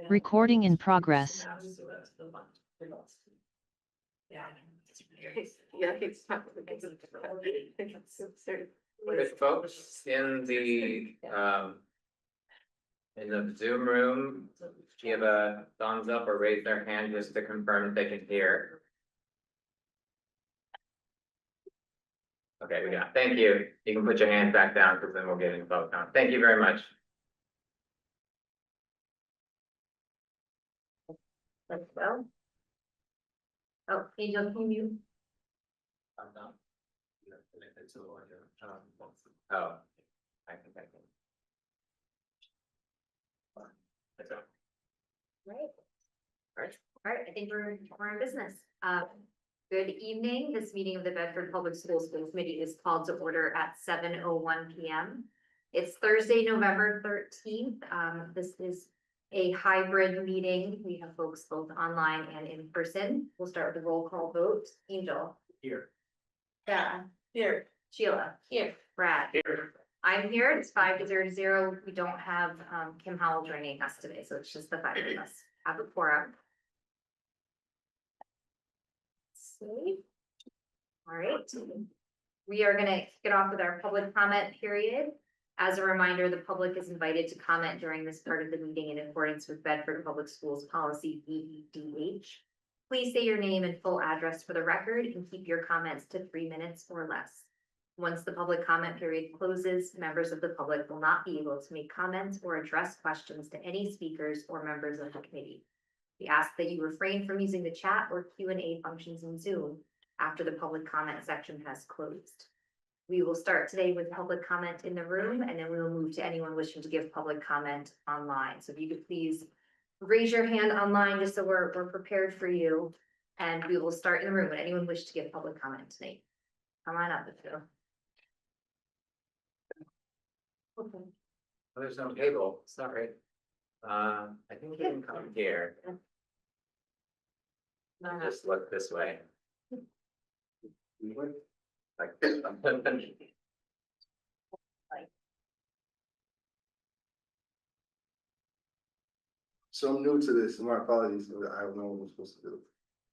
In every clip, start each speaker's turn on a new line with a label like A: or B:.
A: Recording in progress.
B: With folks in the Zoom room, give a thumbs up or raise their hand just to confirm that they can hear. Okay, we got it. Thank you. You can put your hands back down because then we'll get in vote count. Thank you very much.
C: Let's go. Oh, Angel, can you?
B: Oh, I think I can.
C: Right. All right, I think we're in business. Good evening. This meeting of the Bedford Public Schools School Committee is called to order at 7:01 p.m. It's Thursday, November 13th. This is a hybrid meeting. We have folks both online and in person. We'll start with a roll call vote. Angel.
B: Here.
C: Sarah.
D: Here.
C: Sheila. Here. Brad.
B: Here.
C: I'm here. It's 5-0. We don't have Kim Howell joining us today, so it's just the 5 of us. Have a quorum. See. All right. We are gonna kick it off with our public comment period. As a reminder, the public is invited to comment during this part of the meeting in accordance with Bedford Public Schools Policy BEDH. Please say your name and full address for the record and keep your comments to 3 minutes or less. Once the public comment period closes, members of the public will not be able to make comments or address questions to any speakers or members of the committee. We ask that you refrain from using the chat or Q&A functions in Zoom after the public comment section has closed. We will start today with public comment in the room, and then we will move to anyone wishing to give public comment online. So if you could please raise your hand online just so we're prepared for you, and we will start in the room. Would anyone wish to give public comment tonight? Come on up, if you. Okay.
B: Well, there's no table, sorry. I think you can come here. Just look this way. Like this.
E: So I'm new to this, my apologies, I don't know what I'm supposed to do.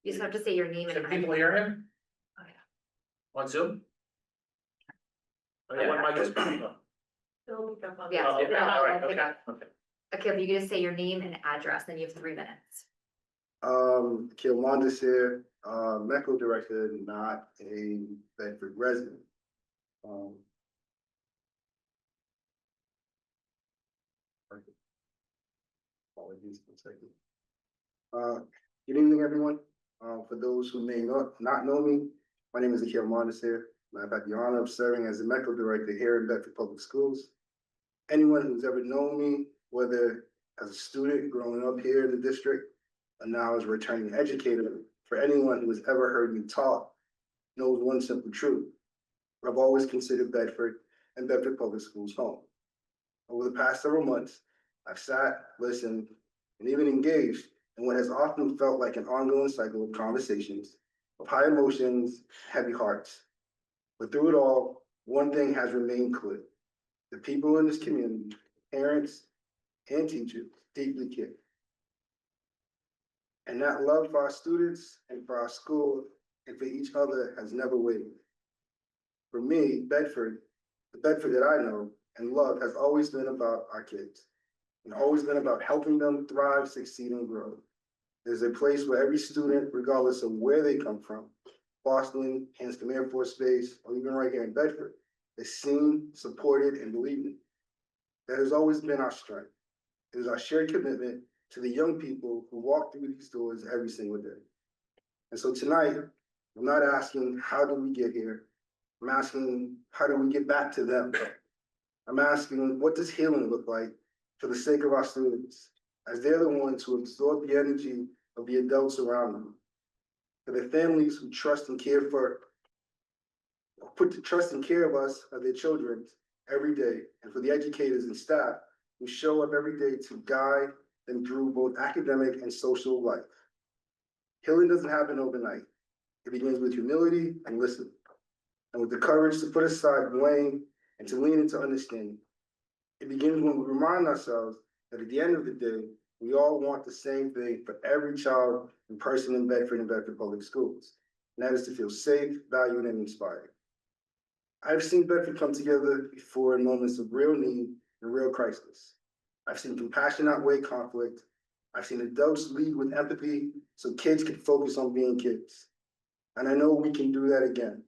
C: You just have to say your name and.
B: Can people hear him?
C: Oh, yeah.
B: On Zoom? Oh, yeah, my mic is coming up.
C: Yeah.
B: Oh, okay, all right,
C: Okay.
B: okay.
C: Okay, if you could just say your name and address, then you have 3 minutes.
E: Kilwanda's here, medical director, not a Bedford resident. Apologies for a second. Good evening, everyone. For those who may not know me, my name is Akil Mondesir, and I've had the honor of serving as the medical director here in Bedford Public Schools. Anyone who's ever known me, whether as a student growing up here in the district, and now as a returning educator, for anyone who has ever heard me talk, knows one simple truth. I've always considered Bedford and Bedford Public Schools home. Over the past several months, I've sat, listened, and even engaged in what has often felt like an ongoing cycle of conversations, of high emotions, heavy hearts. But through it all, one thing has remained clear. The people in this community, parents and teachers, deeply care. And that love for our students and for our school and for each other has never wavered. For me, Bedford, the Bedford that I know and love has always been about our kids and always been about helping them thrive, succeed, and grow. There's a place where every student, regardless of where they come from, Boston, Hanscom Air Force Base, or even right here in Bedford, is seen, supported, and believed in. That has always been our strength. It is our shared commitment to the young people who walk through these doors every single day. And so tonight, I'm not asking, how do we get here? I'm asking, how do we get back to them? I'm asking, what does healing look like for the sake of our students, as they're the ones who absorb the energy of the adults around them? For the families who trust and care for, put the trust and care of us, of their children every day, and for the educators and staff who show up every day to guide them through both academic and social life. Healing doesn't happen overnight. It begins with humility and listening, and with the courage to put aside blame and to lean into understanding. It begins when we remind ourselves that at the end of the day, We all want the same thing for every child and person in Bedford and Bedford Public Schools, and that is to feel safe, valued, and inspired. I've seen Bedford come together before in moments of real need and real crisis. I've seen compassion outweigh conflict. I've seen adults lead with empathy so kids can focus on being kids. And I know we can do that again.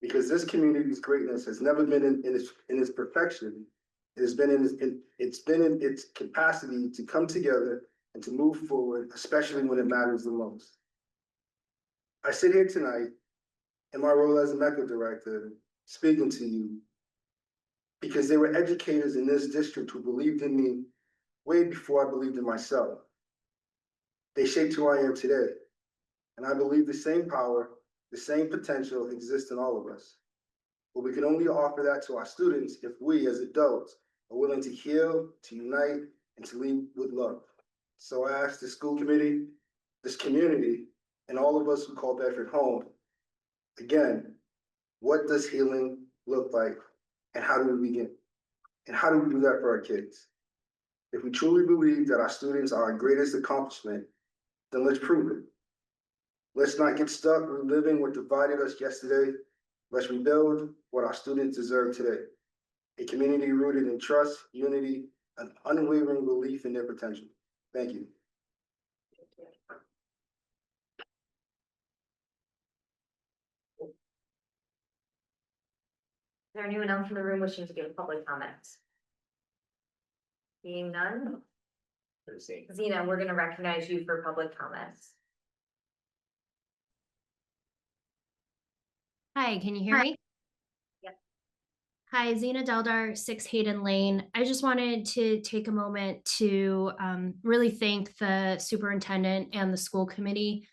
E: Because this community's greatness has never been in its perfection. It's been in its capacity to come together and to move forward, especially when it matters the most. I sit here tonight in my role as a medical director, speaking to you because there were educators in this district who believed in me way before I believed in myself. They shaped who I am today. And I believe the same power, the same potential exists in all of us. But we can only offer that to our students if we as adults are willing to heal, to unite, and to lead with love. So I ask the school committee, this community, and all of us who call Bedford home, again, what does healing look like? And how do we begin? And how do we do that for our kids? If we truly believe that our students are our greatest accomplishment, then let's prove it. Let's not get stuck reliving what divided us yesterday. Let's rebuild what our students deserve today. A community rooted in trust, unity, and unwavering belief in their potential. Thank you.
C: Is there anyone else in the room wishing to give public comments? Seeing none, Zena, we're gonna recognize you for public comments.
D: Hi, can you hear me?
C: Yep.
D: Hi, Zena Deldar, 6 Hayden Lane. I just wanted to take a moment to really thank the superintendent and the school committee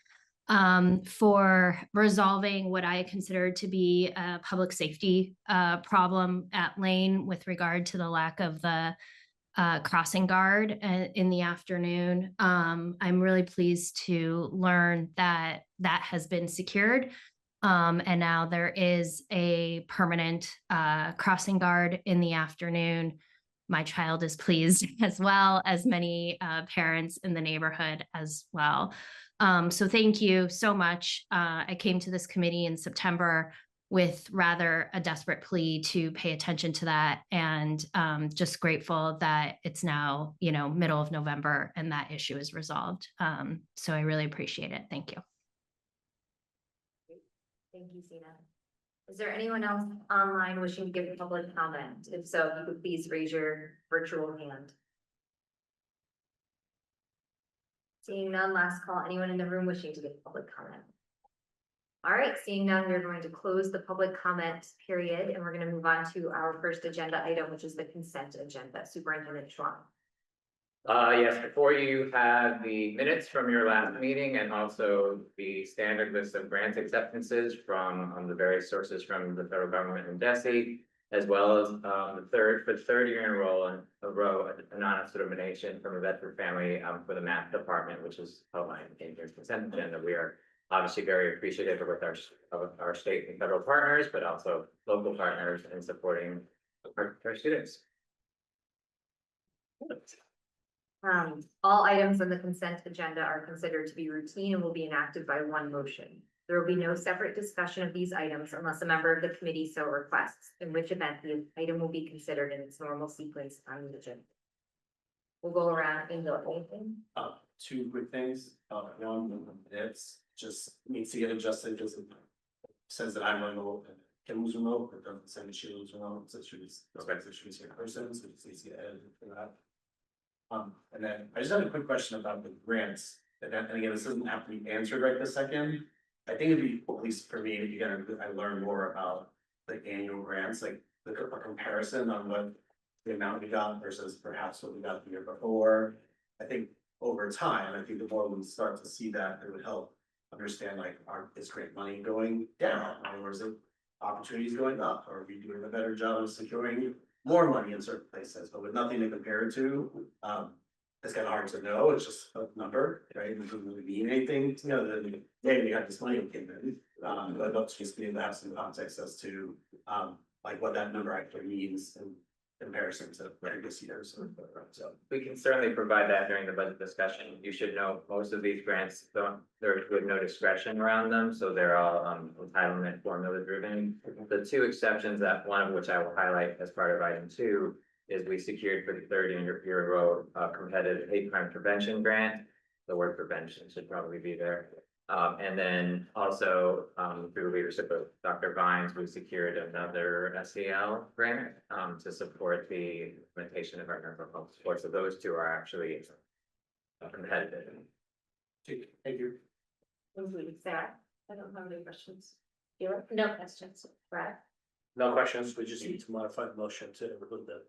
D: for resolving what I consider to be a public safety problem at Lane with regard to the lack of the crossing guard in the afternoon. I'm really pleased to learn that that has been secured. And now there is a permanent crossing guard in the afternoon. My child is pleased as well as many parents in the neighborhood as well. So thank you so much. I came to this committee in September with rather a desperate plea to pay attention to that, and just grateful that it's now, middle of November and that issue is resolved. So I really appreciate it. Thank you.
C: Thank you, Zena. Is there anyone else online wishing to give a public comment? If so, if you could please raise your virtual hand. Seeing none, last call. Anyone in the room wishing to give public comment? All right, seeing none, we're going to close the public comment period, and we're going to move on to our first agenda item, which is the consent agenda. Superintendent Schwan.
B: Yes, before you have the minutes from your last meeting and also the standard list of grant acceptances from the various sources from the federal government and DESE, as well as for the third year in a row, anonymous donation from a Bedford family for the math department, which is outlined in your consent agenda. We are obviously very appreciative of our state and federal partners, but also local partners in supporting our students.
C: All items on the consent agenda are considered to be routine and will be enacted by one motion. There will be no separate discussion of these items unless a member of the committee so requests, in which event the item will be considered in its normal sequence on the agenda. We'll go around and go anything.
F: Two quick things. One, it's just needs to get adjusted because it says that I'm remote and Kim's remote, but doesn't say that Sheila's remote, so she's here in person, so it needs to get edited for that. And then I just had a quick question about the grants, and again, this doesn't have to be answered right this second. I think it'd be, at least for me, I learn more about the annual grants, like a comparison on what the amount we got versus perhaps what we got the year before. I think over time, I think the more we start to see that, it would help understand is grant money going down, or is it opportunities going up, or are we doing a better job of securing more money in certain places, but with nothing to compare it to. It's kind of hard to know, it's just a number, right? It doesn't really mean anything, than, hey, we got this money came in. But I'd love to just be able to have some context as to, what that number actually means, and comparison to previous years. So,
B: We can certainly provide that during the budget discussion. You should know, most of these grants don't, there's with no discretion around them, so they're all entitlement formula driven. The two exceptions, that one of which I will highlight as part of item 2, is we secured for the third year in a row a competitive hate crime prevention grant. The word prevention should probably be there. And then also, through the leadership of Dr. Vines, we secured another SEL grant, to support the implementation of our mental health support. So those two are actually competitive.
F: thank you.
C: Sarah? I don't have any questions. No questions. Brad?
F: No questions, we just need to modify the motion to include the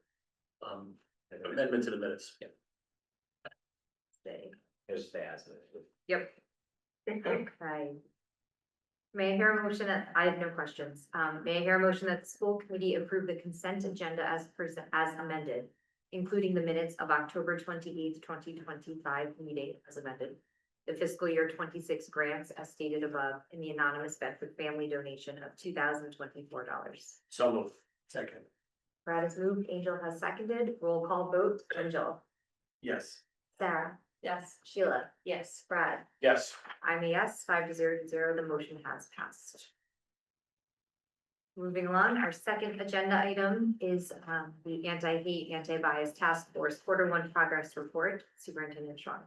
F: amendment to the minutes. Yeah.
C: Stay.
B: Just stay as it is.
C: Yep. Okay. May I hear a motion that, I have no questions. May I hear a motion that the school committee approve the consent agenda as amended, including the minutes of October 28th, 2025 meeting as amended, the fiscal year 26 grants as stated above, and the anonymous Bedford family donation of $2,024.
F: So move. Second.
C: Brad has moved, Angel has seconded, roll call vote, Angel,
F: Yes.
C: Sarah. Yes. Sheila. Yes. Brad.
F: Yes.
C: I'm a yes, 5-0 to 0, the motion has passed. Moving along, our second agenda item is the Anti-Hate, Anti-Bias Task Force Quarter 1 Progress Report, Superintendent Sean.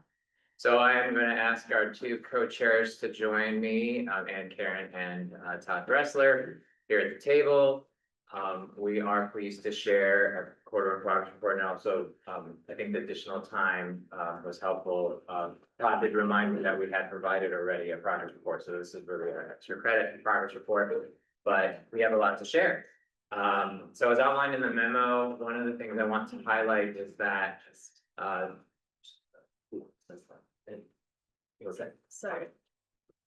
B: So I am going to ask our two co-chairs to join me, Ann Karen and Todd Bressler, here at the table. We are pleased to share a quarter of progress report, and also, I think the additional time was helpful. Todd did remind me that we had provided already a progress report, so this is really an extra credit and progress report, but we have a lot to share. So as outlined in the memo, one of the things I want to highlight is that what's that?
C: Sorry.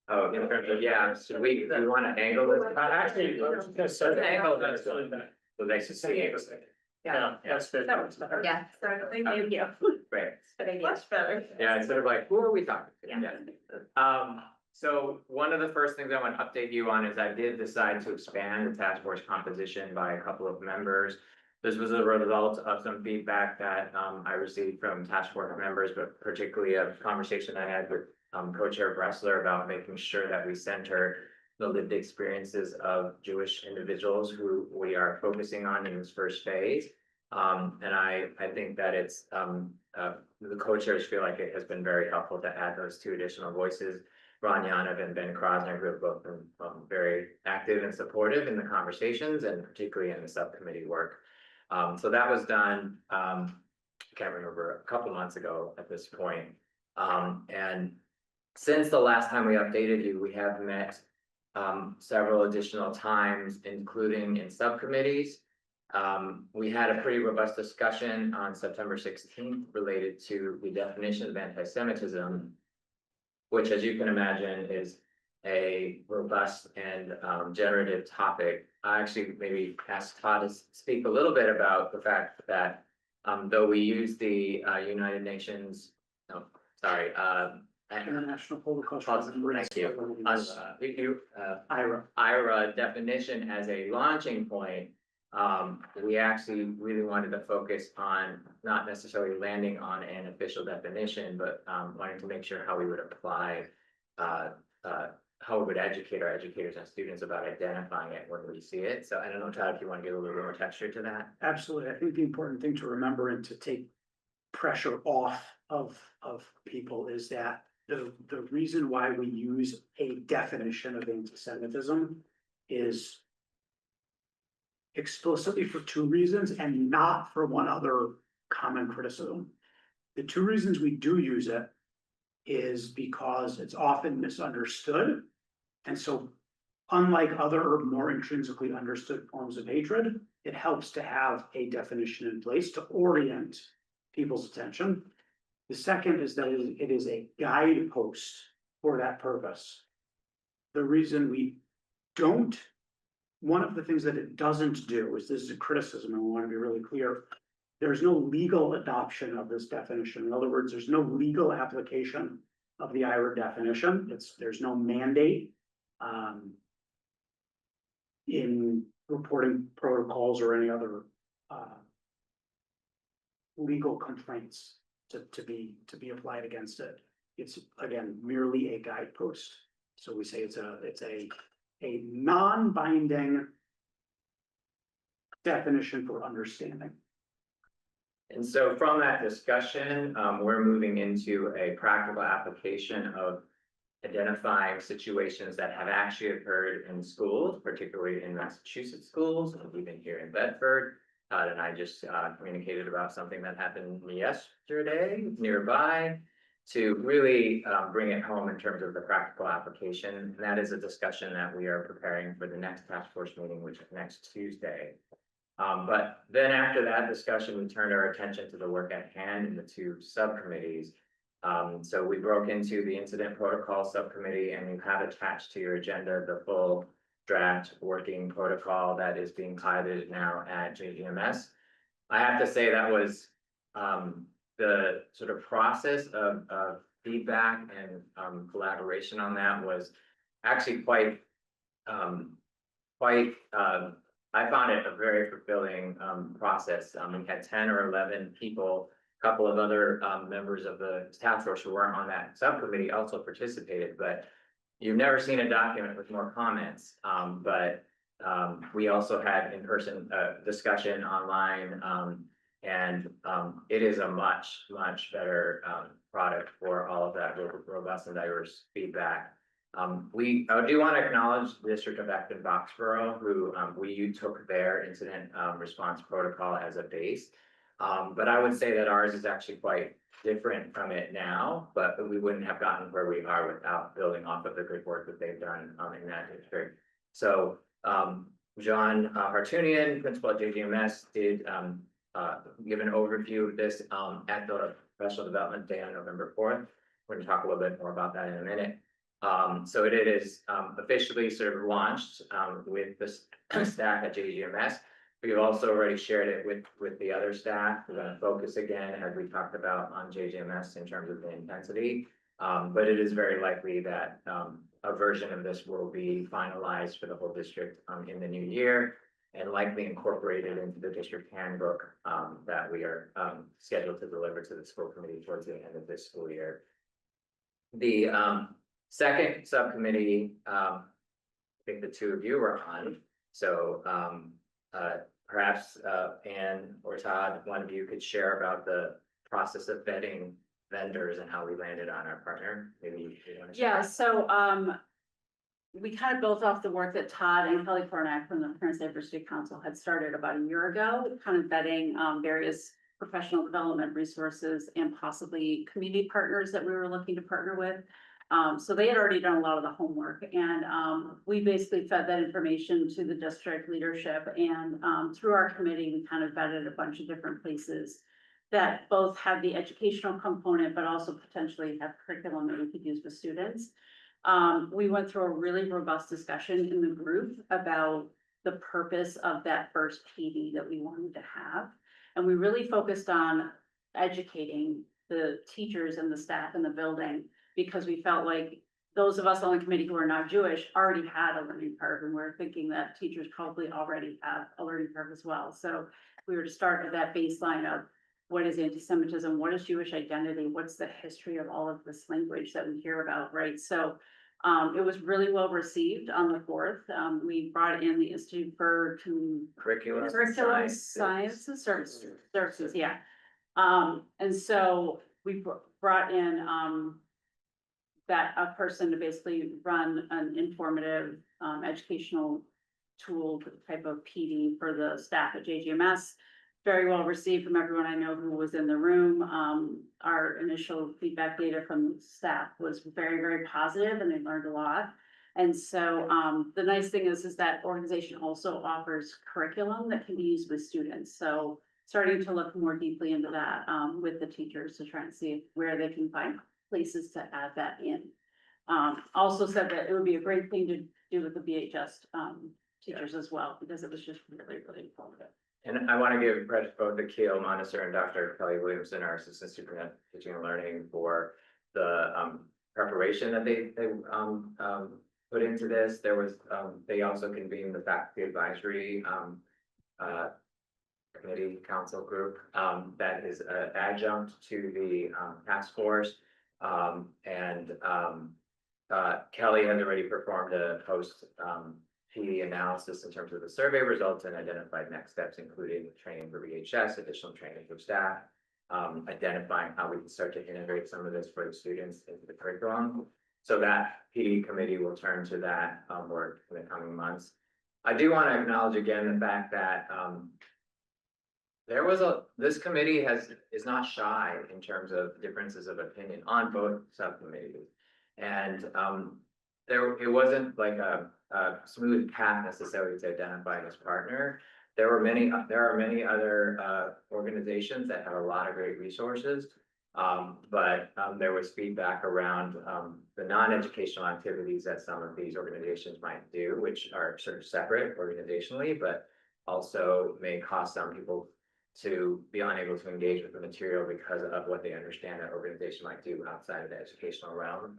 B: Oh, in terms of, yeah, should we, do we want to angle this? Actually, let's angle this one. So they should see it.
F: Yeah, that's fair.
C: Yeah, so thank you.
B: Right.
C: Much better.
B: Yeah, it's sort of like, who are we talking to?
C: Yeah.
B: So one of the first things I want to update you on is I did decide to expand the task force composition by a couple of members. This was a result of some feedback that I received from task force members, but particularly a conversation I had with co-chair Bressler about making sure that we center the lived experiences of Jewish individuals who we are focusing on in this first phase. And I think that it's the co-chairs feel like it has been very helpful to add those two additional voices. Ron Yanov and Ben Krosner, who have both been very active and supportive in the conversations, and particularly in the subcommittee work. So that was done, I can't remember, a couple months ago at this point. And since the last time we updated you, we have met several additional times, including in subcommittees. We had a pretty robust discussion on September 16th related to the definition of anti-Semitism, which, as you can imagine, is a robust and generative topic. I actually maybe asked Todd to speak a little bit about the fact that though we use the United Nations,
G: International Protocol.
B: Thank you. IRA definition as a launching point. We actually really wanted to focus on not necessarily landing on an official definition, but wanting to make sure how we would apply, how we would educate our educators and students about identifying it when we see it. So I don't know, Todd, if you want to give a little bit more texture to that.
G: Absolutely. I think the important thing to remember and to take pressure off of people is that the reason why we use a definition of anti-Semitism is explicitly for two reasons and not for one other common criticism. The two reasons we do use it is because it's often misunderstood. And so unlike other more intrinsically understood forms of hatred, it helps to have a definition in place to orient people's attention. The second is that it is a guidepost for that purpose. The reason we don't, one of the things that it doesn't do is, this is a criticism, and I want to be really clear, there's no legal adoption of this definition. In other words, there's no legal application of the IRA definition. There's no mandate in reporting protocols or any other legal complaints to be applied against it. It's again merely a guidepost. So we say it's a non-binding definition for understanding.
B: And so from that discussion, we're moving into a practical application of identifying situations that have actually occurred in schools, particularly in Massachusetts schools, and even here in Bedford. And I just communicated about something that happened yesterday nearby to really bring it home in terms of the practical application. And that is a discussion that we are preparing for the next task force meeting, which is next Tuesday. But then after that discussion, we turned our attention to the work at hand in the two subcommittees. So we broke into the incident protocol subcommittee, and you have attached to your agenda the full draft working protocol that is being piloted now at JGMS. I have to say that was the sort of process of feedback and collaboration on that was actually quite I found it a very fulfilling process. We had 10 or 11 people, a couple of other members of the task force who weren't on that subcommittee also participated, but you've never seen a document with more comments. We also had in-person discussion online, and it is a much better product for all of that robust and diverse feedback. I do want to acknowledge the District of Acton Boxborough, who we took their incident response protocol as a base. But I would say that ours is actually quite different from it now, but we wouldn't have gotten where we are without building off of the good work that they've done in that district. So John Hartunian, principal at JGMS, did give an overview of this at the Professional Development Day on November 4th. We're going to talk a little bit more about that in a minute. So it is officially sort of launched with the staff at JGMS. We've also already shared it with the other staff. We're going to focus again, as we talked about, on JGMS in terms of the intensity. But it is very likely that a version of this will be finalized for the whole district in the new year and likely incorporated into the district handbook that we are scheduled to deliver to the school committee towards the end of this school year. The second subcommittee, I think the two of you were on. So perhaps Anne or Todd, one of you could share about the process of vetting vendors and how we landed on our partner. Maybe you want to share.
H: Yeah, so we kind of built off the work that Todd and Kelly Kornak from the Parents Diversity Council had started about a year ago, kind of vetting various professional development resources and possibly community partners that we were looking to partner with. So they had already done a lot of the homework, and we basically fed that information to the district leadership, and through our committee, we kind of vetted a bunch of different places that both have the educational component, but also potentially have curriculum that we could use with students. We went through a really robust discussion in the group about the purpose of that first PD that we wanted to have. And we really focused on educating the teachers and the staff in the building, because we felt like those of us on the committee who are not Jewish already had a learning curve, and we're thinking that teachers probably already have a learning curve as well. So we were to start at that baseline of what is anti-Semitism, what is Jewish identity, what's the history of all of this language that we hear about, right? So it was really well received on the 4th. We brought in the Institute for
B: Curriculum
H: Science and Services, yeah. And so we brought in that a person to basically run an informative educational tool type of PD for the staff at JGMS. Very well received from everyone I know who was in the room. Our initial feedback data from the staff was very positive, and they learned a lot. And so the nice thing is that organization also offers curriculum that can be used with students. So starting to look more deeply into that with the teachers to try and see where they can find places to add that in. Also said that it would be a great thing to do with the BHS teachers as well, because it was just really informative.
B: And I want to give credit both to Keel Monisser and Dr. Kelly Williamson, our assistant superintendent of teaching and learning, for the preparation that they put into this. There was they also convened the faculty advisory committee council group, that is an adjunct to the, task force. Kelly has already performed a post, PD analysis in terms of the survey results and identified next steps, including training for VHS, additional training for staff, identifying how we can start to integrate some of this for the students into the curriculum. So that PD committee will turn to that, work in the coming months. I do want to acknowledge again the fact that, this committee is not shy in terms of differences of opinion on both subcommittees. And, it wasn't like a smooth path necessarily to identify this partner. There are many other, organizations that have a lot of great resources. But there was feedback around the non-educational activities that some of these organizations might do, which are sort of separate organizationally, but also may cause some people to be unable to engage with the material because of what they understand that organization might do outside of the educational realm.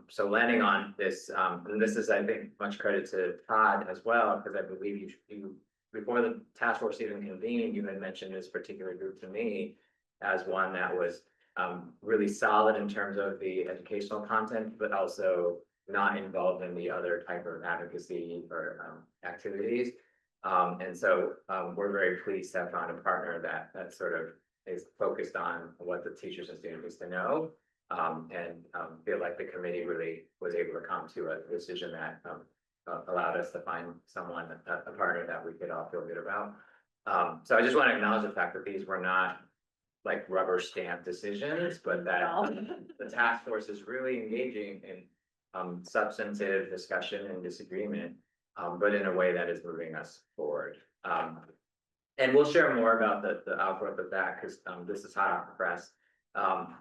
B: So landing on this, and this is, I think, much credit to Todd as well, because I believe you before the task force even convened, you had mentioned this particular group to me as one that was really solid in terms of the educational content, but also not involved in the other type of advocacy or activities. And so we're very pleased to have found a partner that sort of is focused on what the teachers and students need to know. And feel like the committee really was able to come to a decision that allowed us to find someone, a partner that we could all feel good about. So I just want to acknowledge the fact that these were not like rubber stamp decisions, but that the task force is really engaging in substantive discussion and disagreement, but in a way that is moving us forward. And we'll share more about the outgrowth of that, because this is hot off the press.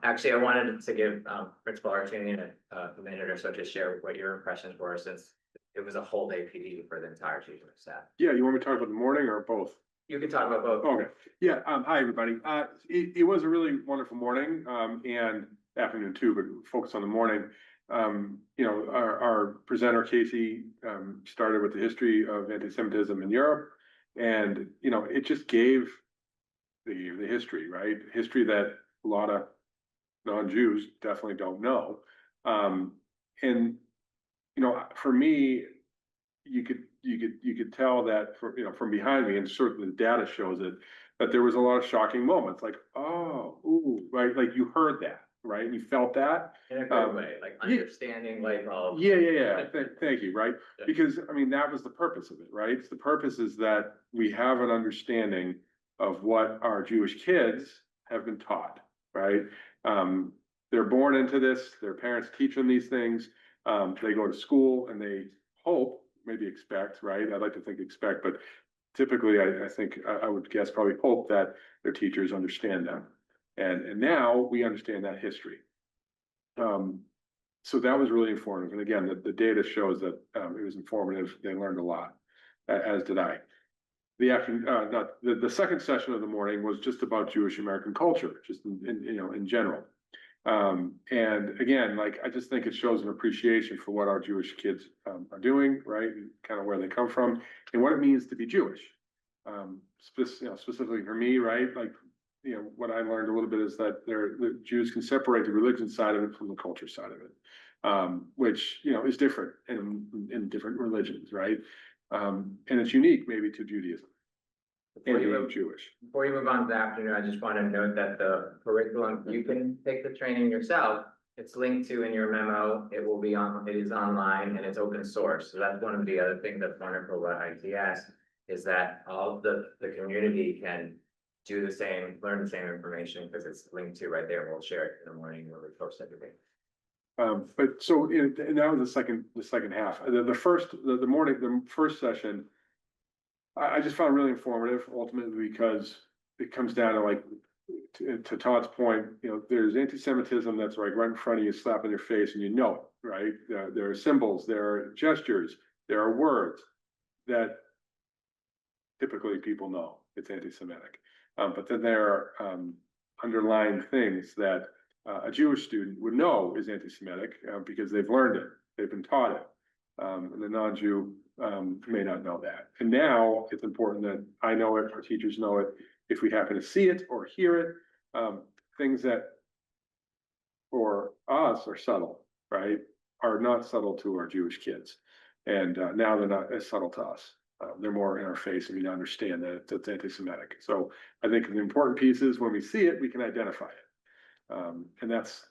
B: Actually, I wanted to give Principal Artunian a minute or so to share what your impressions were, since it was a whole day PD for the entire teaching staff.
I: Yeah, you want me to talk about the morning or both?
B: You can talk about both.
I: Okay, yeah, hi, everybody. It was a really wonderful morning, and afternoon too, but focus on the morning. You know, our presenter, Casey, started with the history of anti-Semitism in Europe. And, you know, it just gave the history, right? History that a lot of non-Jews definitely don't know. And, you know, for me, you could tell that from behind me, and certainly the data shows it, that there was a lot of shocking moments, like, oh, ooh, right, like you heard that, right, and you felt that
B: In a good way, like understanding, like, all.
I: Yeah. Thank you, right?
B: Yeah.
I: Because I mean, that was the purpose of it, right? The purpose is that we have an understanding of what our Jewish kids have been taught, right? They're born into this, their parents teach them these things, they go to school and they hope, maybe expect, right? I'd like to think expect, but typically I think I would guess probably hope that their teachers understand them. And now we understand that history. So that was really informative. And again, the data shows that it was informative. They learned a lot, as did I. The second session of the morning was just about Jewish American culture, just in general. And again, like, I just think it shows an appreciation for what our Jewish kids are doing, right? And kind of where they come from and what it means to be Jewish. Specifically for me, right? Like, what I learned a little bit is that the Jews can separate the religion side of it from the culture side of it, which, is different in different religions, right? And it's unique maybe to Judaism.
B: Before you
I: being
B: move-
I: Jewish.
B: Before you move on to the afternoon, I just want to note that the curriculum, you can take the training yourself. It's linked to in your memo. It is online and it's open source. So that's one of the other things that's wonderful about ITS, is that all the community can do the same, learn the same information, because it's linked to right there. We'll share it in the morning when we post everything.
I: But so and that was the second half. The first session, I just found really informative ultimately, because it comes down to, like, to Todd's point, there's anti-Semitism that's right in front of you, slap in your face, and it, right? There are symbols, there are gestures, there are words that typically people know it's anti-Semitic. But then there are underlying things that a Jewish student would know is anti-Semitic because they've learned it, they've been taught it. And the non-Jew may not know that. And now it's important that I know it, our teachers know it, if we happen to see it or hear it, things that for us are subtle, right, are not subtle to our Jewish kids. And now they're not as subtle to us. They're more in our face and we understand that it's anti-Semitic. So I think the important piece is when we see it, we can identify it. And that's,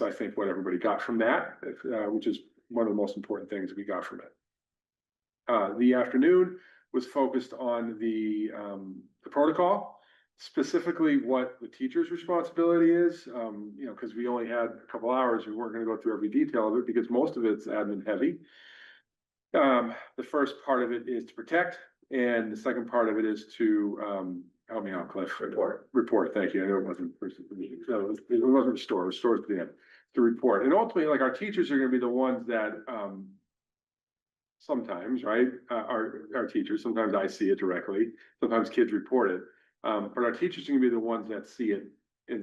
I: I think, what everybody got from that, which is one of the most important things we got from it. The afternoon was focused on the protocol, specifically what the teacher's responsibility is. You know, because we only had a couple hours, we weren't going to go through every detail of it because most of it's admin heavy. The first part of it is to protect, and the second part of it is to help me out, Cliff. Report. Thank you. I know it wasn't. It wasn't restore. Restore at the end. To report, and ultimately, like, our teachers are going to be the ones that sometimes, right, our teachers. Sometimes I see it directly. Sometimes kids report it, but our teachers are going to be the ones that see it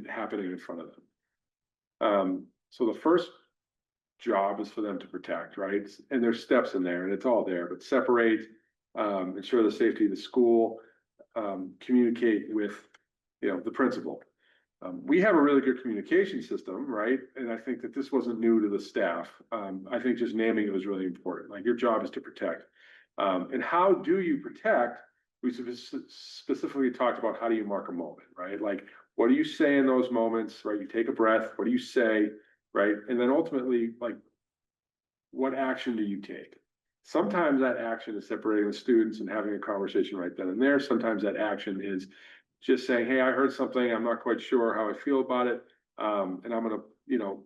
I: happening in front of them. So the first job is for them to protect, right? And there's steps in there and it's all there, but separate, ensure the safety of the school, communicate with, you know, the principal. We have a really good communication system, right? And I think that this wasn't new to the staff. I think just naming it was really important. Like, your job is to protect. And how do you protect? We specifically talked about how do you mark a moment, right? Like, what do you say in those moments, right? You take a breath, what do you say? Right? And then ultimately, like, what action do you take? Sometimes that action is separating the students and having a conversation right then and there. Sometimes that action is just saying, hey, I heard something, I'm not quite sure how I feel about it. And I'm gonna, you know,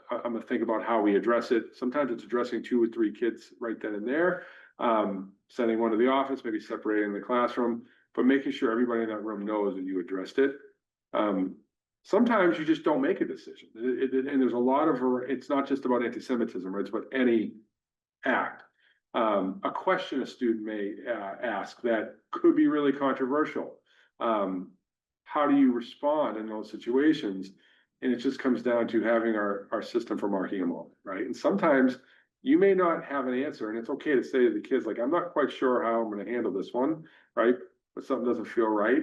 I: I'm gonna think about how we address it. Sometimes it's addressing 2 or 3 kids right then and there. Sending one to the office, maybe separating the classroom, but making sure everybody in that room knows that you addressed it. Sometimes you just don't make a decision. And there's a lot of, it's not just about anti-Semitism, right? It's about any act. A question a student may ask that could be really controversial. How do you respond in those situations? And it just comes down to having our system for marking a moment, right? And sometimes you may not have an answer, and it's okay to say to the kids, like, I'm not quite sure how I'm going to handle this one, right? But something doesn't feel right.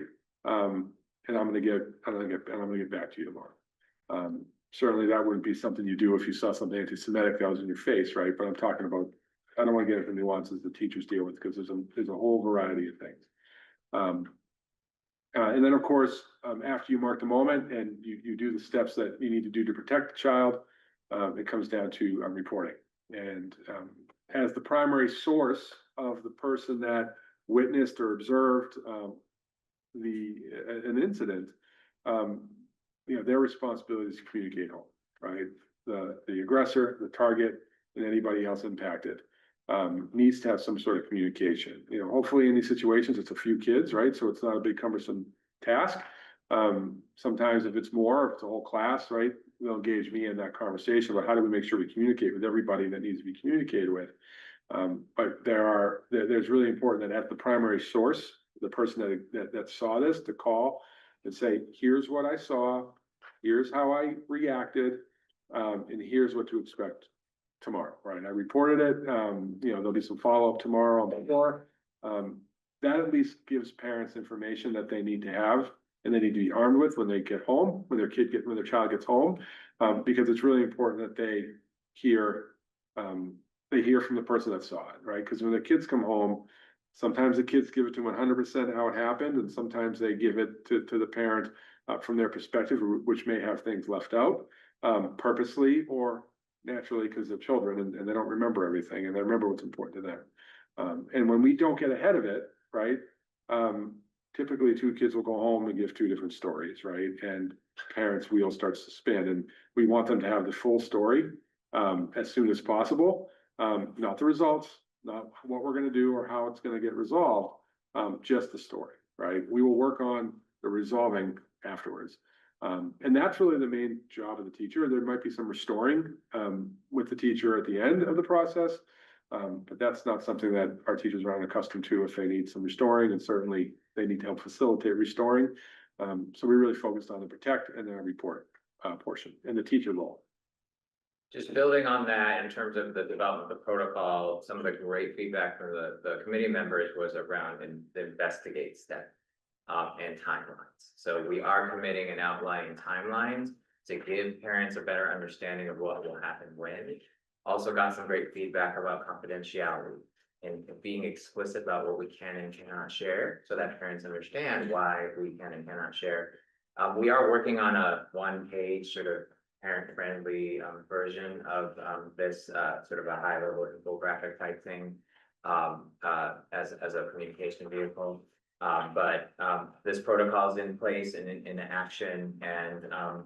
I: And I'm gonna get back to you tomorrow. Certainly that wouldn't be something you do if you saw something anti-Semitic that was in your face, right? But I'm talking about, I don't want to get into nuances the teachers deal with, because there's a whole variety of things. And then, of course, after you mark the moment and you do the steps that you need to do to protect the child, it comes down to reporting. And as the primary source of the person that witnessed or observed an incident, you know, their responsibility is to communicate home, right? The aggressor, the target, and anybody else impacted needs to have some sort of communication. You know, hopefully in these situations, it's a few kids, right? So it's not a big cumbersome task. Sometimes if it's more, if it's a whole class, right, they'll engage me in that conversation about how do we make sure we communicate with everybody that needs to be communicated with. But there's really important that at the primary source, the person that saw this, to call and say, here's what I saw, here's how I reacted, and here's what to expect tomorrow, right? I reported it, you know, there'll be some follow-up tomorrow before. That at least gives parents information that they need to have and they need to be armed with when they get home, when their child gets home, because it's really important that they hear from the person that saw it, right? Because when the kids come home, sometimes the kids give it to 100% how it happened, and sometimes they give it to the parent from their perspective, which may have things left out purposely or naturally because they're children and they don't remember everything and they remember what's important to them. And when we don't get ahead of it, right, typically 2 kids will go home and give 2 different stories, right? And parents' wheel starts to spin, and we want them to have the full story as soon as possible, not the results, not what we're going to do or how it's going to get resolved, just the story, right? We will work on the resolving afterwards. And that's really the main job of the teacher. There might be some restoring with the teacher at the end of the process, but that's not something that our teachers are unaccustomed to if they need some restoring, and certainly they need to help facilitate restoring. So we really focused on the protect and then report portion and the teacher role.
B: Just building on that in terms of the development of the protocol, some of the great feedback from the committee members was around the investigate step. And timelines. So we are committing and outlining timelines to give parents a better understanding of what will happen when. Also got some great feedback about confidentiality and being explicit about what we can and cannot share, so that parents understand why we can and cannot share. We are working on a one-page sort of parent-friendly version of this sort of a high-level infographic type thing as a communication vehicle. This protocol is in place and in action, and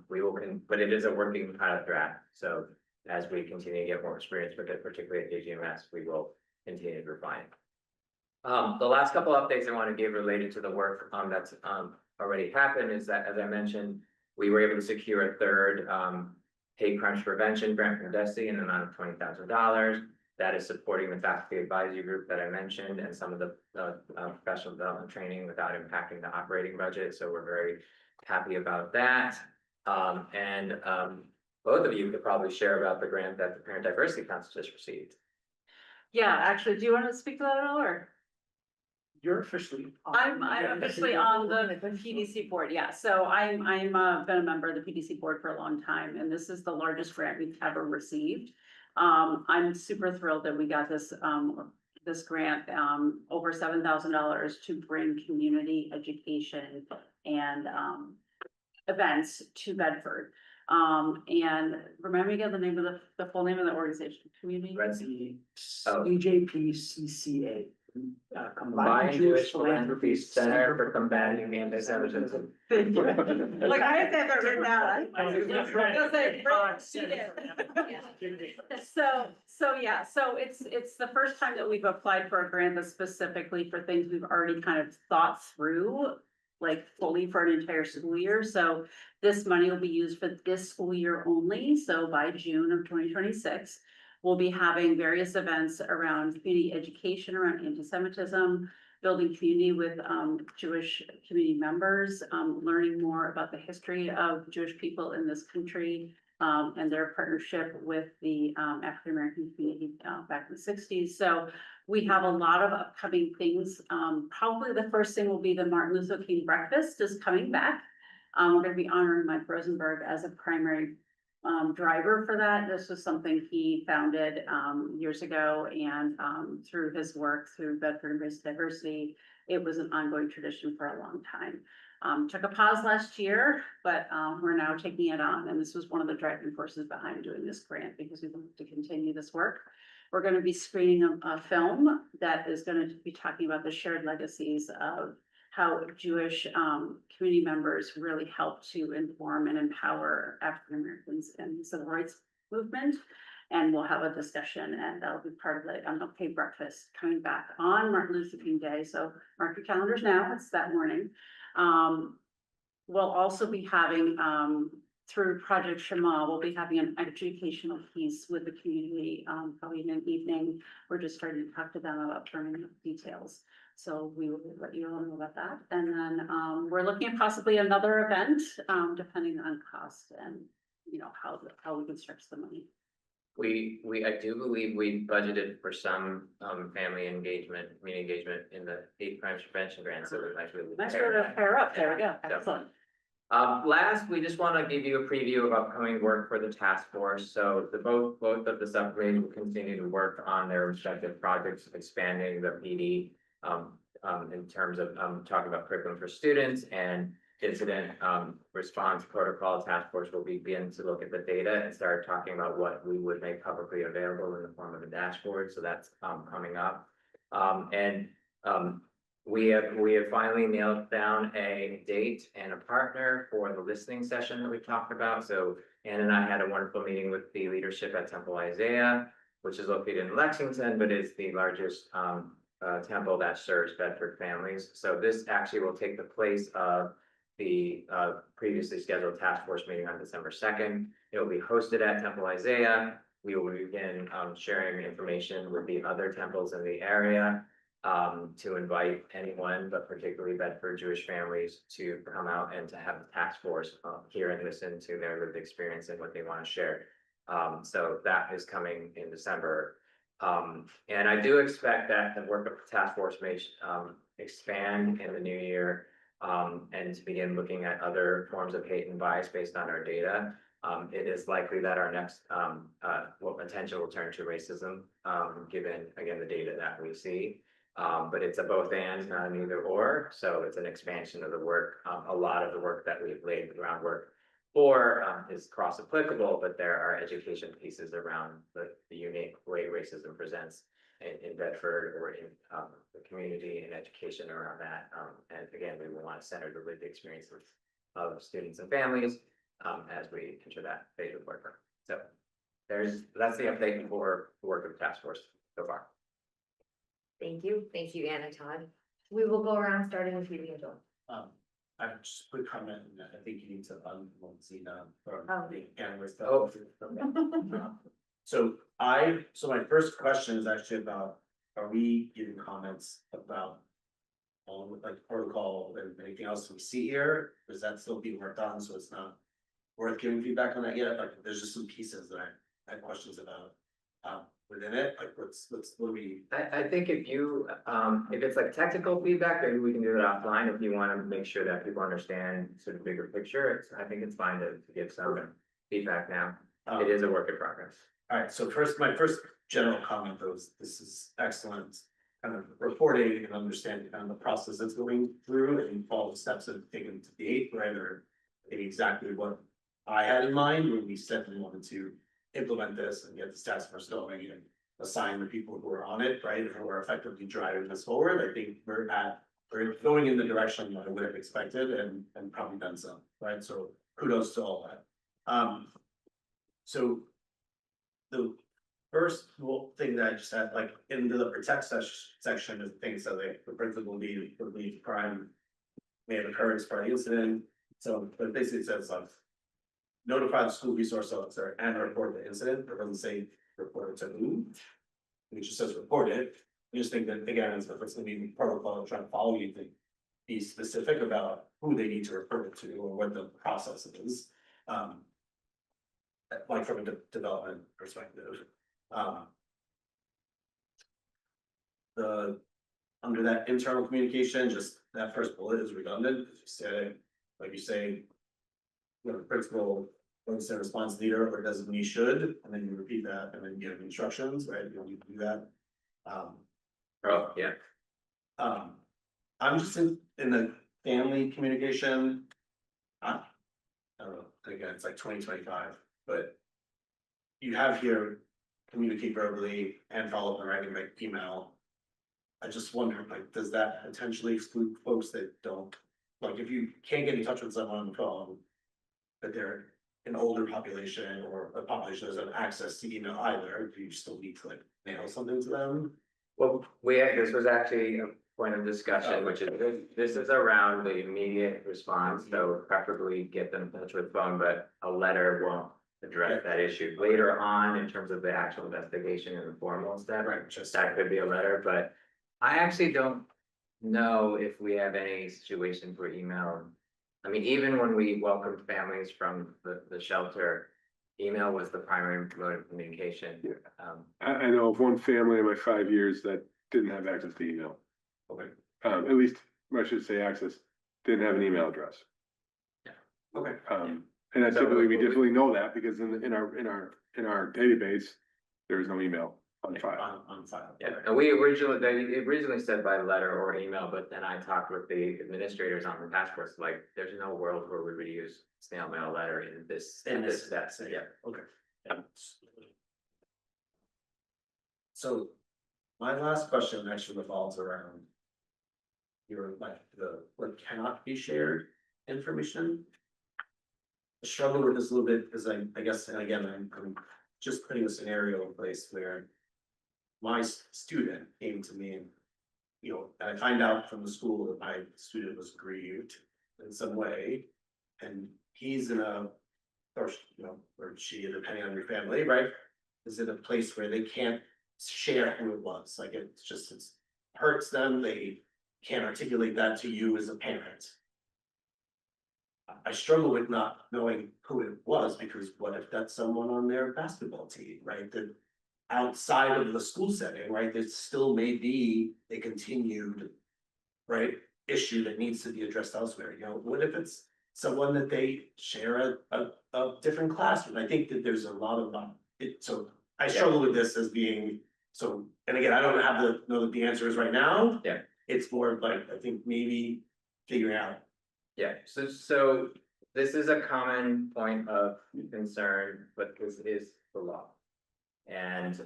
B: we will, but it is a working pilot draft. So as we continue to get more experience with it, particularly at DGMS, we will continue to refine it. The last couple updates I want to give related to the work that's already happened is that, as I mentioned, we were able to secure a third hate crime prevention grant from DESE in an amount of $20,000. That is supporting the faculty advisory group that I mentioned and some of the professional development training without impacting the operating budget. So we're very happy about that. Both of you could probably share about the grant that the Parent Diversity Council just received.
H: Yeah, actually, do you want to speak to that at all, or?
G: You're officially.
H: I'm officially on the PDC board, yeah, so I'm been a member of the PDC board for a long time, and this is the largest grant we've ever received. I'm super thrilled that we got this grant, over $7,000 to bring community education and events to Bedford. And remind me again the name of the full name of the organization, community.
G: CJPCCA.
B: Combined Jewish Philanthropy Center for Combating Anti-Semitism.
H: Like I have that written down. So it's the first time that we've applied for a grant that's specifically for things we've already kind of thought through, like fully for an entire school year. So this money will be used for this school year only. So by June of 2026. We'll be having various events around community education around anti-Semitism, building community with Jewish community members, learning more about the history of Jewish people in this country, and their partnership with the African American community back in the 60s. So we have a lot of upcoming things. Probably the first thing will be the Martin Luther King breakfast is coming back. We're going to be honoring Mike Rosenberg as a primary driver for that. This was something he founded years ago, and through his work through Bedford Embrace Diversity, it was an ongoing tradition for a long time. Took a pause last year, but we're now taking it on, and this was one of the driving forces behind doing this grant because we want to continue this work. We're going to be screening a film that is going to be talking about the shared legacies of how Jewish community members really help to inform and empower African Americans in the civil rights movement. And we'll have a discussion, and that'll be part of the MLK breakfast coming back on Martin Luther King Day. So mark your calendars now, it's that morning. We'll also be having, through Project Shema, we'll be having an educational piece with the community, probably in an evening. We're just starting to talk to them about turning up details. So we will let you all know about that. And then we're looking at possibly another event, depending on cost and, you know, how we can stretch the money.
B: I do believe we budgeted for some family engagement, community engagement in the hate crime prevention grant, so we're actually.
H: Nice to pair up, there we go, excellent.
B: Last, we just want to give you a preview of upcoming work for the task force. So both of the subcommittees will continue to work on their respective projects of expanding the PD in terms of talking about curriculum for students and incident response protocol. Task force will begin to look at the data and start talking about what we would make publicly available in the form of a dashboard. So that's coming up. We have finally nailed down a date and a partner for the listening session that we talked about. So Ann and I had a wonderful meeting with the leadership at Temple Isaiah, which is located in Lexington, but is the largest temple that serves Bedford families. So this actually will take the place of the previously scheduled task force meeting on December 2nd. It will be hosted at Temple Isaiah. We will begin sharing information with the other temples in the area to invite anyone, but particularly Bedford Jewish families, to come out and to have the task force hear and listen to their lived experience and what they want to share. So that is coming in December. And I do expect that the work of the task force may expand in the new year. And to begin looking at other forms of hate and bias based on our data. It is likely that our next attention will turn to racism, given again the data that we see. But it's a both and, not an either or, so it's an expansion of the work. A lot of the work that we've laid the groundwork for is cross applicable, but there are education pieces around the unique way racism presents in Bedford or in the community and education around that. And again, we will want to center the lived experiences of students and families as we enter that phase of work. So that's the update for the work of the task force so far.
C: Thank you, Ann and Todd. We will go around starting with you, Angel.
F: I have just a quick comment, and I think you need to unmute Zena from
C: Oh.
F: the analyst.
B: Oh.
F: So my first question is actually about, are we giving comments about like protocol and anything else we see here? Is that still being worked on, so it's not worth giving feedback on that yet? Like, there's just some pieces that I had questions about within it, like what do we?
B: I think if you, if it's like technical feedback, maybe we can do it offline if you want to make sure that people understand sort of bigger picture. I think it's fine to give some feedback now. It is a work in progress.
F: All right, so my first general comment though is this is excellent kind of reporting and understanding kind of the process that's going through and all the steps that have taken to date, right? Or maybe exactly what I had in mind when we said we wanted to implement this and get the task force going and assign the people who are on it, right? Who are effectively driving this forward. I think we're going in the direction that I would have expected and probably done so, right? So kudos to all that. So the first thing that I just had, like in the protect section of things that like the principal believe crime may have occurred as part of the incident. So, but basically it says like notify the school resource officer and report the incident. It doesn't say report it to who. It just says report it. I just think that again, if it's gonna be protocol trying to follow, you to be specific about who they need to report it to or what the process is. Like from a development perspective. Under that internal communication, just that first bullet is redundant, you say, the principal, incident response leader, or designee should, and then you repeat that, and then give instructions, right? You don't need to do that.
B: Oh, yeah.
F: I'm just in the family communication. I don't know, again, it's like 2025, but you have here communicate verbally and follow up in writing by email. I just wonder, like, does that potentially exclude folks that don't, like, if you can't get in touch with someone on the phone, but they're an older population or a population that doesn't have access to email either, do you still need to like mail something to them?
B: Well, this was actually a point of discussion, which is, this is around the immediate response, so preferably get them in touch with phone, but a letter won't address that issue. Later on, in terms of the actual investigation and the formal step,
F: Right, just
B: that could be a letter, but I actually don't know if we have any situation for email. I mean, even when we welcomed families from the shelter, email was the primary mode of communication.
I: I know of one family in my 5 years that didn't have access to email.
F: Okay.
I: At least, I should say access, didn't have an email address.
F: Okay.
I: And I
B: So-
I: typically, we definitely know that because in our database, there is no email on file.
F: On file.
B: Yeah, and they originally said by letter or email, but then I talked with the administrators on the task force, like, there's no world where we would use snail mail letter in this step, yeah.
F: Okay. So my last question actually revolves around your, like, what cannot be shared information. I struggle with this a little bit because I guess, and again, I'm just putting a scenario in place where my student came to me and, you know, and I find out from the school that my student was grieved in some way, and he's in a, or, you know, or she, depending on your family, right, is in a place where they can't share who it was, like it hurts them, they can't articulate that to you as a parent. I struggle with not knowing who it was, because what if that's someone on their basketball team, right? That outside of the school setting, right, there still may be a continued, right, issue that needs to be addressed elsewhere, you know, what if it's someone that they share a different classroom? I think that there's a lot of, so I struggle with this as being, so, and again, I don't know what the answer is right now.
B: Yeah.
F: It's more of like, I think maybe figuring out.
B: Yeah, so this is a common point of concern, but this is the law. And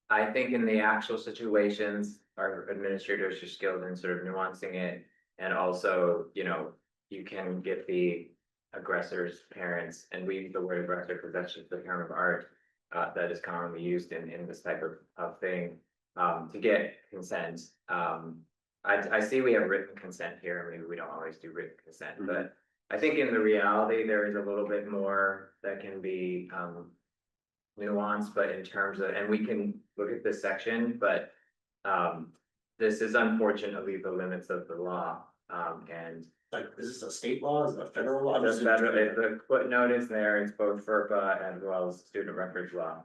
B: I think in the actual situations, our administrators are skilled in sort of nuancing it. And also, you know, you can get the aggressor's parents, and we use the word aggressor because that's just the term of art that is commonly used in this type of thing, to get consent. I see we have written consent here, maybe we don't always do written consent, but I think in the reality, there is a little bit more that can be nuanced, but in terms of, and we can look at this section, but this is unfortunately the limits of the law, and
F: Like, is this a state law, is it a federal law?
B: the footnote is there, it's both FERPA as well as student records law,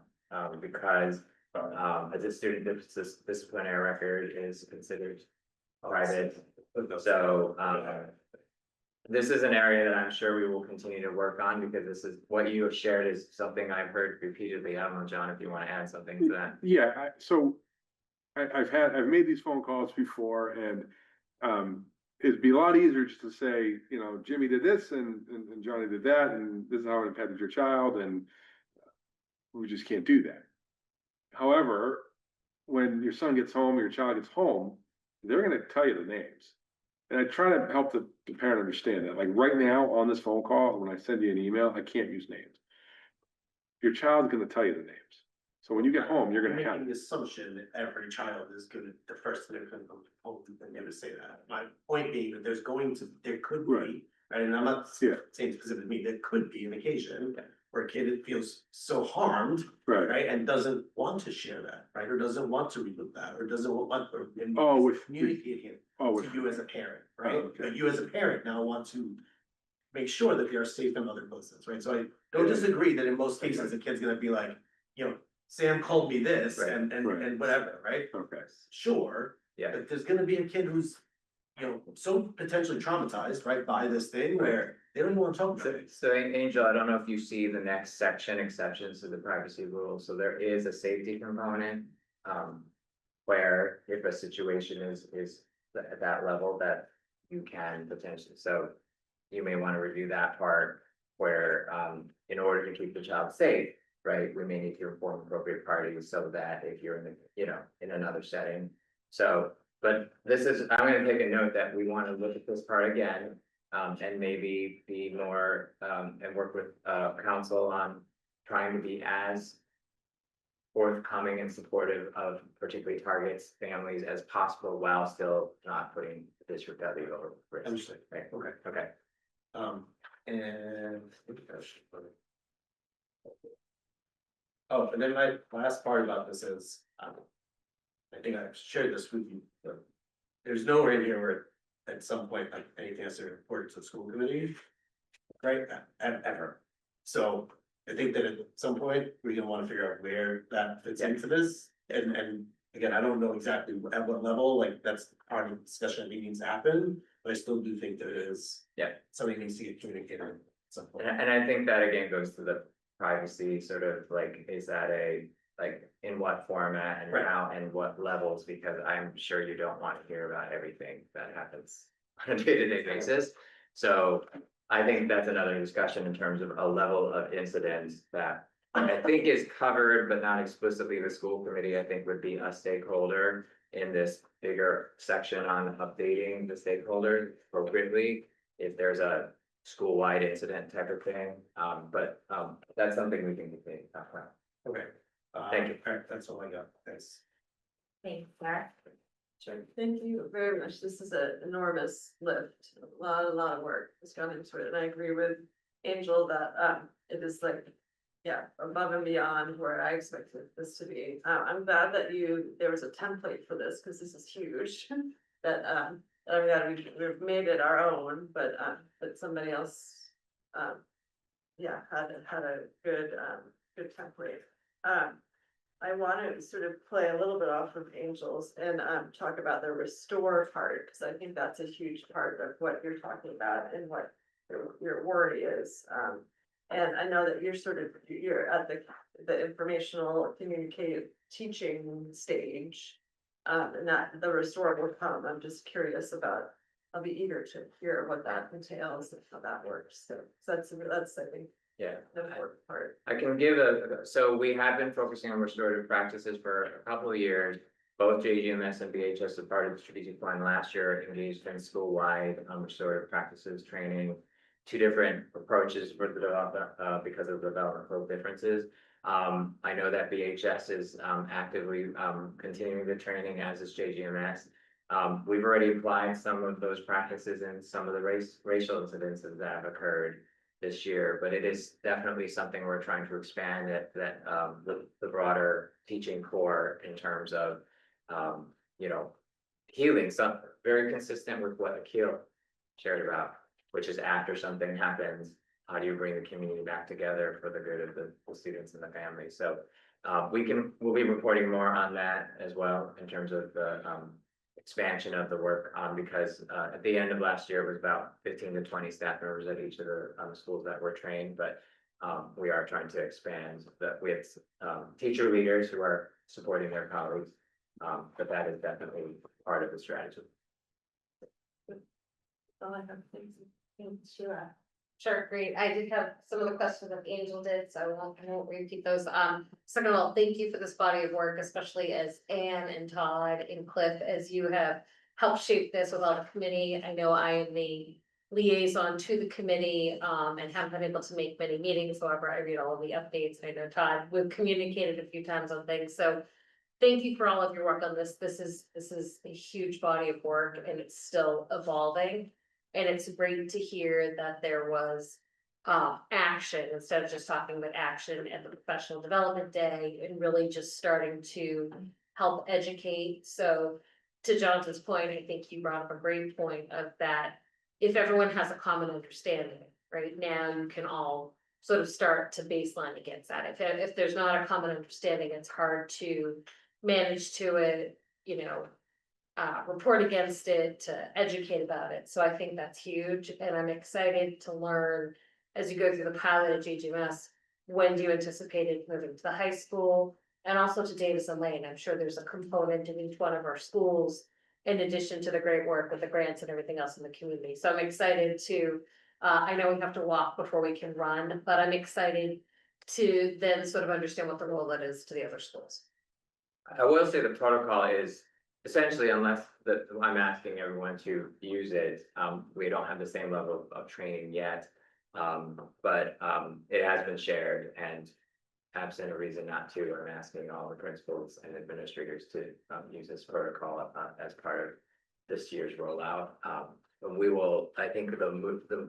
B: because as a student disciplinary record is considered private. So, this is an area that I'm sure we will continue to work on, because this is, what you have shared is something I've heard repeatedly. I don't know, John, if you want to add something to that.
I: Yeah, I've made these phone calls before, and it'd be a lot easier just to say, you know, Jimmy did this and Johnny did that, and this is how it impacted your child, and we just can't do that. However, when your son gets home, or your child gets home, they're gonna tell you the names. And I try to help the parent understand that, like right now on this phone call, when I send you an email, I can't use names. Your child's gonna tell you the names. So when you get home, you're gonna have.
F: Making the assumption that every child is gonna, the first thing they're gonna go home, they're gonna say that. My point being that there could
I: Right.
F: be, right, and I'm not
I: Yeah.
F: saying specifically to me, there could be an occasion where a kid feels so harmed,
I: Right.
F: right, and doesn't want to share that, right, or doesn't want to relive that, or doesn't want, or
I: Oh, with-
F: communicating it
I: Oh,
F: to you as a parent, right?
I: Oh, okay.
F: But you as a parent now want to make sure that they are safe in other places, right? So I don't disagree that in most cases, the kid's gonna be like, you know, Sam called me this
B: Right,
F: and whatever, right?
I: Okay.
F: Sure,
B: Yeah,
F: but there's gonna be a kid who's, you know, so potentially traumatized, right, by this thing where they don't even wanna talk about it.
B: so Angel, I don't know if you see the next section, exceptions to the privacy rules, so there is a safety component. Where if a situation is at that level, that you can potentially, so you may want to review that part where, in order to keep the child safe, right, we may need to inform appropriate parties so that if you're in the, you know, in another setting. So, but this is, I'm gonna take a note that we want to look at this part again, and maybe be more, and work with, council on trying to be as forthcoming and supportive of particularly targets, families as possible, while still not putting the district at the over risk.
F: Understood.
B: Right,
F: Okay.
B: okay.
F: And. Oh, and then my last part about this is, I think I've shared this with you, but there's nowhere in here where at some point, like anything has to be reported to the school committee. Right, ever. So I think that at some point, we're gonna wanna figure out where that fits into this, and again, I don't know exactly at what level, like, that's part of the discussion that needs to happen. But I still do think there is.
B: Yeah.
F: Something needs to get communicated at some point.
B: And I think that again goes to the privacy sort of like, is that like, in what format and
F: Right.
B: how and what levels, because I'm sure you don't want to hear about everything that happens on a day-to-day basis. So I think that's another discussion in terms of a level of incidents that I think is covered, but not explicitly the school committee, I think would be a stakeholder in this bigger section on updating the stakeholders appropriately. If there's a school-wide incident type of thing, but that's something we can continue to talk about.
F: Okay.
B: Thank you.
F: Alright, that's all I got, thanks.
C: Thanks, Sarah.
F: Sure.
J: Thank you very much. This is an enormous lift, a lot of work has gone into it, and I agree with Angel that it is like. Yeah, above and beyond where I expected this to be. I'm glad that there was a template for this, because this is huge. That I mean, that we've made it our own, but somebody else, yeah, had a good, good template. I want to sort of play a little bit off of Angels and, talk about the restore part, because I think that's a huge part of what you're talking about and what your worry is. And I know that you're at the informational communicative teaching stage. And that the restore will come. I'm just curious about, I'll be eager to hear what that entails and how that works. So that's, I think,
B: Yeah.
J: the important part.
B: I can give so we have been focusing on restorative practices for a couple of years. Both JGMS and BHS as part of the strategic plan last year engaged in school-wide restorative practices training. Two different approaches for the development, because of developmental differences. I know that BHS is actively continuing the training, as is JGMS. We've already applied some of those practices in some of the racial incidences that have occurred this year, but it is definitely something we're trying to expand the broader teaching core in terms of you know, healing, some very consistent with what Akil shared about, which is after something happens, how do you bring the community back together for the good of the students and the family? So we'll be reporting more on that as well in terms of the expansion of the work, because at the end of last year, it was about 15 to 20 staff members at each of the schools that were trained, but we are trying to expand that. We have teacher leaders who are supporting their colleagues, but that is definitely part of the strategy.
J: All I have things, Sheila.
C: Sure, great. I did have some of the questions that Angel did, so I won't repeat those. Second of all, thank you for this body of work, especially as Anne and Todd and Cliff, as you have helped shape this with all the committee. I know I am the liaison to the committee, and haven't been able to make many meetings. However, I read all of the updates. I know Todd, we've communicated a few times on things, so thank you for all of your work on this. This is a huge body of work and it's still evolving. And it's great to hear that there was action instead of just talking about action at the professional development day and really just starting to help educate. So to Jonathan's point, I think you brought up a great point of that. If everyone has a common understanding, right now you can all sort of start to baseline against that. If there's not a common understanding, it's hard to manage to it, you know, report against it, to educate about it. So I think that's huge. And I'm excited to learn as you go through the pilot at JGMS, when do you anticipate it moving to the high school and also to Davison Lane? I'm sure there's a component in each one of our schools, in addition to the great work with the grants and everything else in the community. So I'm excited to, I know we have to walk before we can run, but I'm excited to then sort of understand what the role that is to the other schools.
B: I will say the protocol is essentially, unless I'm asking everyone to use it, we don't have the same level of training yet. But it has been shared, and absent a reason not to, I'm asking all the principals and administrators to use this protocol as part of this year's rollout. And we will, I think the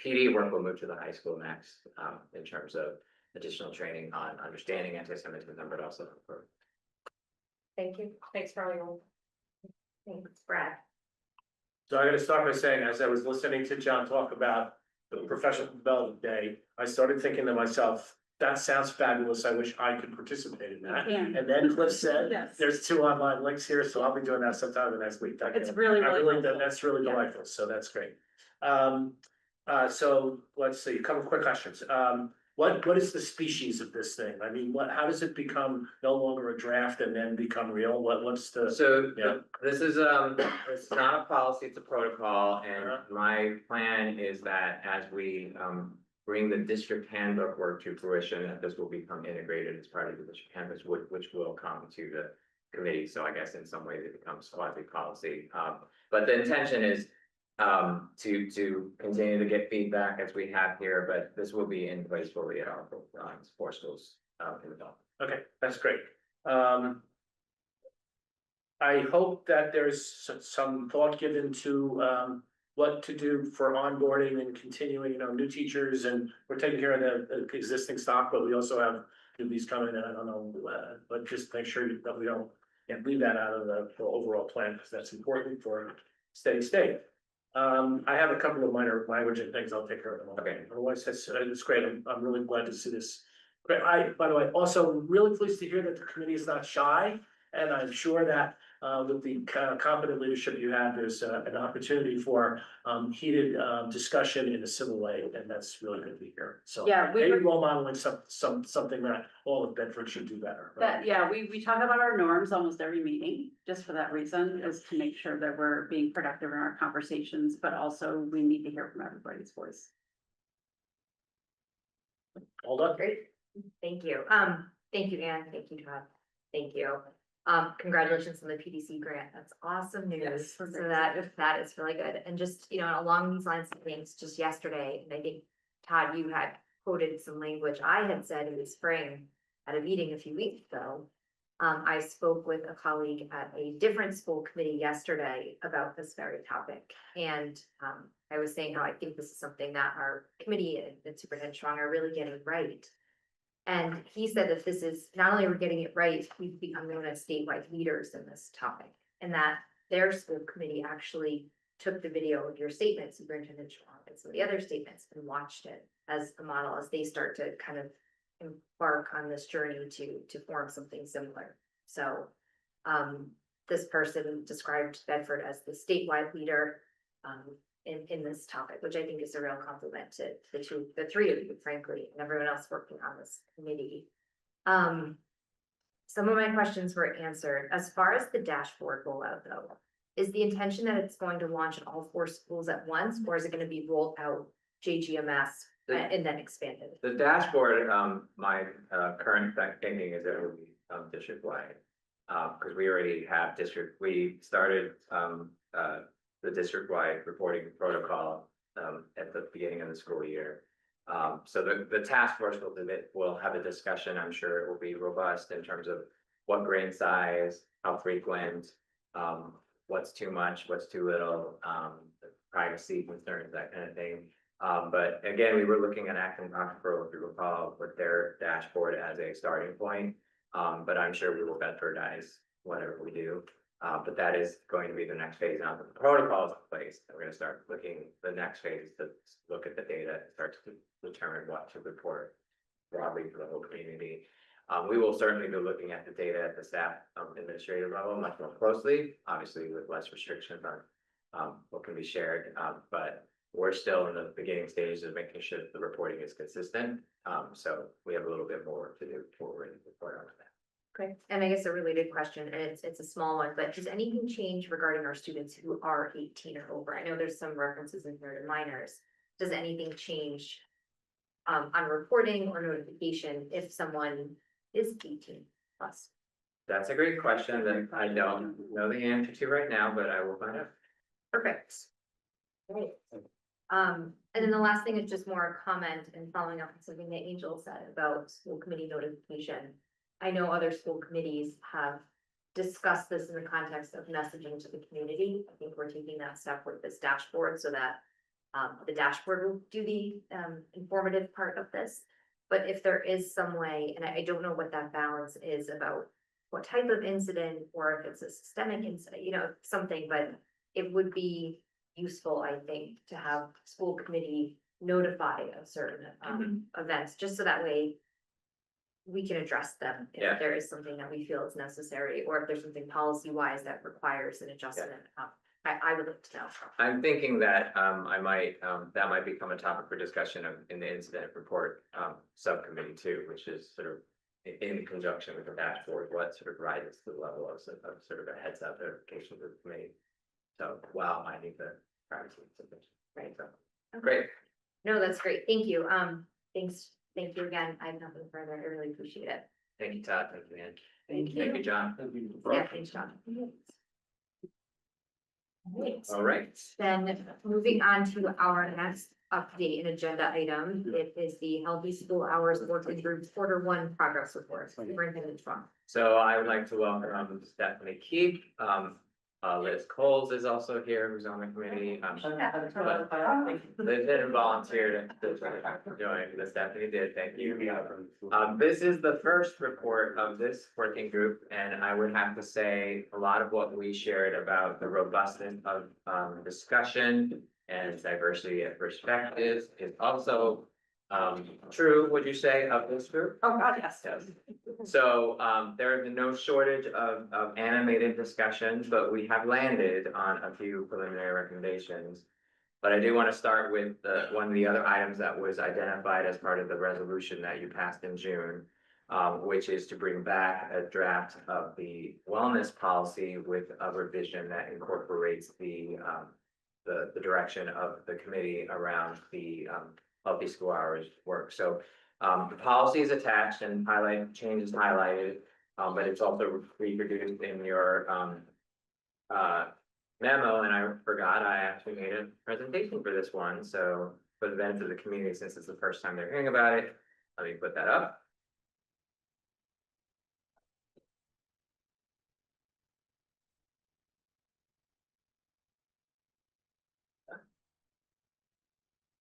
B: PD work will move to the high school next, in terms of additional training on understanding anti-Semitism, but also for.
C: Thank you. Thanks for all your work. Thanks, Brad.
F: So I'm gonna start by saying, as I was listening to John talk about the professional development day, I started thinking to myself, that sounds fabulous. I wish I could participate in that.
H: Yeah.
F: And then Cliff said,
H: Yes.
F: there's 2 online links here, so I'll be doing that sometime the next week.
H: It's really, really helpful.
F: That's really
H: Yeah.
F: delightful, so that's great. So let's see, a couple quick questions. What is the species of this thing? I mean, how does it become no longer a draft and then become real? What's the?
B: So
F: Yeah.
B: this is it's not a policy, it's a protocol, and my plan is that as we bring the district handbook work to fruition, that this will become integrated as part of the district handbook, which will come to the committee. So I guess in some ways it becomes quasi policy. But the intention is to continue to get feedback as we have here, but this will be in place fully at our 4 schools in the development.
F: Okay, that's great. I hope that there's some thought given to what to do for onboarding and continuing, new teachers, and we're taking care of the existing stock, but we also have newbies coming in. I don't know, but just make sure that we don't leave that out of the overall plan, because that's important for steady state. I have a couple of minor language and things I'll take care of them.
B: Okay.
F: Otherwise, it's great. I'm really glad to see this. But by the way, also really pleased to hear that the committee is not shy. And I'm sure that with the kind of competent leadership you have, there's an opportunity for heated discussion in a civil way, and that's really good to hear. So
H: Yeah, we
F: maybe
H: were-
F: role modeling something that all of Bedford should do better. right?
H: That, yeah, we talk about our norms almost every meeting, just for that reason, is to make sure that we're being productive in our conversations, but also we need to hear from everybody's voice.
F: Hold on.
C: Great, thank you. Thank you, Anne. Thank you, Todd. Thank you. Congratulations on the PDC grant. That's awesome news.
H: Yes,
C: So
H: we're very
C: that is really good. And just, you know, along these lines of things, just yesterday, and I think Todd, you had quoted some language I had said in the spring at a meeting a few weeks ago. I spoke with a colleague at a different school committee yesterday about this very topic. And I was saying how I think this is something that our committee and Superintendent Strong are really getting right. And he said that this is, not only are we getting it right, we've become known as statewide leaders in this topic. And that their school committee actually took the video of your statement, Superintendent Strong, and some of the other statements, and watched it as a model as they start to kind of embark on this journey to form something similar. So this person described Bedford as the statewide leader in this topic, which I think is a real compliment to the three of you, frankly, and everyone else working on this committee. Some of my questions were answered. As far as the dashboard rollout though, is the intention that it's going to launch in all 4 schools at once, or is it going to be rolled out JGMS and then expanded?
B: The dashboard, my current thinking is that it will be district wide. Because we already have we started the district wide reporting protocol at the beginning of the school year. So the task force will have a discussion. I'm sure it will be robust in terms of what grade size, how frequent, what's too much, what's too little, privacy concerns, that kind of thing. But again, we were looking at Acton Roxborough, if you recall, with their dashboard as a starting point. But I'm sure we will Bedfordize whatever we do. But that is going to be the next phase. Now the protocol is in place. We're going to start looking, the next phase is to look at the data and start to determine what to report broadly for the whole community. We will certainly be looking at the data at the staff administrative level much more closely, obviously with less restrictions on what can be shared. But we're still in the beginning stages of making sure that the reporting is consistent. So we have a little bit more to do before we're ready to report on that.
C: Okay, and I guess a related question, and it's a small one, but does anything change regarding our students who are 18 or over? I know there's some references in here to minors. Does anything change on reporting or notification if someone is 18 plus?
B: That's a great question that I don't know the answer to right now, but I will find out.
C: Perfect. Great. And then the last thing is just more a comment and following up on something that Angel said about school committee notification. I know other school committees have discussed this in the context of messaging to the community. I think we're taking that step with this dashboard so that the dashboard will do the informative part of this. But if there is some way, and I don't know what that balance is about what type of incident, or if it's a systemic incident, you know, something, but it would be useful, I think, to have school committee notify of certain events, just so that way we can address them
B: Yeah.
C: if there is something that we feel is necessary, or if there's something policy wise that requires an adjustment. I would like to know.
B: I'm thinking that I might that might become a topic for discussion in the incident report subcommittee too, which is sort of in conjunction with the dashboard, what sort of rises to the level of sort of a heads up notification for the committee. So wow, I need the privacy.
C: Right.
B: So great.
C: No, that's great. Thank you. Thank you again. I have nothing further. I really appreciate it.
B: Thank you, Todd. Thank you, Ann.
C: Thank you.
B: Thank you, John.
C: Yeah, thanks, John.
B: All right.
C: Then moving on to our next update and agenda item, it is the Healthy School Hours Working Group Q1 Progress Report. Superintendent Strong.
B: So I would like to welcome Stephanie Keefe. Liz Coles is also here, who's on the committee. Liz didn't volunteer to join, the Stephanie did, thank you. This is the first report of this working group, and I would have to say, a lot of what we shared about the robustness of, discussion and diversity of perspectives is also, true, would you say, of this group?
J: Oh, God, yes.
B: Yes. So, there have been no shortage of animated discussions, but we have landed on a few preliminary recommendations. But I do want to start with one of the other items that was identified as part of the resolution that you passed in June. Which is to bring back a draft of the wellness policy with a revision that incorporates the direction of the committee around the, healthy school hours work. So, the policy is attached and changes highlighted, but it's also reproduced in your, memo, and I forgot I actually made a presentation for this one, so for the benefit of the community, since it's the first time they're hearing about it, let me put that up.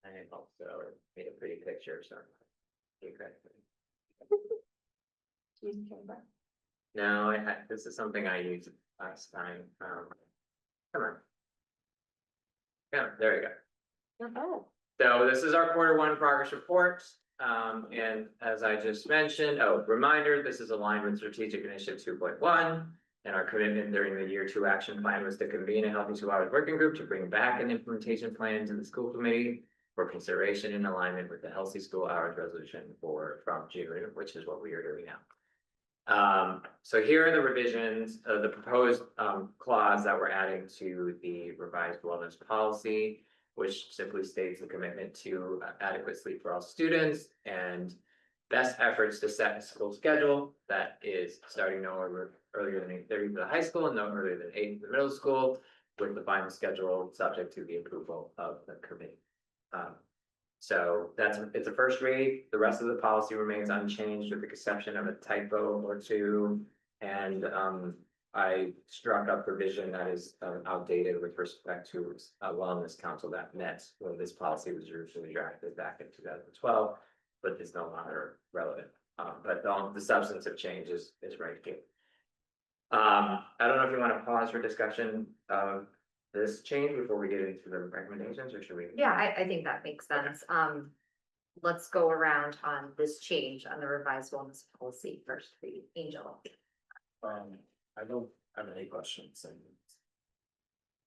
B: And it also made a pretty picture, so. No, this is something I used last time, come on. Yeah, there you go. So this is our Q1 progress report. And as I just mentioned, reminder, this is aligned with strategic initiative 2.1. And our commitment during the year 2 action plan was to convene a healthy school hours working group to bring back an implementation plan to the school committee for consideration in alignment with the healthy school hours resolution from June, which is what we are doing now. So here are the revisions of the proposed clause that we're adding to the revised wellness policy, which simply states the commitment to adequate sleep for all students and best efforts to set a school schedule that is starting no earlier than 8:30 for the high school and no earlier than 8 for the middle school, with the final schedule subject to the approval of the committee. So it's a first read. The rest of the policy remains unchanged with the exception of a typo or two. And I struck a provision that is outdated with respect to a wellness council that met when this policy was originally drafted back in 2012, but is no longer relevant. But the substantive change is right here. I don't know if you want to pause for discussion of this change before we get into the recommendations, or should we?
C: Yeah, I think that makes sense. Let's go around on this change on the revised wellness policy first, read. Angel.
F: I don't have any questions, and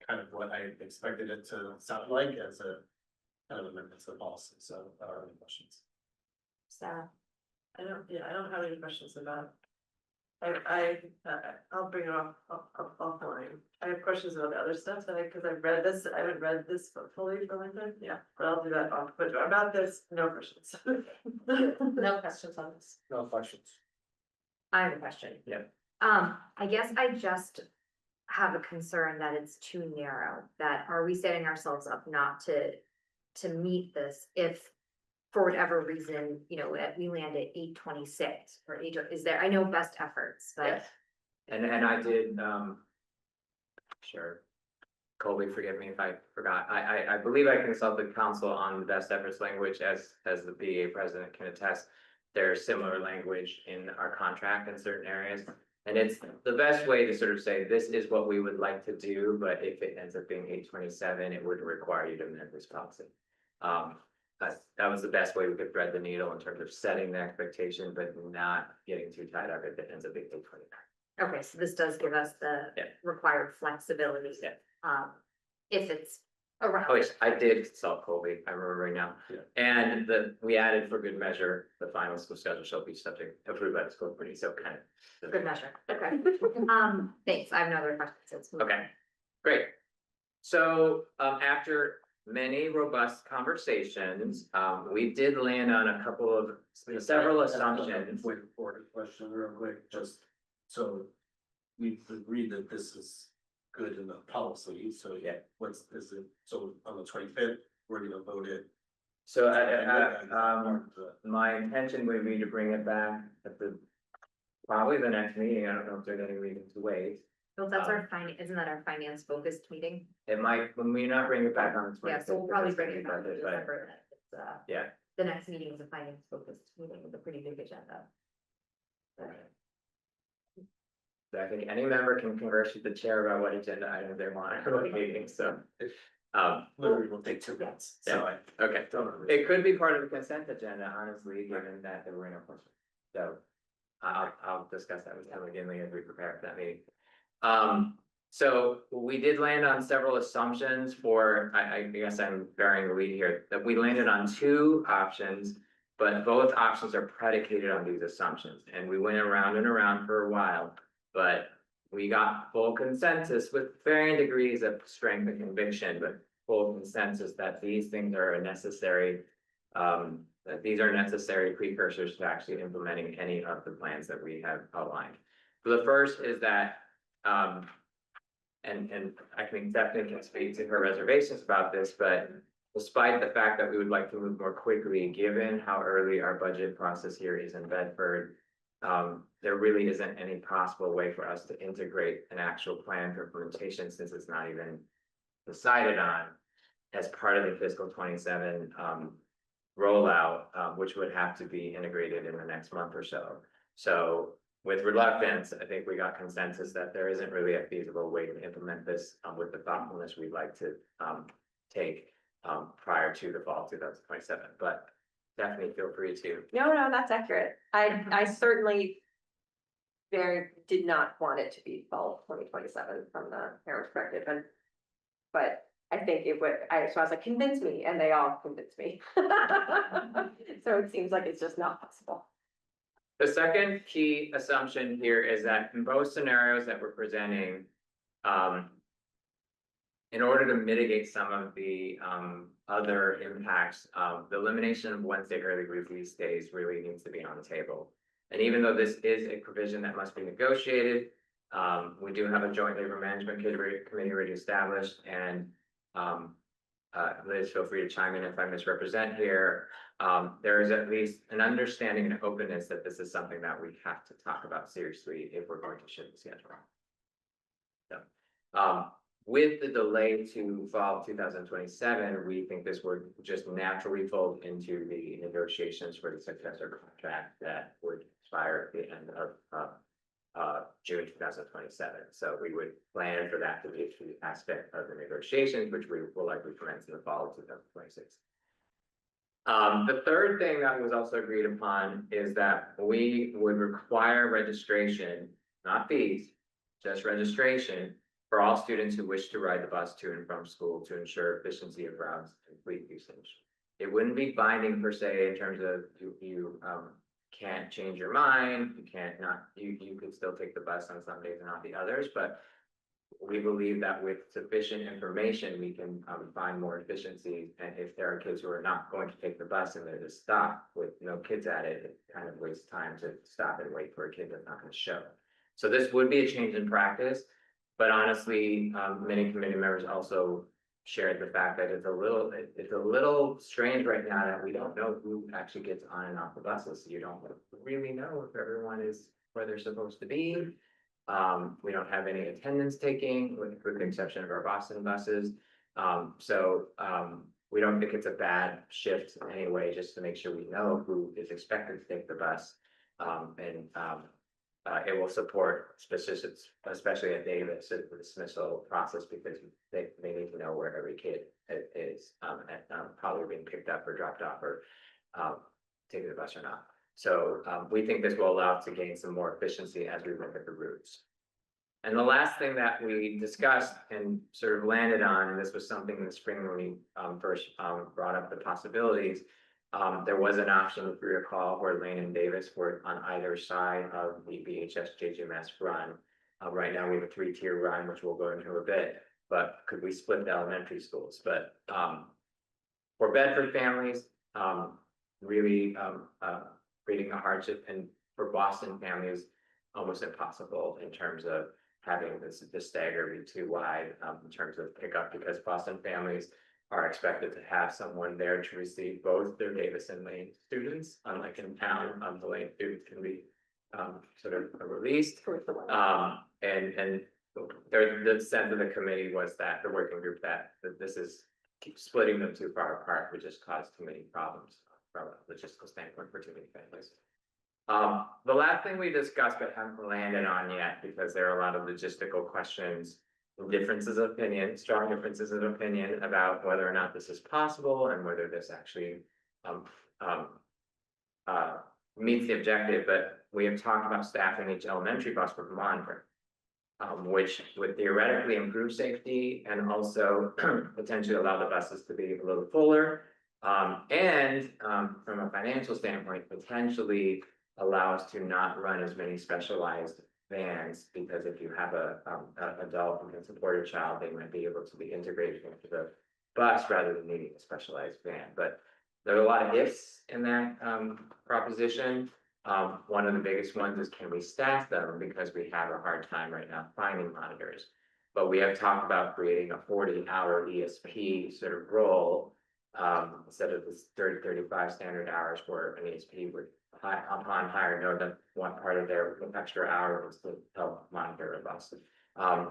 F: kind of what I expected it to sound like as a kind of amendment to the policy, so I don't have any questions.
C: Sarah.
J: I don't have any questions about. I'll bring it off offline. I have questions about the other stuff because I've read this, I haven't read this fully for a long time, yeah, but I'll do that off, but about this, no questions.
C: No questions on this.
F: No questions.
C: I have a question.
B: Yeah.
C: I guess I just have a concern that it's too narrow, that are we setting ourselves up not to meet this if for whatever reason, we land at 8:26 or is there, I know best efforts, but.
B: Yes. And I did, sure. Colby, forgive me if I forgot. I believe I consulted counsel on the best efforts language as the BA president can attest. There's similar language in our contract in certain areas. And it's the best way to sort of say, this is what we would like to do, but if it ends up being 8:27, it would require you to amend this policy. That was the best way we could thread the needle in terms of setting the expectation, but not getting too tied up if it ends up being 8:29.
C: Okay, so this does give us the
B: Yeah.
C: required flexibility.
B: Yeah.
C: If it's around.
B: Oh, yes, I did consult Colby, I'm remembering now.
F: Yeah.
B: And we added for good measure, the final school schedule shall be subject approved by the school committee, so kind of.
C: Good measure, okay. Thanks, I have no other questions. Let's move on.
B: Okay, great. So, after many robust conversations, we did land on a couple of, several assumptions.
F: Wait, for a question real quick, just so we've agreed that this is good in the policy, so yeah, is it, so on the 25th, we're gonna vote it.
B: So, my intention would be to bring it back at probably the next meeting. I don't know if there's any reason to wait.
C: Well, that's our isn't that our finance focused meeting?
B: It might, when we not bring it back on the 26th.
C: Yeah, so we'll probably bring it back in
B: budget, but
C: December. It's,
B: yeah,
C: the next meeting is a finance focused meeting with a pretty big agenda.
B: so I think any member can converse with the chair about what agenda items they want for the meeting, so.
F: Literally will take 2 minutes, so I
B: Okay, it could be part of the consent agenda, honestly, given that there were no questions. So I'll discuss that with Kelly Ginley as we prepare for that meeting. So we did land on several assumptions for, I guess I'm bearing the lead here, that we landed on 2 options. But both options are predicated on these assumptions, and we went around and around for a while, but we got full consensus with varying degrees of strength and conviction, but full consensus that these things are a necessary. That these are necessary precursors to actually implementing any of the plans that we have outlined. So the first is that, and I think Stephanie can speak to her reservations about this, but despite the fact that we would like to move more quickly, given how early our budget process here is in Bedford, there really isn't any possible way for us to integrate an actual plan for implementation since it's not even decided on as part of the fiscal 27 rollout, which would have to be integrated in the next month or so. So with reluctance, I think we got consensus that there isn't really a feasible way to implement this with the thoughtfulness we'd like to take prior to the fall 2027, but definitely feel free to.
J: No, that's accurate. I certainly did not want it to be fall 2027 from the parent perspective, but I think it would, so I was like, convince me, and they all convinced me. So it seems like it's just not possible.
B: The second key assumption here is that in both scenarios that we're presenting, in order to mitigate some of the other impacts, the elimination of Wednesday early release days really needs to be on the table. And even though this is a provision that must be negotiated, we do have a joint labor management committee already established, and Liz, feel free to chime in if I misrepresent here. There is at least an understanding and openness that this is something that we have to talk about seriously if we're going to shift the schedule. So, with the delay to fall 2027, we think this would just naturally fold into the negotiations for the successor contract that would expire at the end of June 2027. So we would plan for that to be a key aspect of the negotiations, which we will likely commence in the fall of 2026. The third thing that was also agreed upon is that we would require registration, not fees, just registration for all students who wish to ride the bus to and from school to ensure efficiency of routes and fleet usage. It wouldn't be binding per se in terms of you can't change your mind, you could still take the bus on some days and not the others, but we believe that with sufficient information, we can find more efficiencies. And if there are kids who are not going to take the bus and they're just stop with no kids at it, it kind of wastes time to stop and wait for a kid that's not going to show. So this would be a change in practice. But honestly, many committee members also shared the fact that it's a little strange right now that we don't know who actually gets on and off the buses. You don't really know if everyone is where they're supposed to be. We don't have any attendance taking, with the exception of our Boston buses. We don't think it's a bad shift anyway, just to make sure we know who is expected to take the bus. It will support specifics, especially at Davis, the dismissal process, because they need to know where every kid is probably being picked up or dropped off or taking the bus or not. So we think this will allow us to gain some more efficiency as we look at the routes. And the last thing that we discussed and sort of landed on, and this was something in the spring when we first brought up the possibilities, there was an option, if you recall, where Lane and Davis were on either side of the BHS JGMS run. Right now we have a 3-tier run, which we'll go into a bit, but could we split the elementary schools? But for Bedford families, really creating a hardship, and for Boston families, almost impossible in terms of having this stagger be too wide in terms of pickup, because Boston families are expected to have someone there to receive both their Davis and Lane students, unlike in town, the Lane students can be sort of released. And the sense of the committee was that, the working group, that this is, keep splitting them too far apart would just cause too many problems from a logistical standpoint for too many families. The last thing we discussed but haven't landed on yet, because there are a lot of logistical questions, differences of opinion, strong differences of opinion about whether or not this is possible and whether this actually meets the objective, but we have talked about staffing each elementary bus with monitoring. Which would theoretically improve safety and also potentially allow the buses to be a little fuller. And from a financial standpoint, potentially allow us to not run as many specialized vans, because if you have a adult who can support a child, they might be able to be integrated into the bus rather than needing a specialized van. But there are a lot of ifs in that proposition. One of the biggest ones is, can we staff them, because we have a hard time right now finding monitors. But we have talked about creating a 40-hour ESP sort of role, instead of this 30-35 standard hours, where an ESP would upon hire know that one part of their extra hour was to help monitor a bus.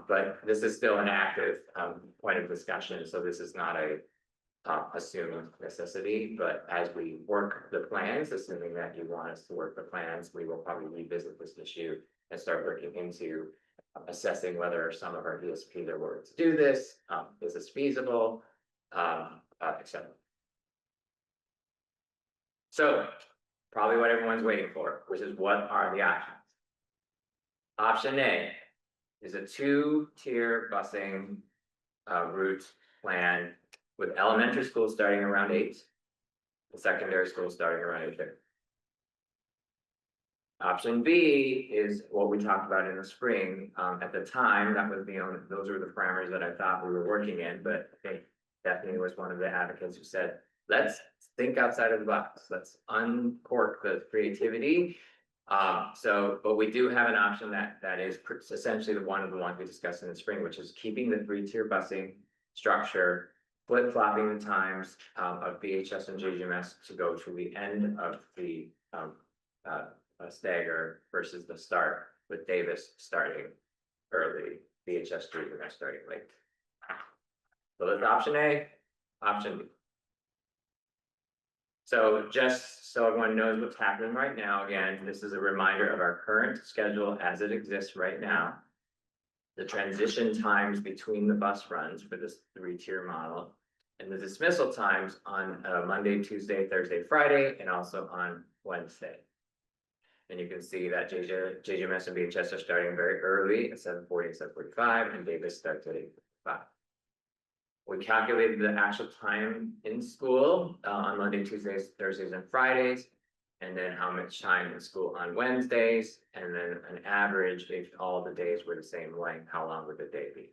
B: But this is still an active point of discussion, so this is not a assumed necessity, but as we work the plans, assuming that you want us to work the plans, we will probably revisit this issue and start looking into assessing whether some of our ESPs are willing to do this, is this feasible, etc. So probably what everyone's waiting for, which is, what are the options? Option A is a 2-tier busing route plan, with elementary school starting around 8, and secondary school starting around 8:30. Option B is what we talked about in the spring. At the time, that was those were the parameters that I thought we were working in, but I think Stephanie was one of the advocates who said, let's think outside of the box, let's uncork the creativity. But we do have an option that is essentially one of the ones we discussed in the spring, which is keeping the 3-tier busing structure, flip-flopping the times of BHS and JGMS to go to the end of the stagger versus the start, with Davis starting early, BHS, JGMS starting late. So that's option A, option B. So just so everyone knows what's happening right now, again, this is a reminder of our current schedule as it exists right now. The transition times between the bus runs for this 3-tier model, and the dismissal times on Monday, Tuesday, Thursday, Friday, and also on Wednesday. And you can see that JGMS and BHS are starting very early at 7:40 and 7:45, and Davis starts at 8:05. We calculated the actual time in school on Monday, Tuesdays, Thursdays, and Fridays, and then how much time in school on Wednesdays, and then an average, if all the days were the same length, how long would the day be?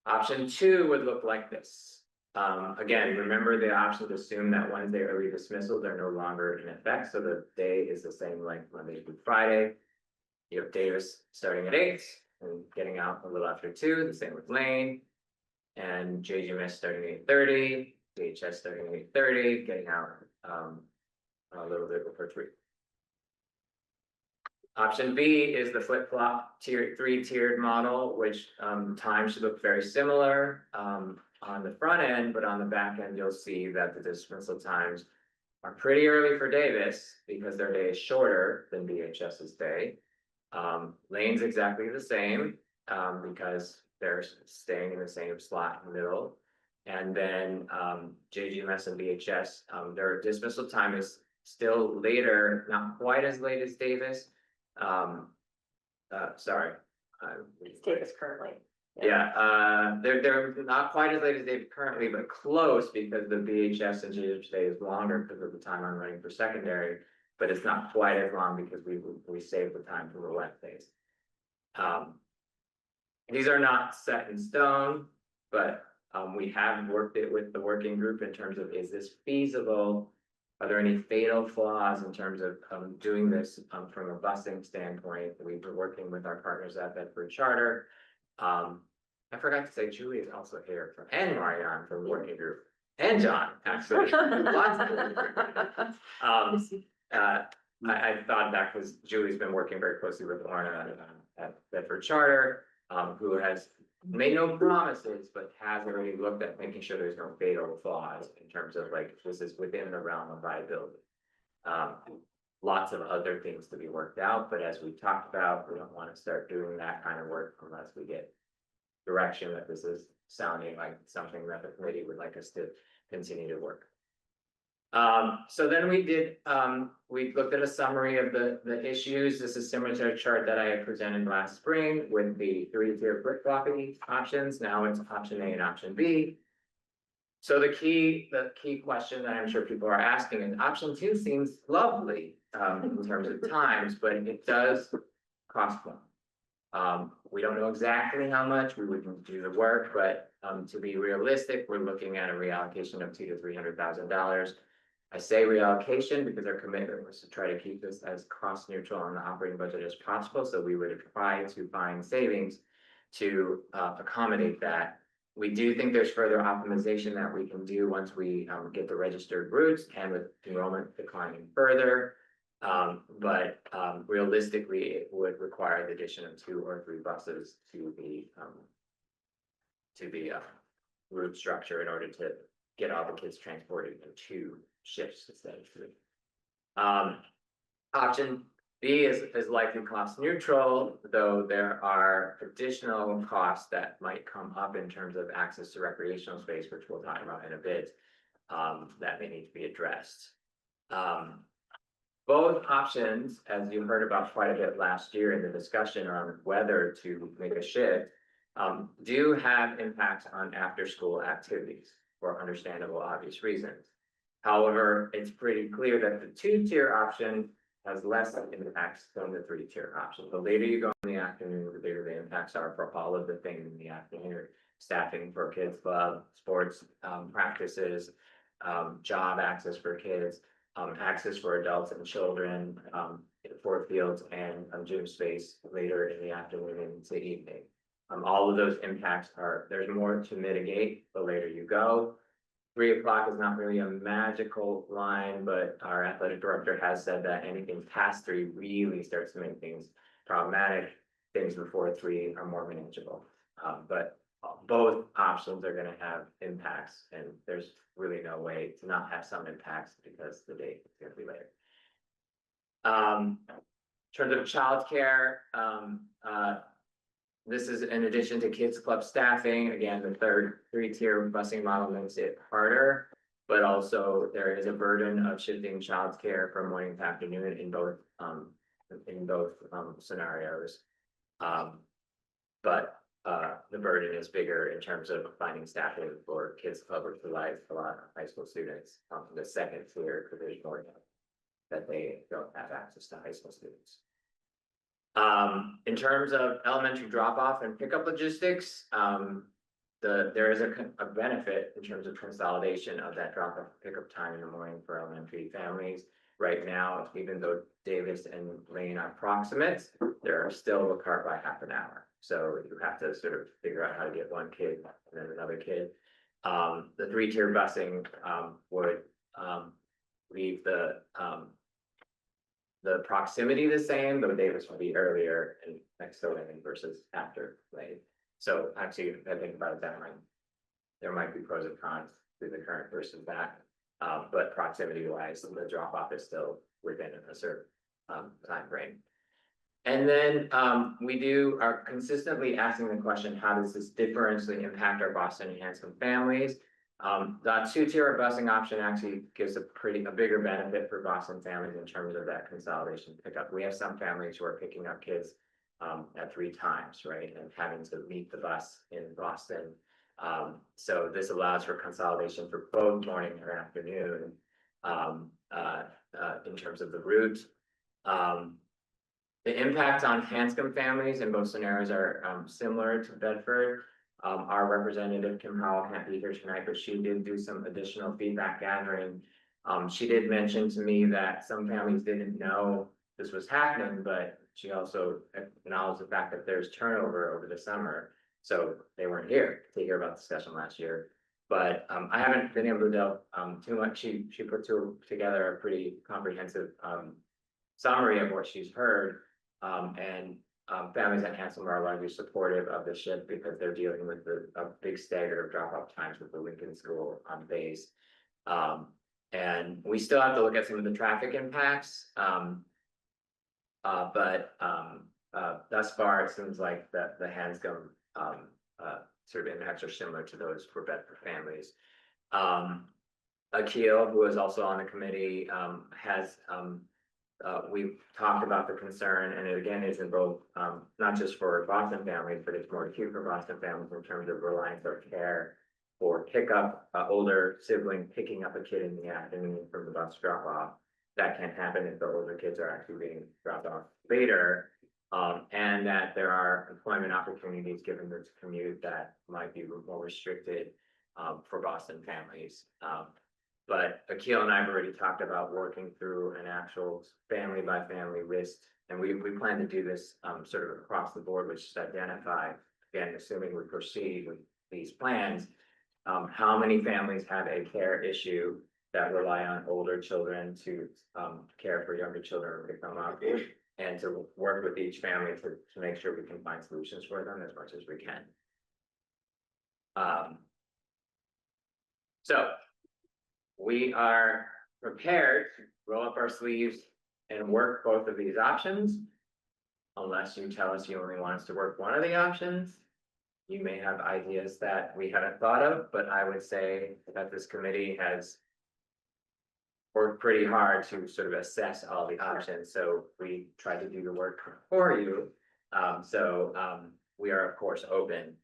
B: Option 2 would look like this. Again, remember the options assume that Wednesday early dismissals are no longer in effect, so the day is the same length Monday through Friday. You have Davis starting at 8 and getting out a little after 2, the same with Lane. And JGMS starting at 8:30, BHS starting at 8:30, getting out a little bit before 3. Option B is the flip-flop 3-tiered model, which time should look very similar on the front end, but on the back end, you'll see that the dismissal times are pretty early for Davis because their day is shorter than BHS's day. Lane's exactly the same because they're staying in the same slot in the middle. And then JGMS and BHS, their dismissal time is still later, not quite as late as Davis. Sorry.
J: Davis currently.
B: Yeah, they're not quite as late as Davis currently, but close because the BHS and JGMS day is longer because of the time I'm running for secondary, but it's not quite as long because we saved the time for the Wednesdays. These are not set in stone, but we have worked it with the working group in terms of, is this feasible? Are there any fatal flaws in terms of doing this from a busing standpoint? We've been working with our partners at Bedford Charter. I forgot to say Julie is also here and Marianne from the working group, and John, actually. I thought that was, Julie's been working very closely with Lorna at Bedford Charter, who has made no promises, but has already looked at making sure there's no fatal flaws in terms of like, this is within the realm of viability. Lots of other things to be worked out, but as we talked about, we don't want to start doing that kind of work unless we get direction that this is sounding like something that the committee would like us to continue to work. So then we looked at a summary of the issues. This is similar to a chart that I had presented last spring with the 3-tier flip-flopping options. Now it's option A and option B. So the key question that I'm sure people are asking, and option 2 seems lovely in terms of times, but it does cost more. We don't know exactly how much, we wouldn't do the work, but to be realistic, we're looking at a reallocation of $200,000 to $300,000. I say reallocation because our commitment was to try to keep this as cost neutral on the operating budget as possible, so we would try to find savings to accommodate that. We do think there's further optimization that we can do once we get the registered routes and with enrollment declining further. But realistically, it would require the addition of 2 or 3 buses to the route structure in order to get all the kids transported in 2 shifts instead of 3. Option B is likely cost neutral, though there are additional costs that might come up in terms of access to recreational space, which we'll talk about in a bit, that may need to be addressed. Both options, as you heard about quite a bit last year in the discussion on whether to make a shift, do have impacts on after-school activities for understandable, obvious reasons. However, it's pretty clear that the 2-tier option has less impacts than the 3-tier option. The later you go in the afternoon, the bigger the impacts are for all of the things in the afternoon. Staffing for kids club, sports practices, job access for kids, access for adults and children, for fields and gym space later in the afternoon into evening. All of those impacts there's more to mitigate the later you go. 3 o'clock is not really a magical line, but our athletic director has said that anything past 3 really starts to make things problematic. Things before 3 are more manageable. But both options are going to have impacts, and there's really no way to not have some impacts because the date is going to be later. In terms of childcare, this is in addition to kids club staffing. Again, the 3-tier busing model makes it harder, but also there is a burden of shifting childcare from morning to afternoon in both scenarios. But the burden is bigger in terms of finding staffing for kids club, which provides a lot of high school students the 2nd tier because there's more that they don't have access to high school students. In terms of elementary drop-off and pickup logistics, there is a benefit in terms of consolidation of that drop-off pickup time in the morning for elementary families. Right now, even though Davis and Lane are proximate, they're still apart by half an hour. So you have to sort of figure out how to get one kid and then another kid. The 3-tier busing would leave the proximity the same, though Davis would be earlier and next to Lane versus after Lane. So actually, I think about it that way. There might be pros and cons to the current versus that, but proximity wise, the drop off is still within a certain time frame. And then we are consistently asking the question, how does this differentially impact our Boston and Hanscom families? The 2-tier busing option actually gives a bigger benefit for Boston families in terms of that consolidation pickup. We have some families who are picking up kids at 3 times, right? And having to meet the bus in Boston. So this allows for consolidation for both morning or afternoon in terms of the route. The impact on Hanscom families in both scenarios are similar to Bedford. Our representative, Kim Howell, can't be here tonight, but she did do some additional feedback gathering. She did mention to me that some families didn't know this was happening, but she also acknowledged the fact that there's turnover over the summer. So they weren't here to hear about the discussion last year. But I haven't been able to delve too much. She put together a pretty comprehensive summary of what she's heard. Families at Hanson are largely supportive of the shift because they're dealing with a big stagger of drop-off times with the Lincoln School on base. And we still have to look at some of the traffic impacts. Thus far, it seems like the Hanscom sort of impacts are similar to those for Bedford families. Akil, who is also on the committee, we've talked about the concern, and it again is in both, not just for Boston families, but it's more acute for Boston families in terms of reliance on care for pickup, older sibling picking up a kid in the afternoon from the bus drop off. That can happen if the older kids are actually being dropped off later. And that there are employment opportunities given this commute that might be more restricted for Boston families. But Akil and I have already talked about working through an actual family by family list. And we plan to do this sort of across the board, which is identify, again, assuming we proceed with these plans, how many families have a care issue that rely on older children to care for younger children when they come up, and to work with each family to make sure we can find solutions for them as much as we can. So we are prepared to roll up our sleeves and work both of these options. Unless you tell us you only want us to work one of the options. You may have ideas that we haven't thought of, but I would say that this committee has worked pretty hard to sort of assess all the options, so we try to do the work for you. We are of course open,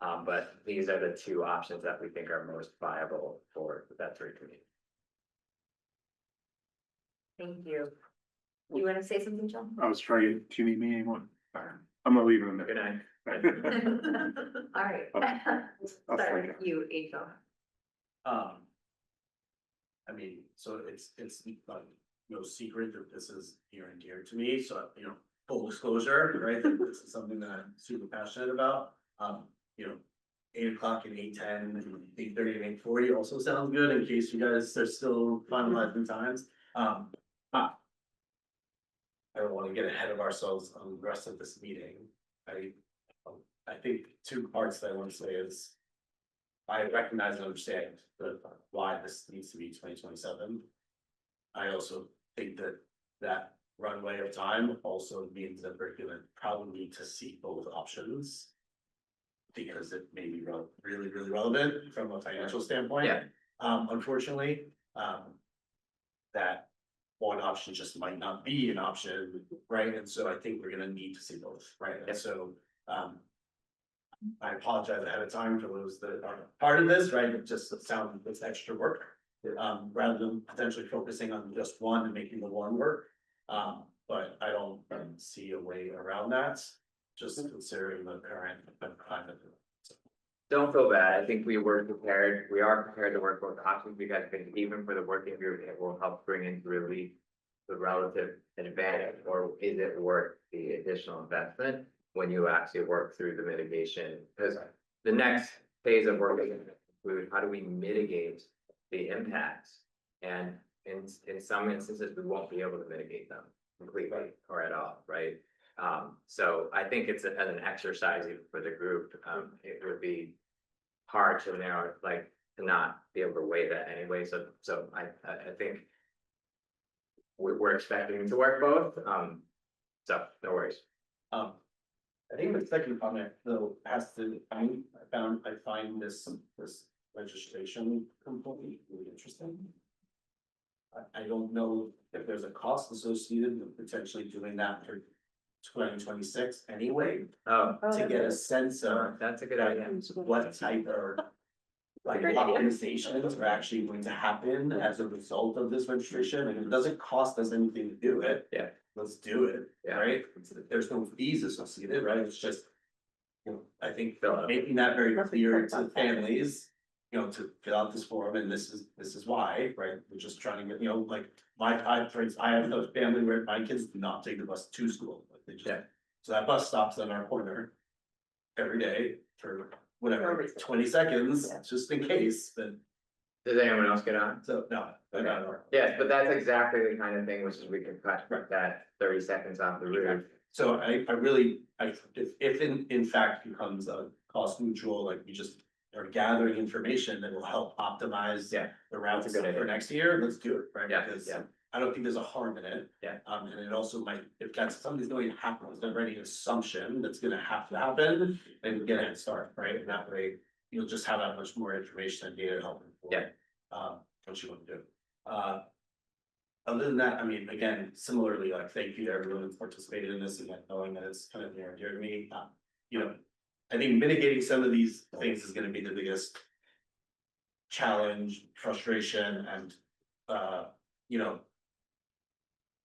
B: but these are the two options that we think are most viable for the Bedford community.
C: Thank you. You want to say something, John?
I: I was trying, do you need me anymore? I'm gonna leave it in
B: Good
I: there.
B: night.
C: All right.
I: I'll
C: Start
I: second.
C: with you, Angel.
F: I mean, so it's like no secret that this is near and dear to me, so, you know, full disclosure, right? This is something that I'm super passionate about. 8 o'clock and 8:10, 8:30 and 8:40 also sounds good in case you guys are still finalizing times. I don't want to get ahead of ourselves on the rest of this meeting. I think two parts that I want to say is I recognize and understand why this needs to be 2027. I also think that runway of time also means that we're gonna probably need to see both options. Because it may be really relevant from a financial standpoint.
B: Yeah.
F: Unfortunately, that one option just might not be an option, right? And so I think we're gonna need to see both, right? And so, I apologize ahead of time for those that are part of this, right? It just sounds, it's extra work. Rather than potentially focusing on just one and making the one work. But I don't see a way around that, just considering the current climate.
B: Don't feel bad. I think we were prepared. We are prepared to work both options because I think even for the working group, it will help bring into relief the relative advantage, or is it worth the additional investment when you actually work through the mitigation? Because the next phase of work is going to include how do we mitigate the impacts? And in some instances, we won't be able to mitigate them completely or at all, right? So I think it's an exercise even for the group. It would be hard to narrow, like, to not be able to weigh that anyway. So I think we're expecting to work both. So no worries.
F: I think the second comment though has to, I find this registration component really interesting. I don't know if there's a cost associated with potentially doing that for 2026 anyway,
B: Oh,
F: to get a sense of
B: that's a good idea.
F: what type of like optimizations are actually going to happen as a result of this registration, and it doesn't cost us anything to do it.
B: Yeah.
F: Let's do it,
B: Yeah.
F: right? There's no fees associated, right? It's just, I think
B: Fill out.
F: making that very clear to families, to fill out this form, and this is why, right? We're just trying to get, like, for instance, I have a family where my kids do not take the bus to school, like they just,
B: Yeah.
F: so that bus stops on our corner every day for whatever, 20 seconds, just in case, but
B: Does anyone else get on?
F: So, no, I got it.
B: Yes, but that's exactly the kind of thing which is we can cut that 30 seconds off the road.
F: So I really, if in fact becomes a cost neutral, like we just are gathering information that will help optimize.
B: Yeah.
F: The routes
B: That's a good idea.
F: for next year, let's do it, right?
B: Yeah,
F: Because
B: yeah.
F: I don't think there's a harm in it.
B: Yeah.
F: And it also might, if that's something's going to happen, it's already an assumption that's gonna have to happen, then we get a head start, right? And that way, you'll just have that much more information and data to help. inform,
B: Yeah.
F: What you want to do. Other than that, I mean, again, similarly, like, thank you to everyone who's participated in this and like knowing that it's kind of near and dear to me. You know, I think mitigating some of these things is gonna be the biggest challenge, frustration, and, you know,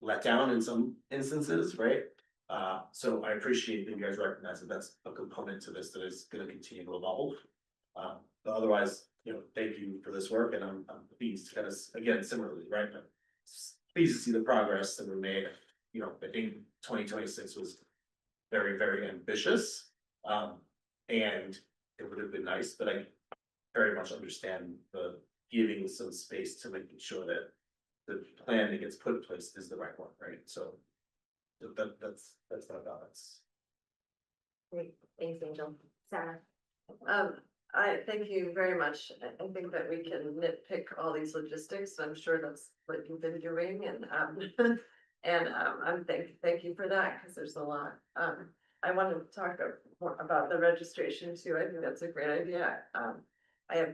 F: let down in some instances, right? So I appreciate that you guys recognize that that's a component to this that is gonna continue to evolve. But otherwise, you know, thank you for this work, and I'm pleased to kind of, again, similarly, right? But pleased to see the progress that we made. You know, I think 2026 was very, very ambitious. And it would have been nice, but I very much understand the giving some space to making sure that the plan that gets put in place is the right one, right? So that's not balance.
C: Great, thanks, Angel. Sarah?
J: I thank you very much. I think that we can nitpick all these logistics. I'm sure that's what you've been doing and I'm thank you for that, because there's a lot. I want to talk more about the registration too. I think that's a great idea. I have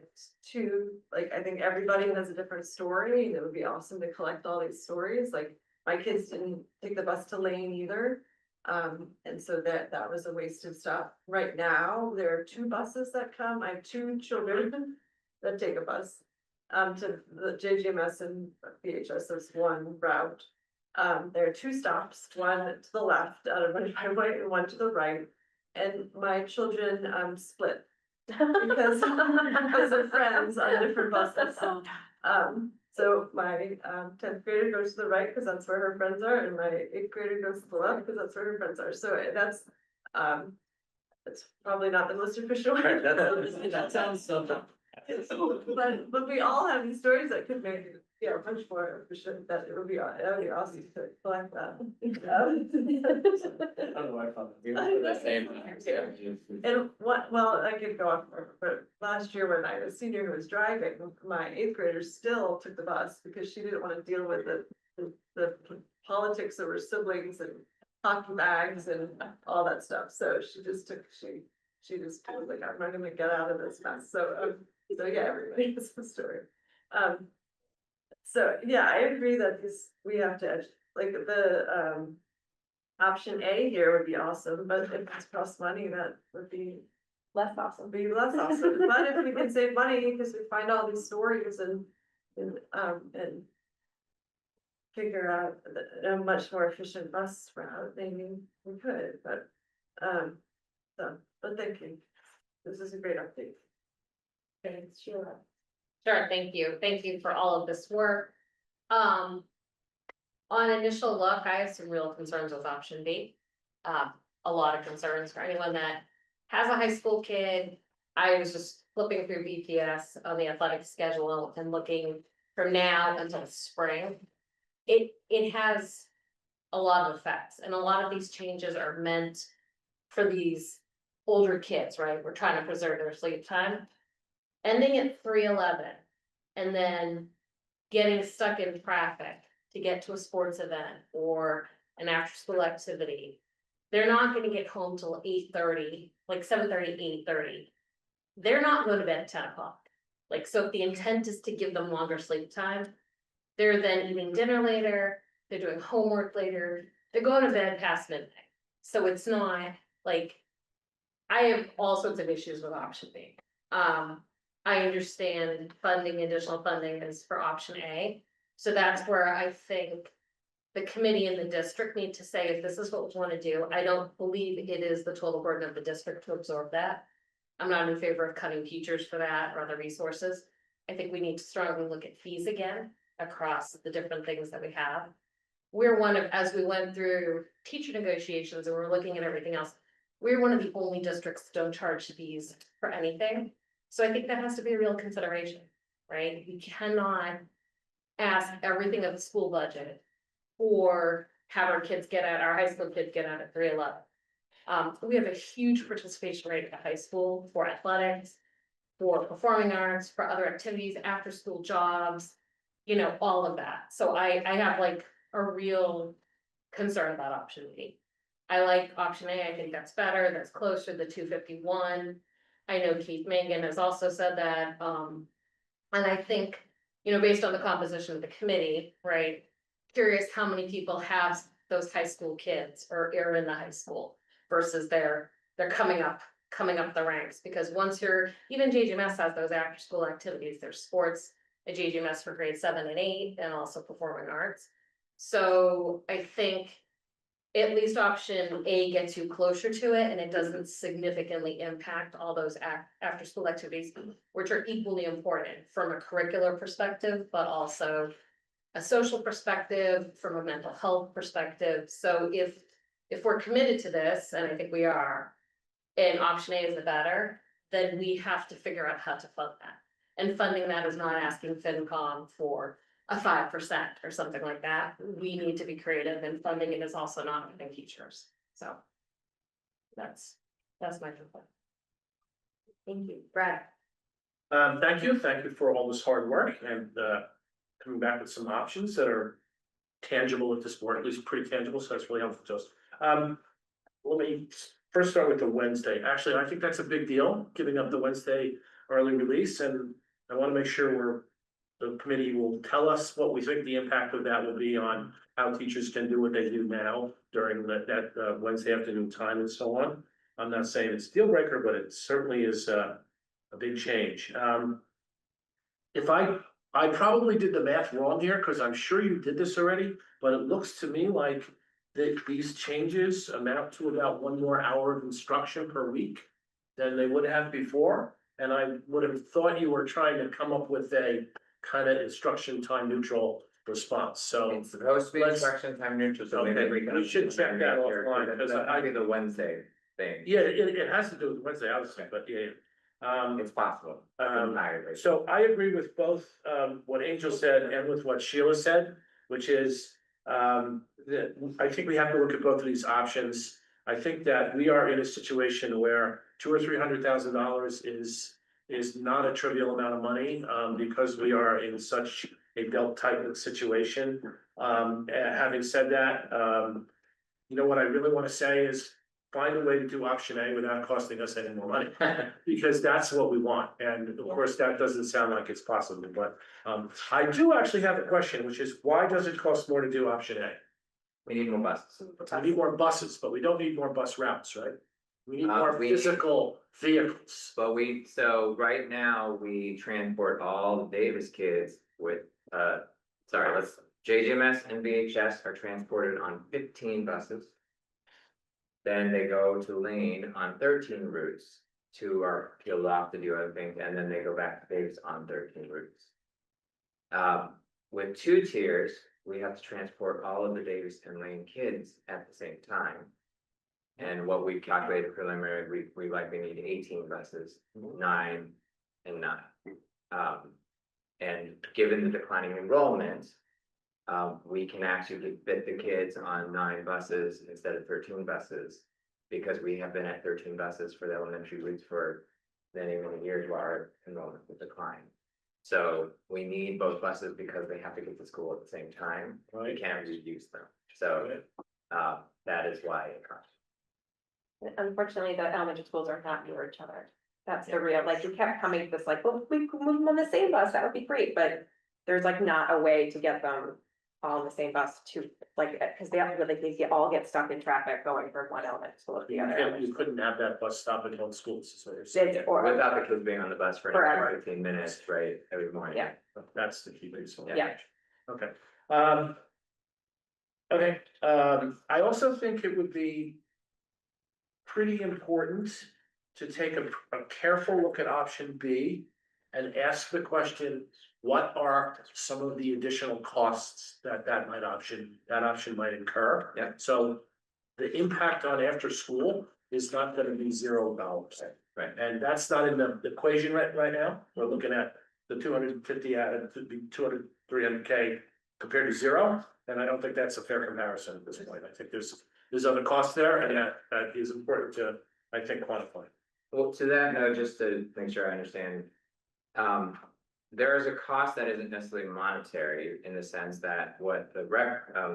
J: two, like, I think everybody has a different story, and it would be awesome to collect all these stories. Like, my kids didn't take the bus to Lane either. And so that was a wasted stop. Right now, there are 2 buses that come. I have 2 children that take a bus. To the JGMS and BHS, there's 1 route. There are 2 stops, one to the left out of my driveway and one to the right. And my children split because of friends on different buses. So my 10th grader goes to the right because that's where her friends are, and my 8th grader goes to the left because that's where her friends are. So that's it's probably not the most efficient way.
F: That sounds so.
J: But we all have these stories that could make it, yeah, much more efficient. That would be awesome to collect that.
F: I don't know why I found that.
J: And what, well, I could go off, but last year when I was senior who was driving, my 8th grader still took the bus because she didn't want to deal with the politics of her siblings and hockey bags and all that stuff. So she just was like, I'm not gonna get out of this mess. So yeah, everybody has a story. So yeah, I agree that we have to, like, the option A here would be awesome, but if it costs money, that would be
H: Less awesome.
J: be less awesome. But if we can save money, because we find all these stories and figure out a much more efficient bus route, maybe we could, but thank you. This is a great update.
C: Thanks, Sheila. Sure, thank you. Thank you for all of this work. On initial look, I have some real concerns with option B. A lot of concerns for anyone that has a high school kid. I was just flipping through BPS on the athletic schedule and looking from now until spring. It has a lot of effects, and a lot of these changes are meant for these older kids, right? We're trying to preserve their sleep time. Ending at 3:11 and then getting stuck in traffic to get to a sports event or an after school activity. They're not gonna get home till 8:30, like 7:30, 8:30. They're not going to bed at 10 o'clock. Like, so if the intent is to give them longer sleep time, they're then eating dinner later, they're doing homework later, they're going to bed past midnight. So it's not like, I have all sorts of issues with option B. I understand additional funding is for option A. So that's where I think the committee and the district need to say, if this is what we want to do. I don't believe it is the total burden of the district to absorb that. I'm not in favor of cutting teachers for that or other resources. I think we need to strongly look at fees again across the different things that we have. We're one of, as we went through teacher negotiations and we're looking at everything else, we're one of the only districts that don't charge fees for anything. So I think that has to be a real consideration.
K: right? We cannot ask everything of the school budget or have our kids get out, our high school kids get out at 3:11. We have a huge participation rate at high school for athletics, for performing arts, for other activities, after school jobs, you know, all of that. So I have like a real concern about option B. I like option A, I think that's better, that's closer to 251. I know Keith Mangan has also said that, and I think, you know, based on the composition of the committee, right? Curious how many people have those high school kids or are in the high school versus they're coming up the ranks, because once you're, even JGMS has those after school activities, there's sports at JGMS for grade 7 and 8 and also performing arts. So I think at least option A gets you closer to it and it doesn't significantly impact all those after school activities, which are equally important from a curricular perspective, but also a social perspective, from a mental health perspective. So if we're committed to this, and I think we are, and option A is the better, then we have to figure out how to fund that. And funding that is not asking FinCom for a 5% or something like that. We need to be creative, and funding it is also not having teachers. So that's my thought.
C: Thank you, Brad.
F: Thank you for all this hard work and coming back with some options that are tangible at this board, at least pretty tangible, so that's really helpful to us. Let me first start with the Wednesday. Actually, I think that's a big deal, giving up the Wednesday early release, and I want to make sure the committee will tell us what we think the impact of that will be on how teachers can do what they do now during that Wednesday afternoon time and so on. I'm not saying it's a deal breaker, but it certainly is a big change. If I probably did the math wrong here, because I'm sure you did this already, but it looks to me like these changes amount to about 1 more hour of instruction per week than they would have before. And I would have thought you were trying to come up with a kind of instruction time neutral response, so.
B: It's supposed to be
F: Let's-
B: instruction time neutral, so maybe
F: Okay,
B: we can.
F: we should check that offline, because
B: That
F: I-
B: might be the Wednesday thing.
F: Yeah, it has to do with Wednesday, obviously, but yeah.
B: It's possible. Entirely.
F: So I agree with both what Angel said and with what Sheila said, which is that I think we have to look at both of these options. I think that we are in a situation where $200,000 or $300,000 is not a trivial amount of money because we are in such a belt tightening situation. Having said that, you know what I really want to say is find a way to do option A without costing us any more money, because that's what we want. And of course, that doesn't sound like it's possible, but I do actually have a question, which is why does it cost more to do option A?
B: We need more buses.
F: We need more buses, but we don't need more bus routes, right? We need more
B: we-
F: physical vehicles.
B: But so right now, we transport all the Davis kids with, JGMS and VHS are transported on 15 buses. Then they go to Lane on 13 routes to our peeled off to do other things, and then they go back to Davis on 13 routes. With 2 tiers, we have to transport all of the Davis and Lane kids at the same time. And what we calculated preliminary, we likely need 18 buses, 9 and 9. And given the declining enrollment, we can actually fit the kids on 9 buses instead of 13 buses. Because we have been at 13 buses for the elementary routes for many, many years while our enrollment will decline. So we need both buses because they have to get to school at the same time. We
F: Right.
B: can't reuse them. So that is why it costs.
L: Unfortunately, the elementary schools are not near each other. That's the real, like, we kept coming to this, like, well, we could move them on the same bus, that would be great, but there's like not a way to get them all on the same bus to, like, because they all get stuck in traffic going from one elementary school to the other.
F: You couldn't have that bus stop at one school, is what you're saying.
L: Or-
B: Without the kids being on the bus for an
L: Forever.
B: extra 15 minutes, right, every morning.
L: Yeah.
F: That's the key reason.
L: Yeah.
F: Okay. Okay, I also think it would be pretty important to take a careful look at option B and ask the question, what are some of the additional costs that option might incur?
B: Yeah.
F: So the impact on after school is not gonna be $0.
B: Right.
F: And that's not in the equation right now. We're looking at the 250 added to be 200, 300K compared to zero. And I don't think that's a fair comparison at this point. I think there's other costs there, and that is important to, I think, quantify.
B: Well, to that note, just to make sure I understand. There is a cost that isn't necessarily monetary in the sense that what the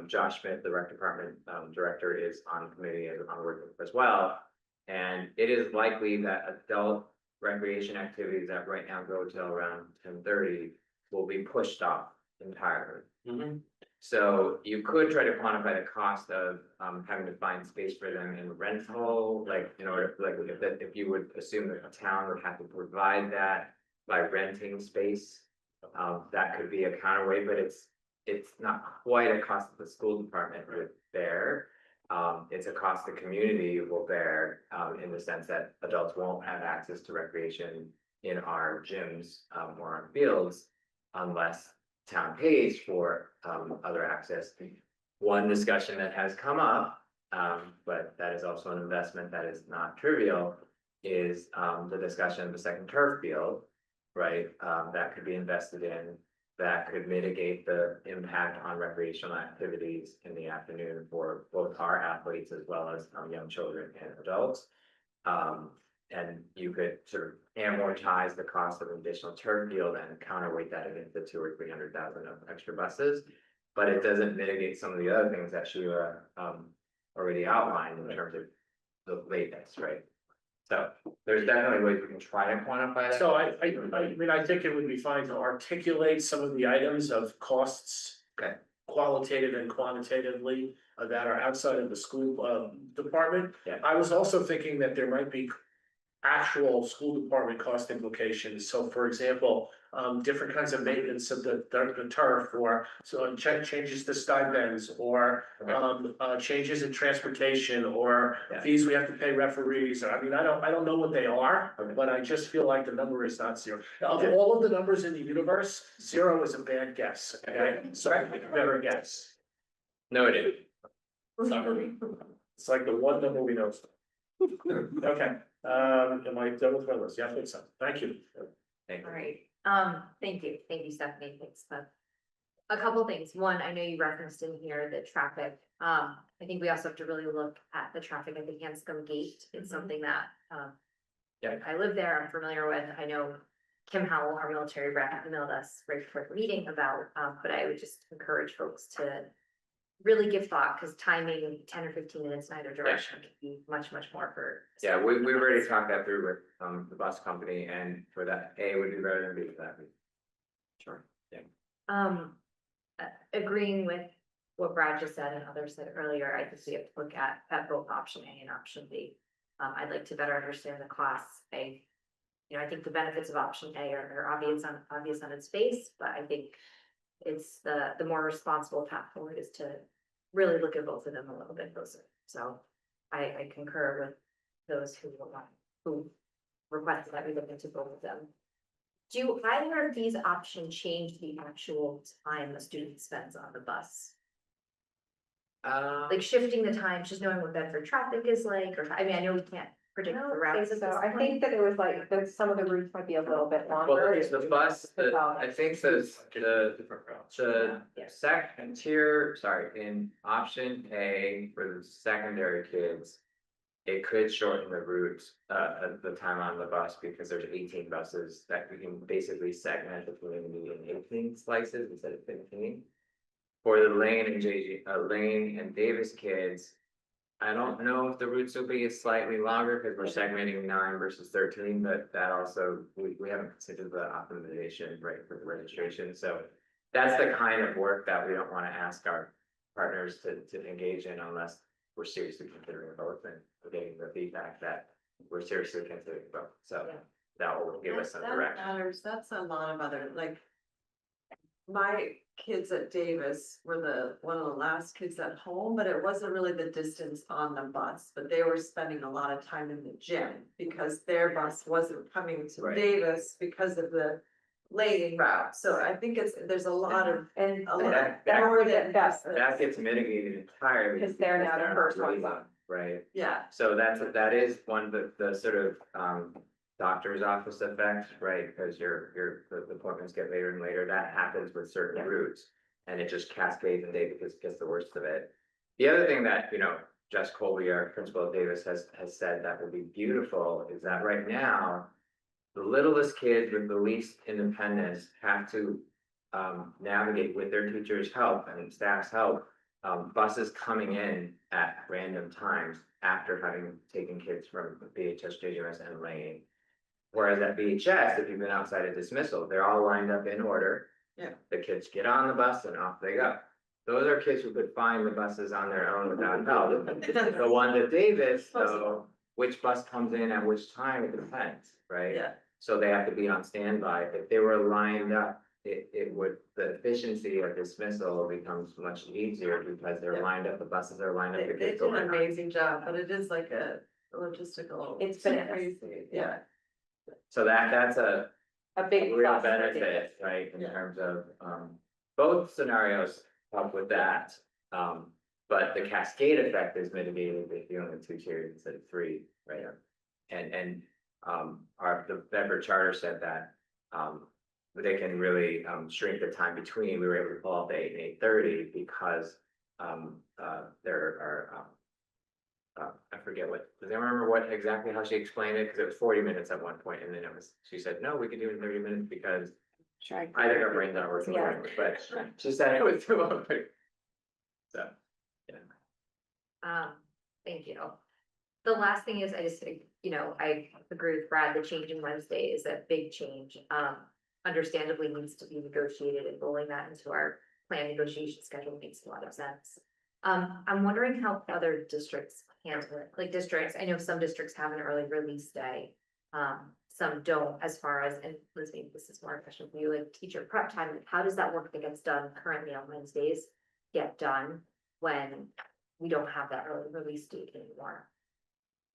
B: Josh Smith, the rec department director, is on committee and on working as well. And it is likely that adult recreation activities that right now go till around 10:30 will be pushed off entirely. So you could try to quantify the cost of having to find space for them in rental, like, you know, like if you would assume that a town would have to provide that by renting space. That could be a counterweight, but it's not quite a cost that the school department would bear. It's a cost the community will bear, in the sense that adults won't have access to recreation in our gyms, or our fields unless town pays for, other access. One discussion that has come up, but that is also an investment that is not trivial, is, the discussion of the second turf field. Right, that could be invested in, that could mitigate the impact on recreational activities in the afternoon for both our athletes as well as young children and adults. And you could sort of amortize the cost of an additional turf field and counterweight that against the 200,000 or 300,000 of extra buses. But it doesn't mitigate some of the other things that Sheila already outlined in terms of the lateness, right? So there's definitely ways we can try to quantify that.
F: So I mean, I think it would be fine to articulate some of the items of costs.
B: Okay.
F: Qualitative and quantitatively, that are outside of the school department.
B: Yeah.
F: I was also thinking that there might be actual school department cost implications. So for example, different kinds of maintenance of the turf, or so changes to stipends, or changes in transportation, or
B: Yeah.
F: fees we have to pay referees. I mean, I don't know what they are,
B: Okay.
F: but I just feel like the number is not zero. Of
B: Yeah.
F: all of the numbers in the universe, zero is a bad guess, okay? So better guess.
B: Noted.
F: Sorry. It's like the one number we know. Okay, am I done with my list? Yeah, I think so. Thank you.
B: Thank
C: All
B: you.
C: right, thank you, Stephanie, thanks, Beth. A couple things, one, I know you referenced in here the traffic, I think we also have to really look at the traffic at the Hanscom Gate, it's something that,
B: Yeah.
C: I live there, I'm familiar with, I know Kim Howell, our military rep, emailed us right before the meeting about, but I would just encourage folks to really give thought, because timing 10 or 15 minutes in either direction could be much, much more for.
B: Yeah, we've already talked that through with the bus company, and for that, A would be better than B for that. Sure, yeah.
C: Agreeing with what Brad just said and others said earlier, I think we have to look at both option A and option B. I'd like to better understand the class A. You know, I think the benefits of option A are obvious on its face, but I think it's the more responsible path forward is to really look at both of them a little bit closer. So I concur with those who requested that we look into both of them. Do either of these options change the actual time a student spends on the bus? Like shifting the time, just knowing what Bedford traffic is like, or, I mean, I know we can't predict the routes.
L: So I think that it was like, that some of the routes might be a little bit
B: Well,
L: longer.
B: the bus, I think the second tier, sorry, in option A for the secondary kids. It could shorten the route, the time on the bus, because there's 18 buses that we can basically segment between the 18 slices instead of 15. For the Lane and Davis kids, I don't know if the routes will be slightly longer because we're segmenting 9 versus 13, but that also, we haven't considered the optimization rate for the registration, so. That's the kind of work that we don't want to ask our partners to engage in unless we're seriously considering both, and we're getting the feedback that we're seriously considering both, so.
C: Yeah.
B: That will give us some
J: That
B: direction.
J: matters, that's a lot of other, like. My kids at Davis were one of the last kids at home, but it wasn't really the distance on the bus, but they were spending a lot of time in the gym. Because their bus wasn't coming to
B: Right.
J: Davis because of the lane route, so I think there's a lot of.
L: And
J: A lot
B: that-
L: that's
J: more
L: where the
J: than
L: investment,
B: That gets mitigated entirely.
L: Because they're now the
B: not
L: first
B: really
L: ones on.
B: Right,
J: Yeah,
B: so that is one of the sort of, doctor's office effect, right? Because the appointments get later and later. That happens with certain routes. And it just cascades and Davis gets the worst of it. The other thing that, you know, Jess Colby, our principal at Davis, has said that would be beautiful is that right now, the littlest kids with the least independence have to navigate with their teachers' help and staff's help, buses coming in at random times after having taken kids from BHS, JGMS, and Lane. Whereas at BHS, if you've been outside of dismissal, they're all lined up in order.
J: Yeah.
B: The kids get on the bus and off they go. Those are kids who could find the buses on their own without help. The ones at Davis, though, which bus comes in at which time, it depends, right?
J: Yeah.
B: So they have to be on standby. If they were lined up, it would, the efficiency of dismissal becomes much easier because they're
J: Yeah.
B: lined up, the buses are lined up. the
J: They
B: kids
J: do
B: go
J: an
B: in.
J: amazing job, but it is like a logistical.
L: It's bananas.
J: crazy, yeah.
B: So that's a
L: big
B: real
L: plus for
B: benefit,
L: Davis.
B: right, in
J: Yeah.
B: terms of, both scenarios help with that. But the cascade effect is mitigated if you only have 2 tiers instead of 3, right? And the Bedford Charter said that, they can really, shrink the time between, we were able to pull off 8 and 8:30 because, there are, I forget what, does anyone remember what exactly how she explained it? Because it was 40 minutes at one point, and then she said, no, we could do it in 30 minutes because
L: Sure.
B: I think our brains aren't working,
L: Yeah.
B: but she said it was too long. So,
C: Thank you. The last thing is, I just think, you know, I agree with Brad, the change in Wednesday is a big change. Understandably needs to be negotiated, and rolling that into our plan negotiation schedule makes a lot of sense. I'm wondering how other districts handle it, like districts, I know some districts have an early release day. Some don't, as far as, and Liz, maybe this is more a question for you, like teacher prep time, how does that work that gets done currently on Wednesdays? Get done when we don't have that early release date anymore?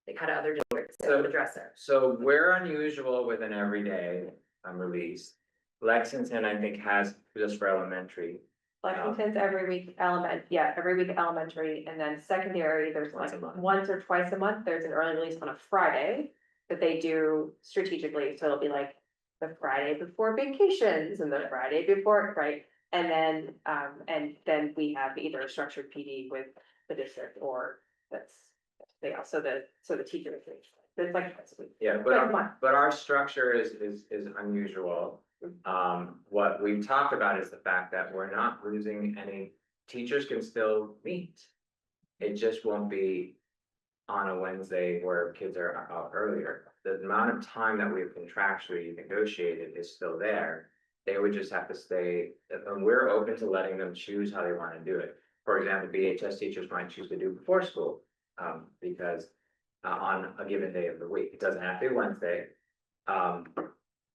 C: They kind of other districts
B: So-
C: address it.
B: so we're unusual with an everyday release. Lexington, I think, has just for elementary.
L: Lexington's every week every week elementary, and then secondary, there's
B: Once
L: like
B: a month.
L: once or twice a month, there's an early release on a Friday. That they do strategically, so it'll be like the Friday before vacations and the Friday before, right? And then we have either a structured PD with the district or they also the teacher. It's like twice a week.
B: Yeah,
L: Twice a
B: but
L: month.
B: our structure is unusual. What we've talked about is the fact that we're not losing any, teachers can still meet. It just won't be on a Wednesday where kids are out earlier. The amount of time that we've contractually negotiated is still there. They would just have to stay, and we're open to letting them choose how they want to do it. For example, BHS teachers might choose to do before school, because on a given day of the week, it doesn't have to be Wednesday.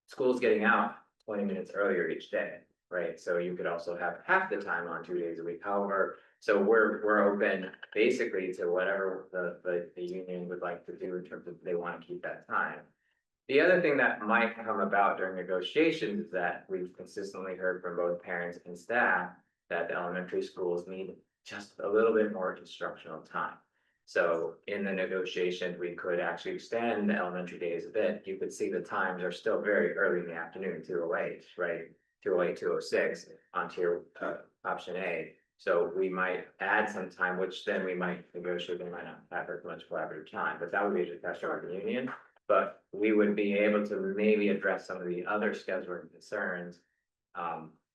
B: School's getting out 20 minutes earlier each day, right? So you could also have half the time on 2 days a week. However, so we're open basically to whatever the union would like to do in terms of they want to keep that time. The other thing that might come about during negotiations is that we've consistently heard from both parents and staff that the elementary schools need just a little bit more instructional time. So in the negotiations, we could actually extend the elementary days a bit. You could see the times are still very early in the afternoon, 2:08, right? 2:08, 2:06 on tier option A. So we might add some time, which then we might negotiate, they might not have as much collaborative time, but that would be a discussion with the union. But we would be able to maybe address some of the other scheduling concerns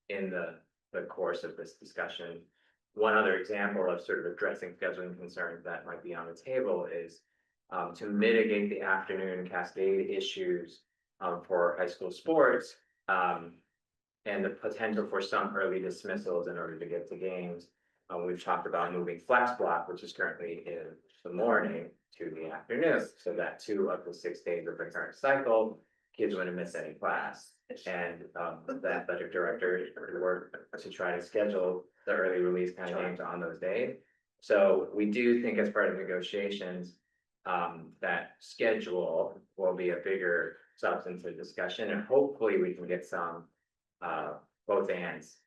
B: in the course of this discussion. One other example of sort of addressing scheduling concerns that might be on the table is to mitigate the afternoon cascade issues for high school sports. And the potential for some early dismissals in order to get to games. We've talked about moving flex block, which is currently in the morning to the afternoon, so that 2 of the 6 days of the current cycle, kids wouldn't miss any class. And the athletic director work to try to schedule the early release kind of games on those days. So we do think as part of negotiations, that schedule will be a bigger substantive discussion, and hopefully we can get some both ends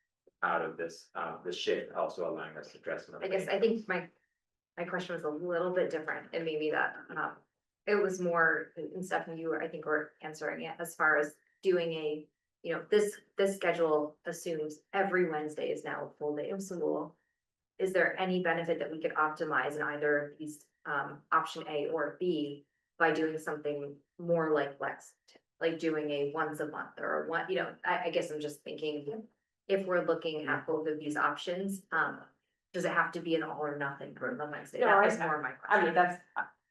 B: out of this, the shift also allowing us to address.
C: I guess, I think my question was a little bit different, and maybe that, it was more, and Stephanie, you were, I think were answering it as far as doing a, you know, this schedule assumes every Wednesday is now a full day of school. Is there any benefit that we could optimize in either of these, option A or B by doing something more like Lex? Like doing a once a month or one, you know, I guess I'm just thinking, if we're looking at both of these options, does it have to be an all or nothing for the Wednesday?
L: No,
C: That
L: I-
C: was more my
L: I
C: question.
L: mean, that's,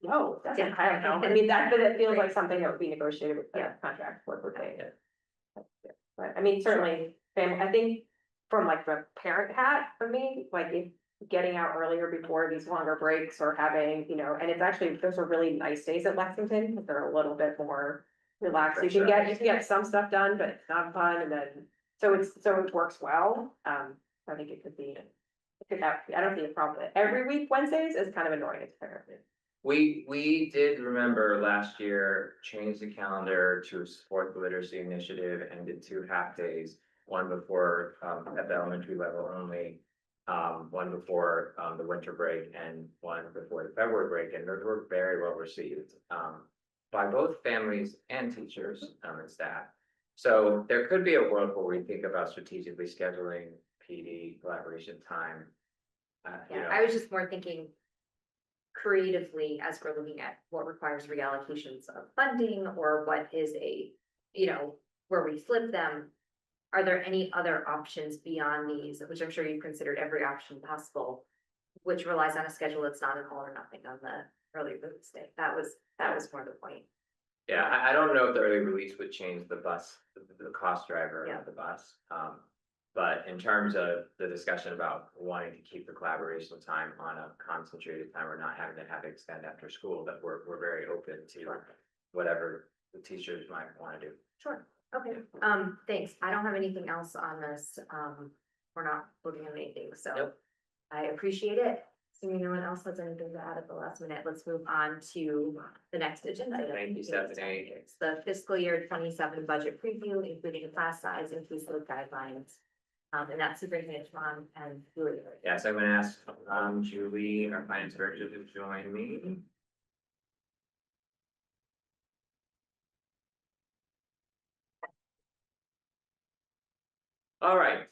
L: no, that's,
C: Yeah.
L: I don't know, I mean, that, but it feels like
C: Right.
L: something that would be negotiated with the
C: Yeah.
L: contract, what we're paying. But I mean, certainly, I think from like the parent hat for me, like if getting out earlier before these longer breaks or having, you know, and it's actually, those are really nice days at Lexington, because they're a little bit more relaxed. You can get some stuff done, but it's not fun, and then, so it works well. I think it could be, it could have, I don't see a problem with it. Every week Wednesdays is kind of annoying as a parent.
B: We did remember last year, change the calendar to support the literacy initiative and did 2 half days. One before, at the elementary level only, one before, the winter break and one before the February break, and those were very well received, by both families and teachers, and staff. So there could be a world where we think about strategically scheduling PD collaboration time. You
C: Yeah,
B: know.
C: I was just more thinking creatively as we're looking at what requires reallocations of funding or what is a, you know, where we flip them. Are there any other options beyond these, which I'm sure you've considered every option possible, which relies on a schedule that's not an all or nothing on the early release day? That was more the point.
B: Yeah, I don't know if the early release would change the bus, the cost driver
C: Yeah.
B: of the bus. But in terms of the discussion about wanting to keep the collaboration time on a concentrated time or not having to have it extend after school, that we're very open to whatever the teachers might want to do.
C: Sure, okay, thanks. I don't have anything else on this. We're not looking at anything, so.
B: Nope.
C: I appreciate it. Assuming no one else has anything to add at the last minute, let's move on to the next agenda. item.
B: Thank you, Stephanie.
C: It's the fiscal year 27 budget preview, including the class size, inclusive guidelines. And that's Superintendent Schwan and Julie.
B: Yes, I'm gonna ask, Julie, our finance director, to join me. All right.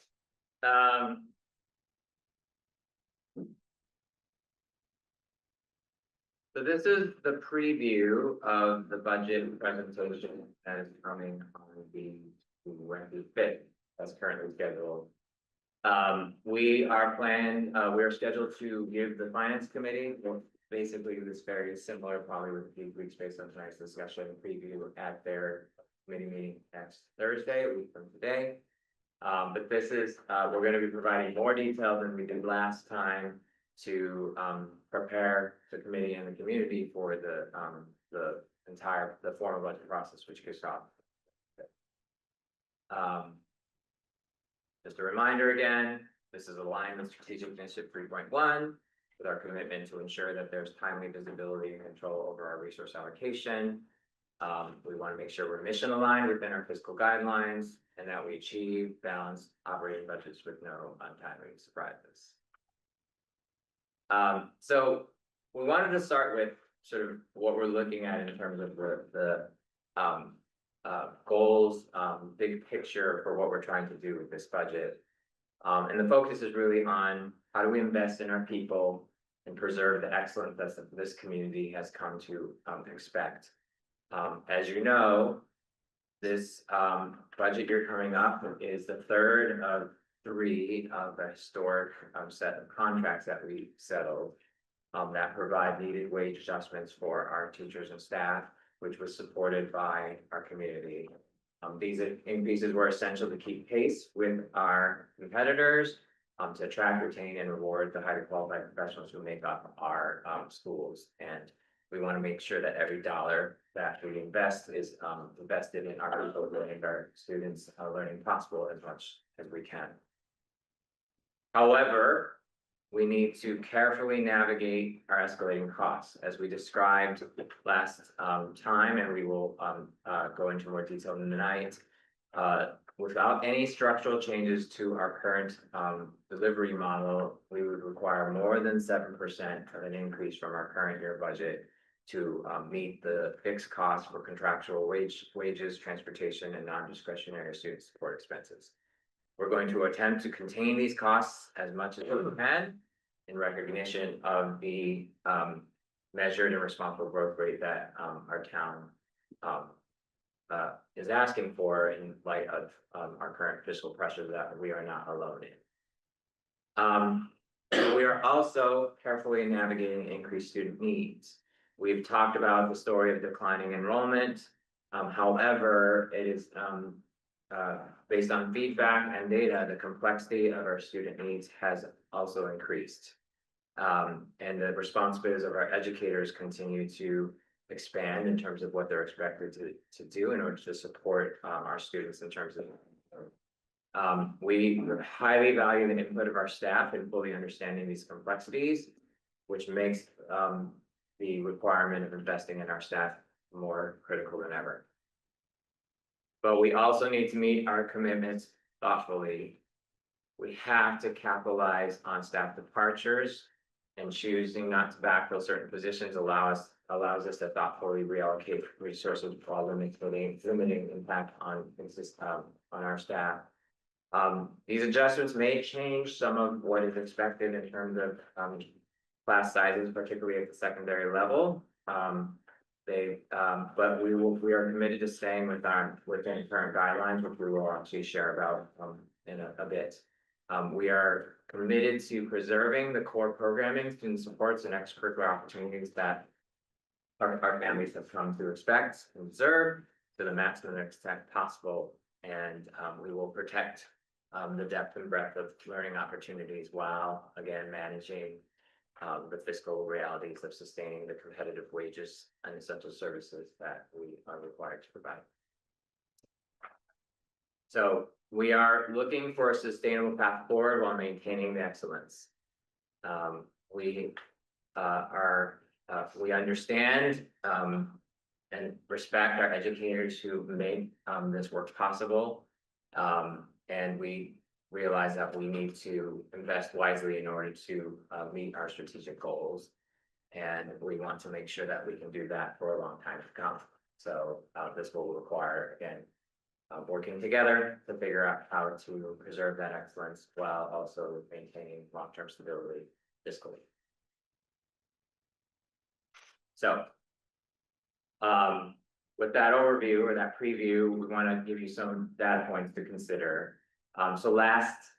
B: So this is the preview of the budget presentation that is coming on the Wednesday 5th, as currently scheduled. We are scheduled to give the finance committee, well, basically this very similar, probably with the weeks based on tonight's discussion, preview at their committee meeting next Thursday, a week from today. But this is, we're gonna be providing more detail than we did last time to, prepare the committee and the community for the formal budget process, which kicks off. Just a reminder again, this is aligned with Strategic Initiative 3.1 with our commitment to ensure that there's timely visibility and control over our resource allocation. We want to make sure we're mission aligned within our fiscal guidelines and that we achieve balanced operating budgets with no untimely surprises. So we wanted to start with sort of what we're looking at in terms of the goals, big picture for what we're trying to do with this budget. And the focus is really on how do we invest in our people and preserve the excellence that this community has come to expect. As you know, this budget year coming up is the third of 3 of a historic set of contracts that we settled that provide needed wage adjustments for our teachers and staff, which was supported by our community. These increases were essential to keep pace with our competitors, to attract, retain, and reward the highly qualified professionals who make up our schools. And we want to make sure that every dollar that we invest is invested in our people, learning, our students learning possible as much as we can. However, we need to carefully navigate our escalating costs, as we described last time, and we will go into more detail tonight. Without any structural changes to our current delivery model, we would require more than 7% of an increase from our current year budget to meet the fixed costs for contractual wages, transportation, and non-discretionary student support expenses. We're going to attempt to contain these costs as much as we can in recognition of the measured and responsible growth rate that our town is asking for in light of our current fiscal pressure that we are not alone in. We are also carefully navigating increased student needs. We've talked about the story of declining enrollment. However, it is based on feedback and data, the complexity of our student needs has also increased. And the responsibilities of our educators continue to expand in terms of what they're expected to do in order to support our students in terms of we highly value the input of our staff in fully understanding these complexities, which makes the requirement of investing in our staff more critical than ever. But we also need to meet our commitments thoughtfully. We have to capitalize on staff departures, and choosing not to backfill certain positions allows us to thoughtfully reallocate resources while limiting impact on our staff. These adjustments may change some of what is expected in terms of class sizes, particularly at the secondary level. But we are committed to staying within current guidelines, which we will actually share about in a bit. We are committed to preserving the core programming, student supports, and extracurricular opportunities that our families have come to expect and deserve to the maximum extent possible. And we will protect the depth and breadth of learning opportunities while again managing the fiscal realities of sustaining the competitive wages and essential services that we are required to provide. So we are looking for a sustainable path forward while maintaining the excellence. We understand and respect our educators who made this work possible. And we realize that we need to invest wisely in order to meet our strategic goals. And we want to make sure that we can do that for a long time to come. So this will require, again, working together to figure out how to preserve that excellence while also maintaining long-term stability fiscally. So with that overview or that preview, we want to give you some data points to consider. So last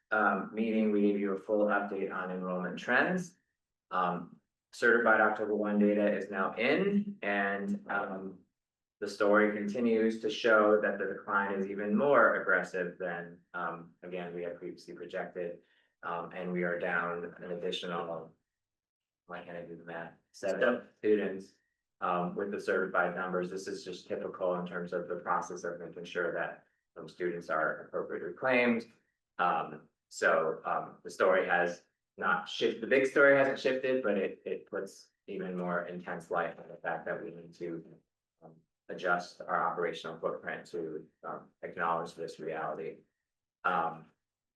B: meeting, we gave you a full update on enrollment trends. Certified October 1 data is now in, and the story continues to show that the decline is even more aggressive than, again, we had previously projected. And we are down an additional, why can't I do the math, 7 students with the certified numbers. This is just typical in terms of the process of making sure that students are appropriately claimed. The story has not shifted, the big story hasn't shifted, but it puts even more intense light on the fact that we need to adjust our operational footprint to acknowledge this reality.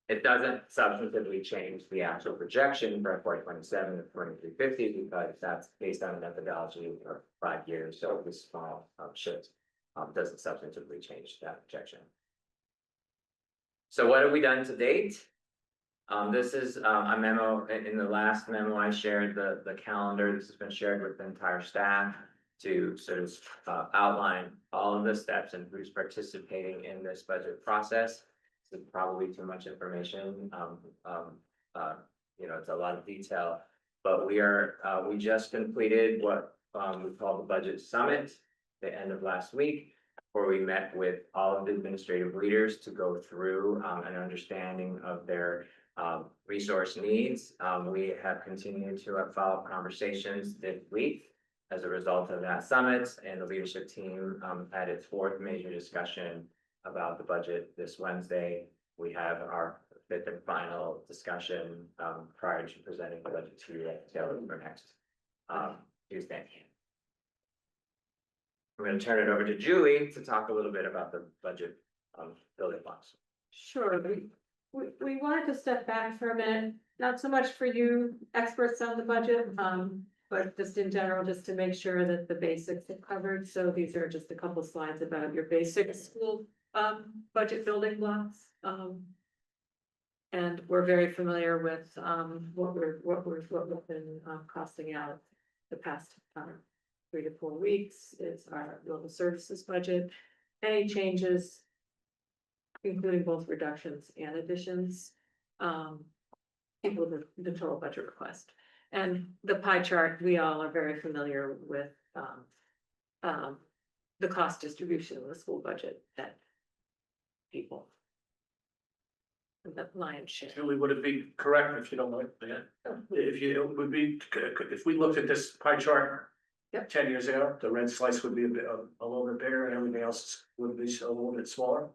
B: It doesn't substantively change the actual projection for FY27 of 2350 because that's based on a methodology for 5 years. So this small shift doesn't substantively change that projection. So what have we done to date? This is a memo. In the last memo, I shared the calendar. This has been shared with the entire staff to sort of outline all of the steps and who's participating in this budget process. This is probably too much information. It's a lot of detail, but we just completed what we call the budget summit the end of last week, where we met with all of the administrative leaders to go through an understanding of their resource needs. We have continued to have follow-up conversations this week as a result of that summit, and the leadership team had its 4th major discussion about the budget this Wednesday. We have our 5th and final discussion prior to presenting the budget to you for next Tuesday. I'm going to turn it over to Julie to talk a little bit about the budget building blocks.
H: Sure, we wanted to step back for a minute, not so much for you experts on the budget,
J: but just in general, just to make sure that the basics are covered, so these are just a couple slides about your basic school budget building blocks. And we're very familiar with what we've been costing out the past 3 to 4 weeks is our local services budget. Any changes, including both reductions and additions, equal the total budget request. And the pie chart, we all are very familiar with the cost distribution of the school budget that people. The lion's share.
G: Julie, would it be correct if you don't mind, if you, it would be, if we looked at this pie chart.
J: Yep.
G: 10 years ago, the red slice would be a little bit bigger and everything else would be a little bit smaller.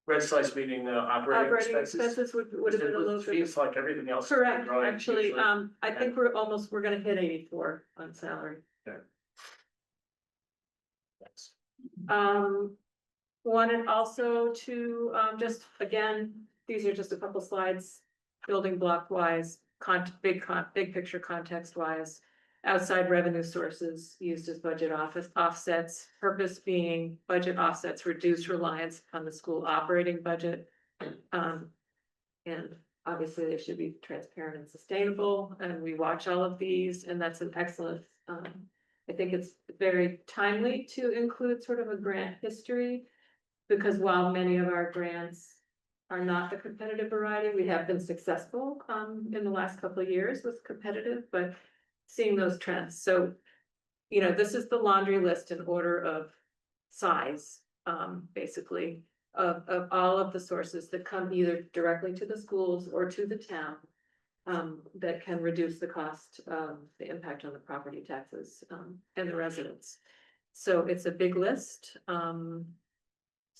G: Red slice meaning operating
J: Operating
G: expenses.
J: expenses would have been a little bit.
G: Fees like everything else.
J: Correct,
G: growing
J: actually,
G: usually.
J: I think we're gonna hit 84 on salary.
G: Thanks.
J: Wanted also to, just again, these are just a couple slides, building block wise, big picture context wise. Outside revenue sources used as budget offsets, purpose being budget offsets reduce reliance on the school operating budget. And obviously they should be transparent and sustainable, and we watch all of these, and that's an excellent, I think it's very timely to include sort of a grant history. Because while many of our grants are not the competitive variety, we have been successful, in the last couple of years with competitive, but seeing those trends. So, you know, this is the laundry list in order of size, basically, of all of the sources that come either directly to the schools or to the town. That can reduce the cost, the impact on the property taxes, and the residents. So it's a big list.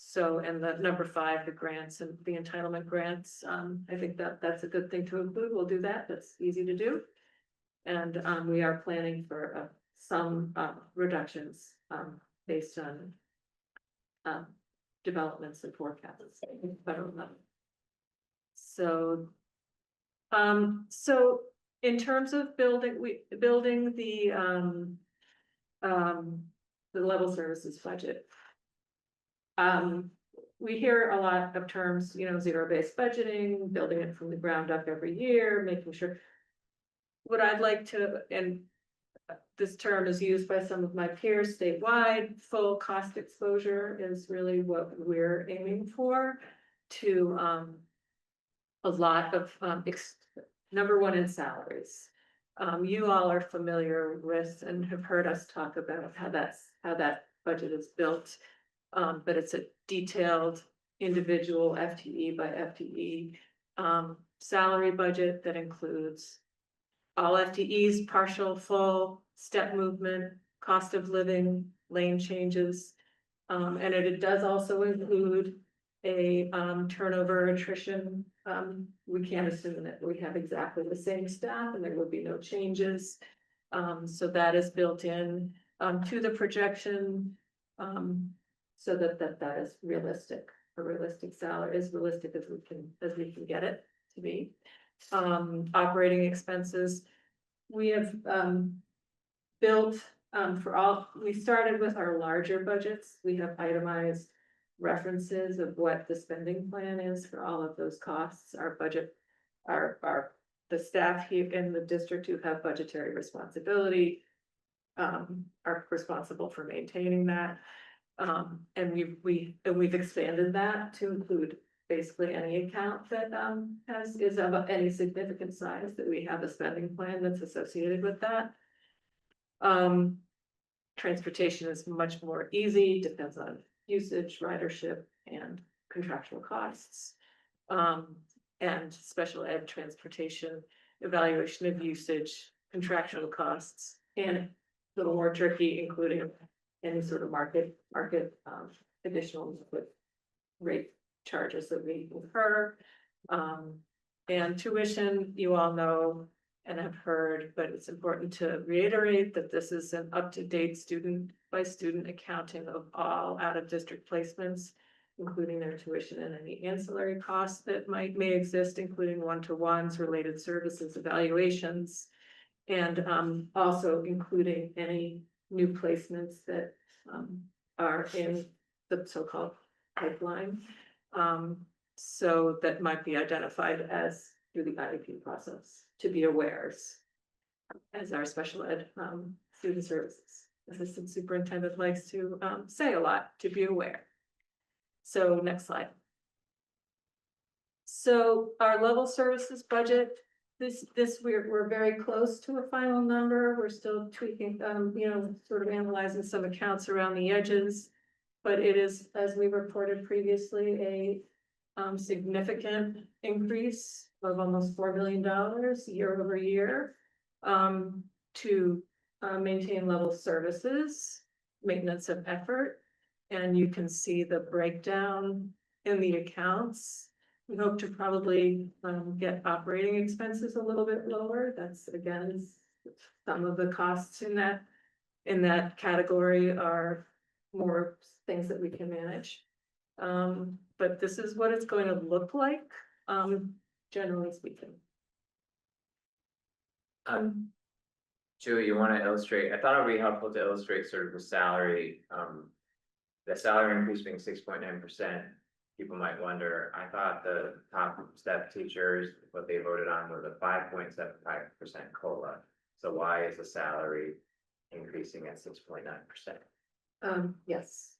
J: So, and the number 5, the grants and the entitlement grants, I think that's a good thing to include. We'll do that. That's easy to do. And we are planning for some reductions based on developments and forecasts at the federal level. So, so in terms of building the level services budget. We hear a lot of terms, you know, zero-based budgeting, building it from the ground up every year, making sure. What I'd like to, and this term is used by some of my peers statewide, full cost exposure is really what we're aiming for. To a lot of number one in salaries. You all are familiar with and have heard us talk about how that budget is built. But it's a detailed individual FTE by FTE salary budget that includes all FTEs, partial, full, step movement, cost of living, lane changes. And it does also include a turnover attrition. We can't assume that we have exactly the same staff and there will be no changes. So that is built in to the projection. So that is realistic, a realistic salary, as realistic as we can get it to be. Operating expenses, we have built we started with our larger budgets, we have itemized references of what the spending plan is for all of those costs, our budget, the staff here in the district who have budgetary responsibility. Are responsible for maintaining that. And we've expanded that to include basically any account that is of any significant size that we have a spending plan that's associated with that. Transportation is much more easy, depends on usage, ridership, and contractual costs. And special ed transportation, evaluation of usage, contractual costs, and a little more tricky, including any sort of market additional rate charges that we incur. And tuition, you all know and have heard, but it's important to reiterate that this is an up-to-date student by student accounting of all out-of-district placements, including their tuition and any ancillary costs that may exist, including one-to-ones, related services, evaluations. And also including any new placements that are in the so-called pipeline. So that might be identified as through the IEP process, to be aware as our special ed student services assistant superintendent likes to say a lot, to be aware. So next slide. So our level services budget, we're very close to a final number. We're still tweaking, sort of analyzing some accounts around the edges. But it is, as we reported previously, a significant increase of almost $4 billion year over year to maintain level services, maintenance of effort. And you can see the breakdown in the accounts. We hope to probably get operating expenses a little bit lower. That's again, some of the costs in that category are more things that we can manage. But this is what it's going to look like, generally speaking.
B: Julie, you want to illustrate, I thought it would be helpful to illustrate sort of the salary increase being 6.9%. People might wonder, I thought the top step teachers, what they voted on was a 5.75% COLA. So why is the salary increasing at 6.9%?
J: Yes,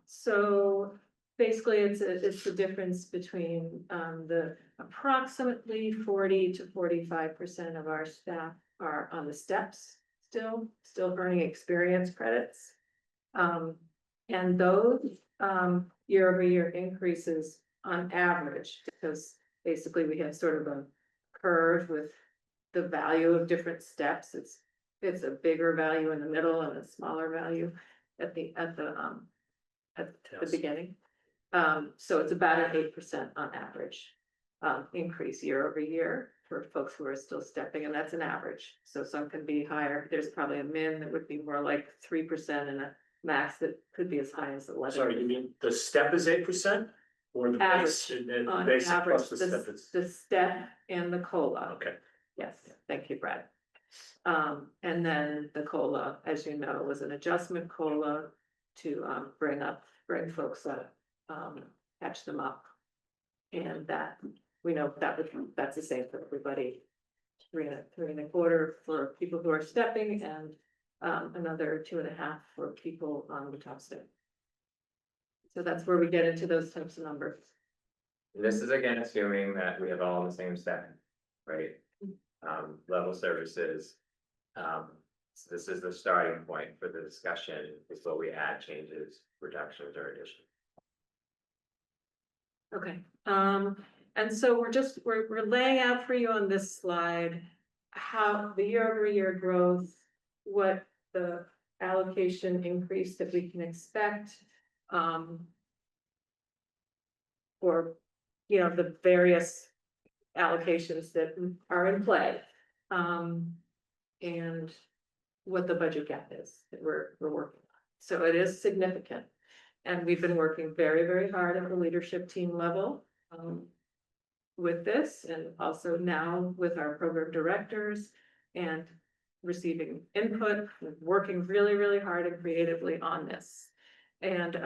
J: so basically it's the difference between the approximately 40 to 45% of our staff are on the steps still earning experience credits. And those year over year increases on average, because basically we have sort of a curve with the value of different steps. It's a bigger value in the middle and a smaller value at the beginning. So it's about an 8% on average increase year over year for folks who are still stepping, and that's an average. So some can be higher. There's probably a min that would be more like 3% and a max that could be as high as 11%.
F: Sorry, you mean the step is 8% or the base?
J: Average, on
F: Basic
J: average,
F: plus the step is.
J: the step and the COLA.
F: Okay.
J: Yes, thank you, Brad. And then the COLA, as you know, was an adjustment COLA to bring folks up, catch them up. And that, we know that's the same for everybody. 3.25 for people who are stepping and another 2.5 for people on the top step. So that's where we get into those types of numbers.
B: And this is again assuming that we have all the same step, right? Level services. So this is the starting point for the discussion, is what we add changes, reductions, or additions.
J: Okay, and so we're laying out for you on this slide how the year over year growth, what the allocation increase that we can expect, or the various allocations that are in play, and what the budget gap is that we're working on. So it is significant. And we've been working very, very hard at the leadership team level with this, and also now with our program directors and receiving input, working really, really hard and creatively on this. And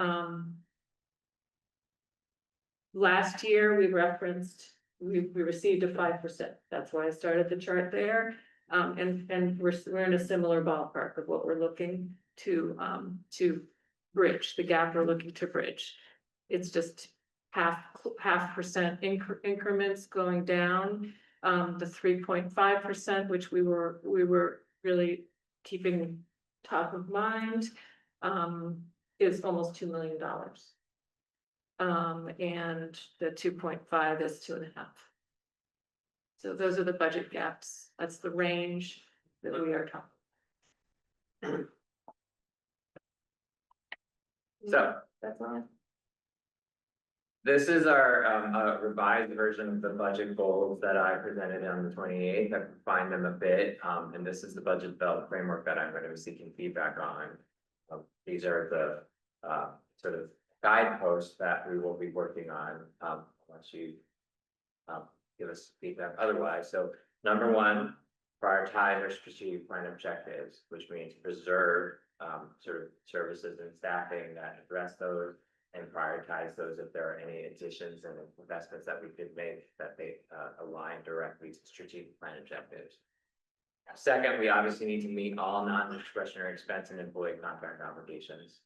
J: last year we received a 5%. That's why I started the chart there. And we're in a similar ballpark of what we're looking to bridge, the gap we're looking to bridge. It's just half percent increments going down. The 3.5%, which we were really keeping top of mind, is almost $2 million. And the 2.5 is 2.5. So those are the budget gaps. That's the range that we are talking.
B: So
J: That's all.
B: this is our revised version of the budget goals that I presented on the 28th. I refined them a bit, and this is the budget development framework that I'm going to be seeking feedback on. These are the sort of guideposts that we will be working on unless you give us feedback otherwise. So number one, prioritize our strategic plan objectives, which means preserve sort of services and staffing that address those and prioritize those if there are any additions and investments that we could make that they align directly to strategic plan objectives. Second, we obviously need to meet all non-discretionary expense and employee contract obligations.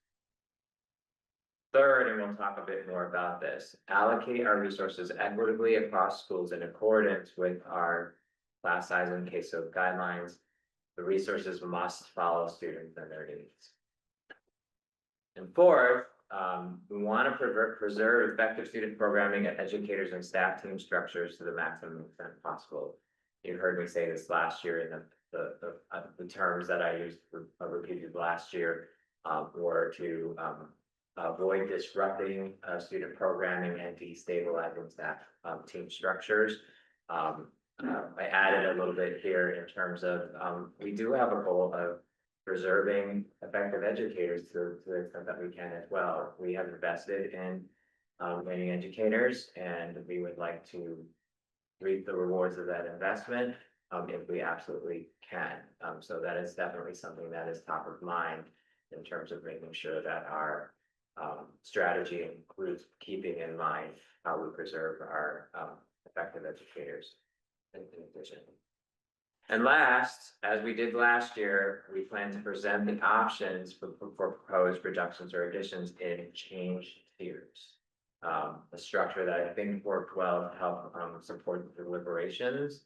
B: Third, and we'll talk a bit more about this, allocate our resources equitably across schools in accordance with our class size and caseload guidelines. The resources must follow students and their needs. And fourth, we want to preserve effective student programming at educators and staff team structures to the maximum extent possible. You heard me say this last year, and the terms that I used repeated last year were to avoid disrupting student programming and destabilizing staff team structures. I added a little bit here in terms of we do have a goal of preserving effective educators to the extent that we can as well. We have invested in many educators, and we would like to reap the rewards of that investment if we absolutely can. So that is definitely something that is top of mind in terms of making sure that our strategy includes keeping in mind how we preserve our effective educators in addition. And last, as we did last year, we plan to present the options for proposed reductions or additions in change tiers. A structure that I think worked well to help support the deliberations.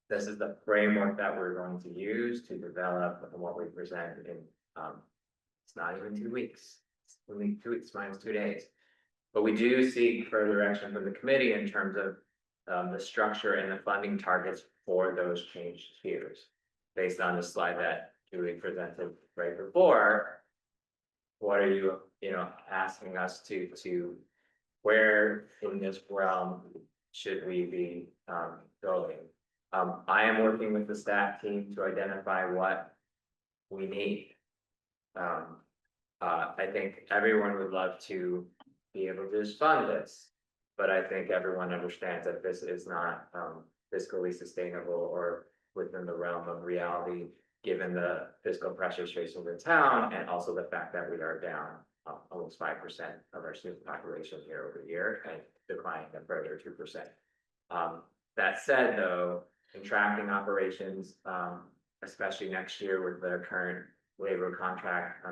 B: This is the framework that we're going to use to develop what we present in, it's not even 2 weeks, it's only 2 weeks minus 2 days. But we do seek further action from the committee in terms of the structure and the funding targets for those change tiers. Based on the slide that Julie presented right before, what are you asking us to where in this realm should we be going? I am working with the staff team to identify what we need. I think everyone would love to be able to just fund this, but I think everyone understands that this is not fiscally sustainable or within the realm of reality, given the fiscal pressures facing the town, and also the fact that we are down almost 5% of our student population year over year and declining a further 2%. That said, though, contracting operations, especially next year with the current labor contract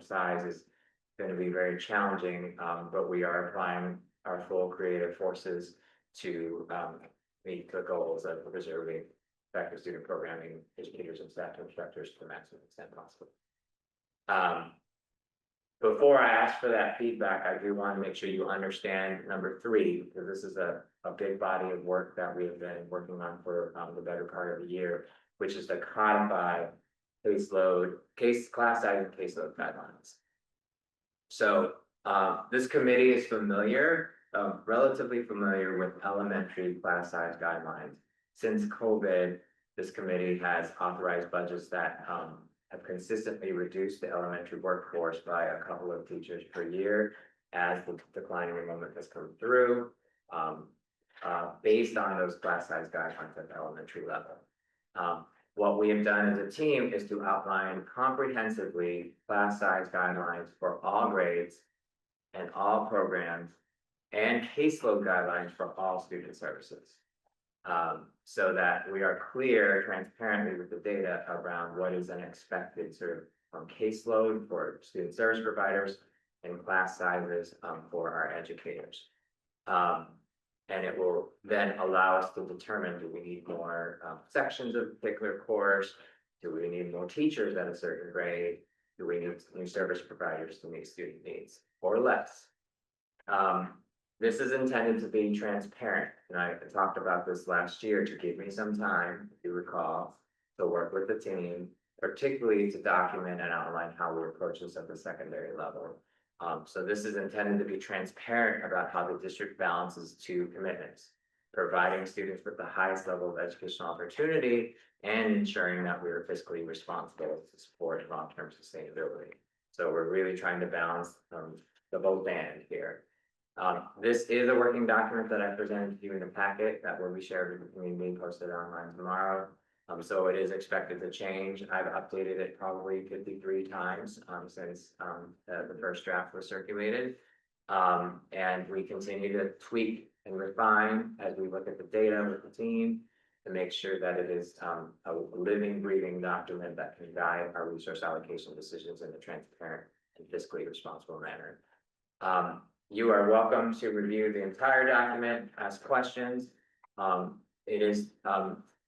B: size, is going to be very challenging, but we are applying our full creative forces to meet the goals of preserving effective student programming, educators and staff instructors to the maximum extent possible. Before I ask for that feedback, I do want to make sure you understand number 3, because this is a big body of work that we have been working on for the better part of the year, which is to codify class size and caseload guidelines. So this committee is relatively familiar with elementary class size guidelines. Since COVID, this committee has authorized budgets that have consistently reduced the elementary workforce by a couple of teachers per year as the declining enrollment has come through, based on those class size guidelines at the elementary level. What we have done as a team is to outline comprehensively class size guidelines for all grades and all programs, and caseload guidelines for all student services. So that we are clear transparently with the data around what is an expected sort of caseload for student service providers and class sizes for our educators. And it will then allow us to determine, do we need more sections of a particular course? Do we need more teachers at a certain grade? Do we need new service providers to meet student needs, or less? This is intended to be transparent, and I talked about this last year to give me some time, if you recall, to work with the team, particularly to document and outline how we approach this at the secondary level. So this is intended to be transparent about how the district balances 2 commitments: providing students with the highest level of educational opportunity and ensuring that we are fiscally responsible to support long-term sustainability. So we're really trying to balance the both and here. This is a working document that I presented to you in the packet that will be shared with the community, posted online tomorrow. So it is expected to change. I've updated it probably 53 times, since, the first draft was circulated. And we continue to tweak and refine as we look at the data with the team to make sure that it is, a living, breathing document that can guide our resource allocation decisions in a transparent and fiscally responsible manner. You are welcome to review the entire document, ask questions. It is,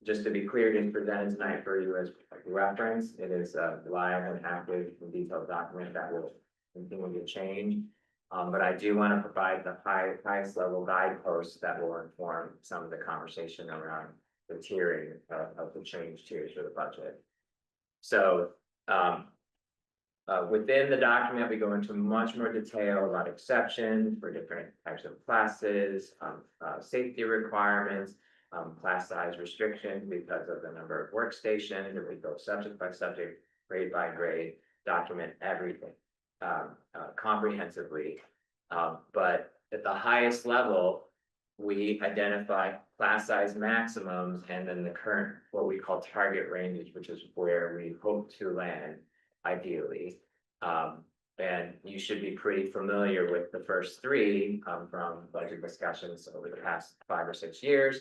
B: just to be clear, it is presented tonight for you as reference. It is a live and active and detailed document that will continue to change. But I do want to provide the highest level guideposts that will inform some of the conversation around the tiering of the change tiers for the budget. So, within the document, we go into much more detail about exceptions for different types of classes, safety requirements, class size restrictions because of the number of workstations, and we go subject by subject, grade by grade, document everything comprehensively. But at the highest level, we identify class size maximums and then the current, what we call target ranges, which is where we hope to land ideally. And you should be pretty familiar with the first three, from budget discussions over the past 5 or 6 years.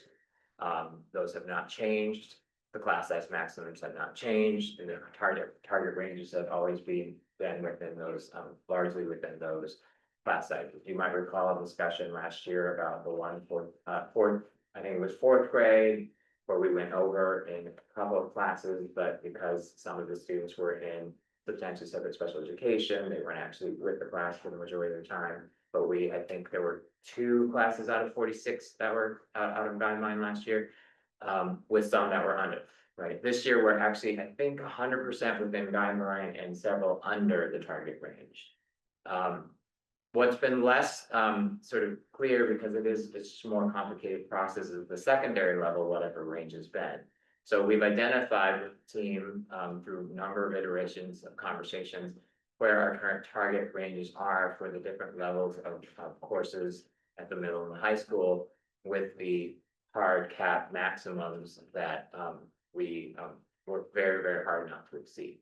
B: Those have not changed. The class size maximums have not changed, and the target ranges have always been within those, largely within those class sizes. You might recall a discussion last year about the one for fourth, I think it was 4th grade, where we went over in a couple of classes, but because some of the students were in substantially separate special education, they weren't actually with the class for the majority of the time. But I think there were 2 classes out of 46 that were out of guideline last year, with some that were under, right? This year, we're actually, I think, 100% within guideline and several under the target range. What's been less sort of clear, because it's a more complicated process, is the secondary level, whatever range has been. So we've identified with the team through a number of iterations of conversations where our current target ranges are for the different levels of courses at the middle and the high school, with the hard cap maximums that we work very, very hard not to exceed.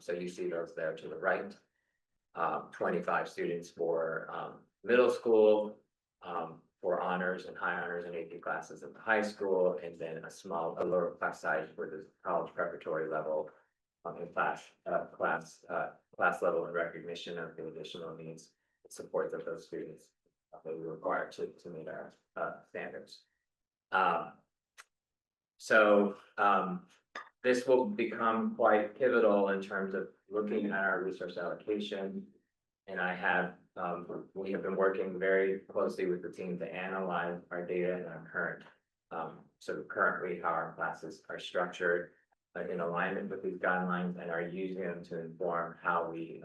B: So you see those there to the right. 25 students for middle school, for honors and high honors and AP classes at the high school, and then a lower class size for the college preparatory level, in class level and recognition of the additional needs and supports of those students that we require to meet our standards. This will become quite pivotal in terms of looking at our resource allocation. And we have been working very closely with the team to analyze our data and our current, currently how our classes are structured in alignment with these guidelines, and are using them to inform how we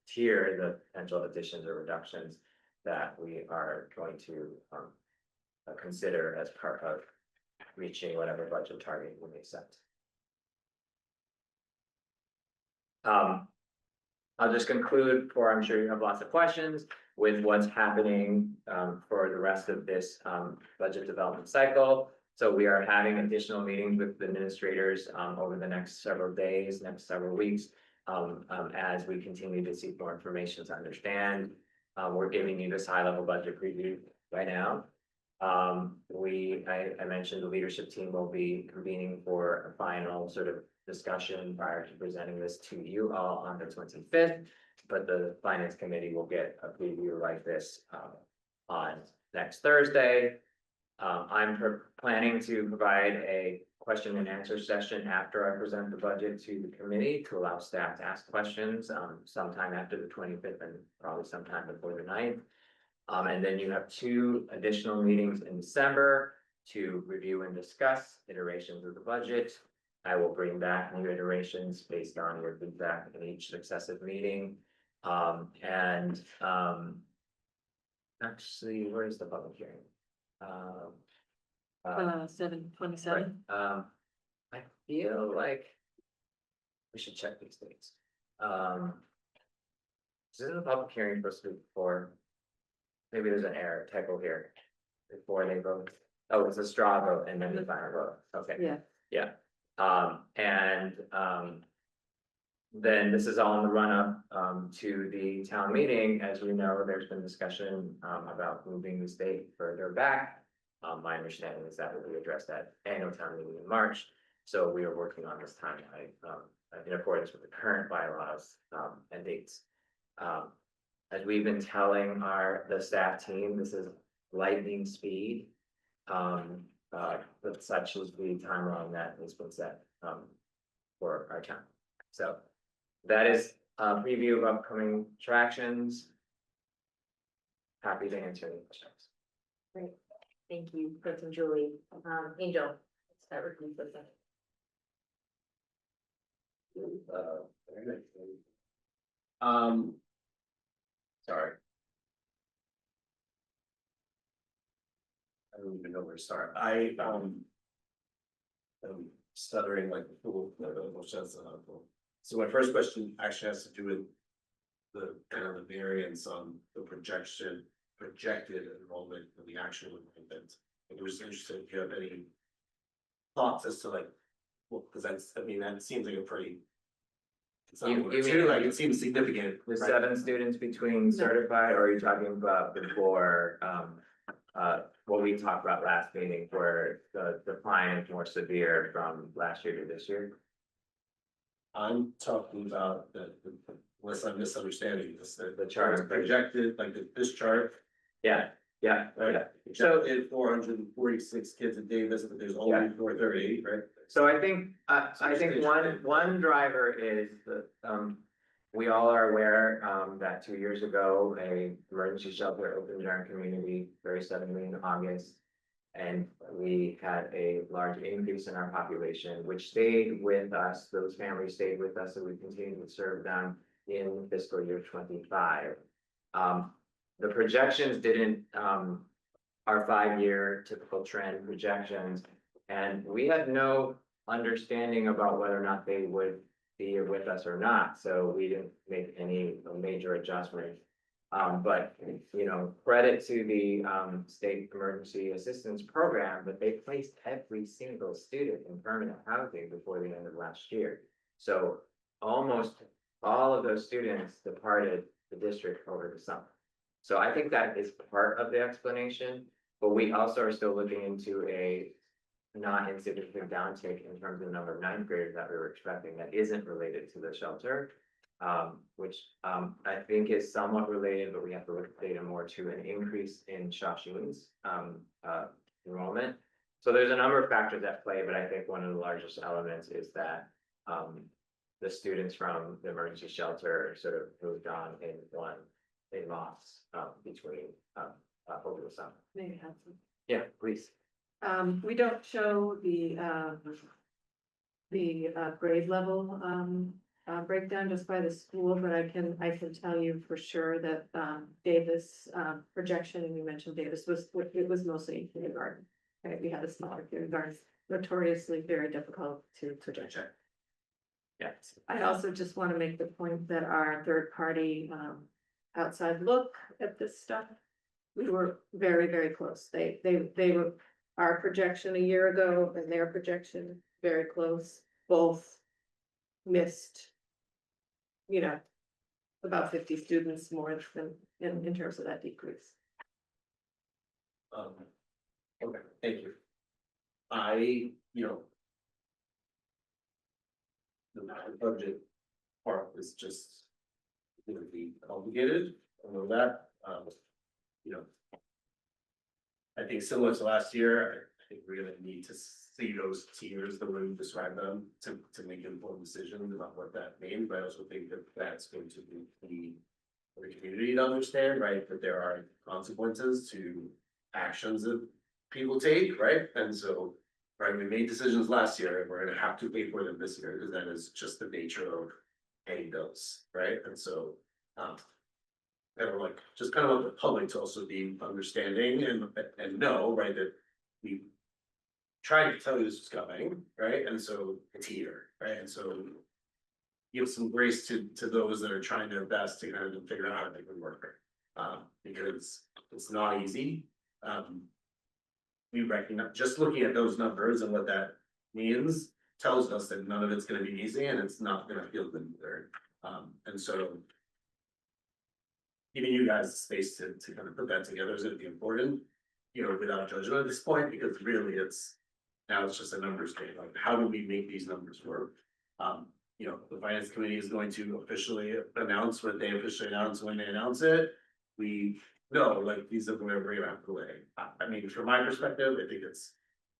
B: tier the potential additions or reductions that we are going to consider as part of reaching whatever budget target we may set. I'll just conclude, for I'm sure you have lots of questions, with what's happening for the rest of this budget development cycle. So we are having additional meetings with the administrators over the next several days, next several weeks, as we continue to seek more information to understand. We're giving you this high-level budget preview right now. I mentioned the leadership team will be convening for a final sort of discussion prior to presenting this to you all on the 25th, but the finance committee will get a preview like this on next Thursday. I'm planning to provide a question and answer session after I present the budget to the committee to allow staff to ask questions sometime after the 25th and probably sometime before the 9th. And then you have 2 additional meetings in December to review and discuss iterations of the budget. I will bring back new iterations based on your feedback in each successive meeting. Actually, where is the public hearing?
J: 7/27.
B: Right. I feel like we should check these dates. Isn't the public hearing supposed to be before maybe there's an error typo here. Before they vote, oh, it's a straw vote and then the final vote, okay.
J: Yeah.
B: Yeah, then this is all in the run-up, to the town meeting. As we know, there's been discussion, about moving the state further back. My understanding is that will be addressed at annual town meeting in March, so we are working on this timeline, in accordance with the current bylaws, and dates. As we've been telling the staff team, this is lightning speed. But such is the timeline that has been set, for our town. So that is a preview of upcoming attractions. Happy to answer any questions.
C: Great, thank you, Chris and Julie. Angel, let's start with you for a second.
F: Sorry. I don't even know where to start. I'm stuttering like a fool. So my first question actually has to do with the kind of the variance on the projected enrollment and the actual enrollment. It was interesting if you have any thoughts as to like, well, because that seems like a pretty. It's not
B: You
F: one or
B: mean
F: two, like it seems significant.
B: The
F: right?
B: 7 students between certified, or are you talking about before, what we talked about last meeting, where the decline is more severe from last year to this year?
F: I'm talking about unless I'm misunderstanding this,
B: The chart.
F: projected, like this chart,
B: Yeah, yeah,
F: right?
B: yeah.
F: Projected 446 kids at Davis, but there's only 430, right?
B: So I think
F: Stage
B: one driver is that, we all are aware, that 2 years ago, a emergency shelter opened in our community very suddenly in August. And we had a large increase in our population, which stayed with us, those families stayed with us, and we continued to serve them in fiscal year 25. The projections didn't, our 5-year typical trend projections, and we had no understanding about whether or not they would be with us or not, so we didn't make any major adjustments. But, credit to the, state emergency assistance program, but they placed every single student in permanent housing before the end of last year. So almost all of those students departed the district over the summer. So I think that is part of the explanation, but we also are still looking into a not insignificant downtick in terms of the number of 9th graders that we were expecting that isn't related to the shelter. Which I think is somewhat related, but we have to look at data more to an increase in Shawshun's enrollment. So there's a number of factors at play, but I think one of the largest elements is that the students from the emergency shelter sort of moved on in loss between over the summer.
J: Maybe have some.
B: Yeah, please.
J: We don't show the grade level, breakdown just by the school, but I can tell you for sure that, Davis, projection, and you mentioned Davis, it was mostly kindergarten. Right, we had a smaller kindergarten, notoriously very difficult to project.
B: Yes.
J: I also just want to make the point that our third party, outside look at this stuff, we were very, very close. They were, our projection a year ago and their projection very close, both missed, about 50 students more than in terms of that decrease.
F: Okay, thank you. The budget part is just gonna be complicated, I know that, I think similar to last year, I think we're gonna need to see those tiers, the way you describe them, to make informed decisions about what that means, but I also think that that's going to be key for the community to understand, right, that there are consequences to actions that people take, right, and so, right, we made decisions last year, and we're gonna have to pay for them this year, because that is just the nature of paying bills, right, and so, and like, just kind of want the public to also be understanding and know, right, that we tried to tell you this was coming, right, and so it's here, right, and so give some grace to those that are trying their best to kind of figure out how to make it work. Because it's not easy. We recognize, just looking at those numbers and what that means tells us that none of it's gonna be easy and it's not gonna feel good either. And so giving you guys the space to kind of put that together is gonna be important, you know, without judgment at this point, because really now it's just a numbers game, like how do we make these numbers work? You know, the finance committee is going to officially announce what they officially announce when they announce it. We know, like, these are where we're gonna have to lay. I mean, from my perspective, I think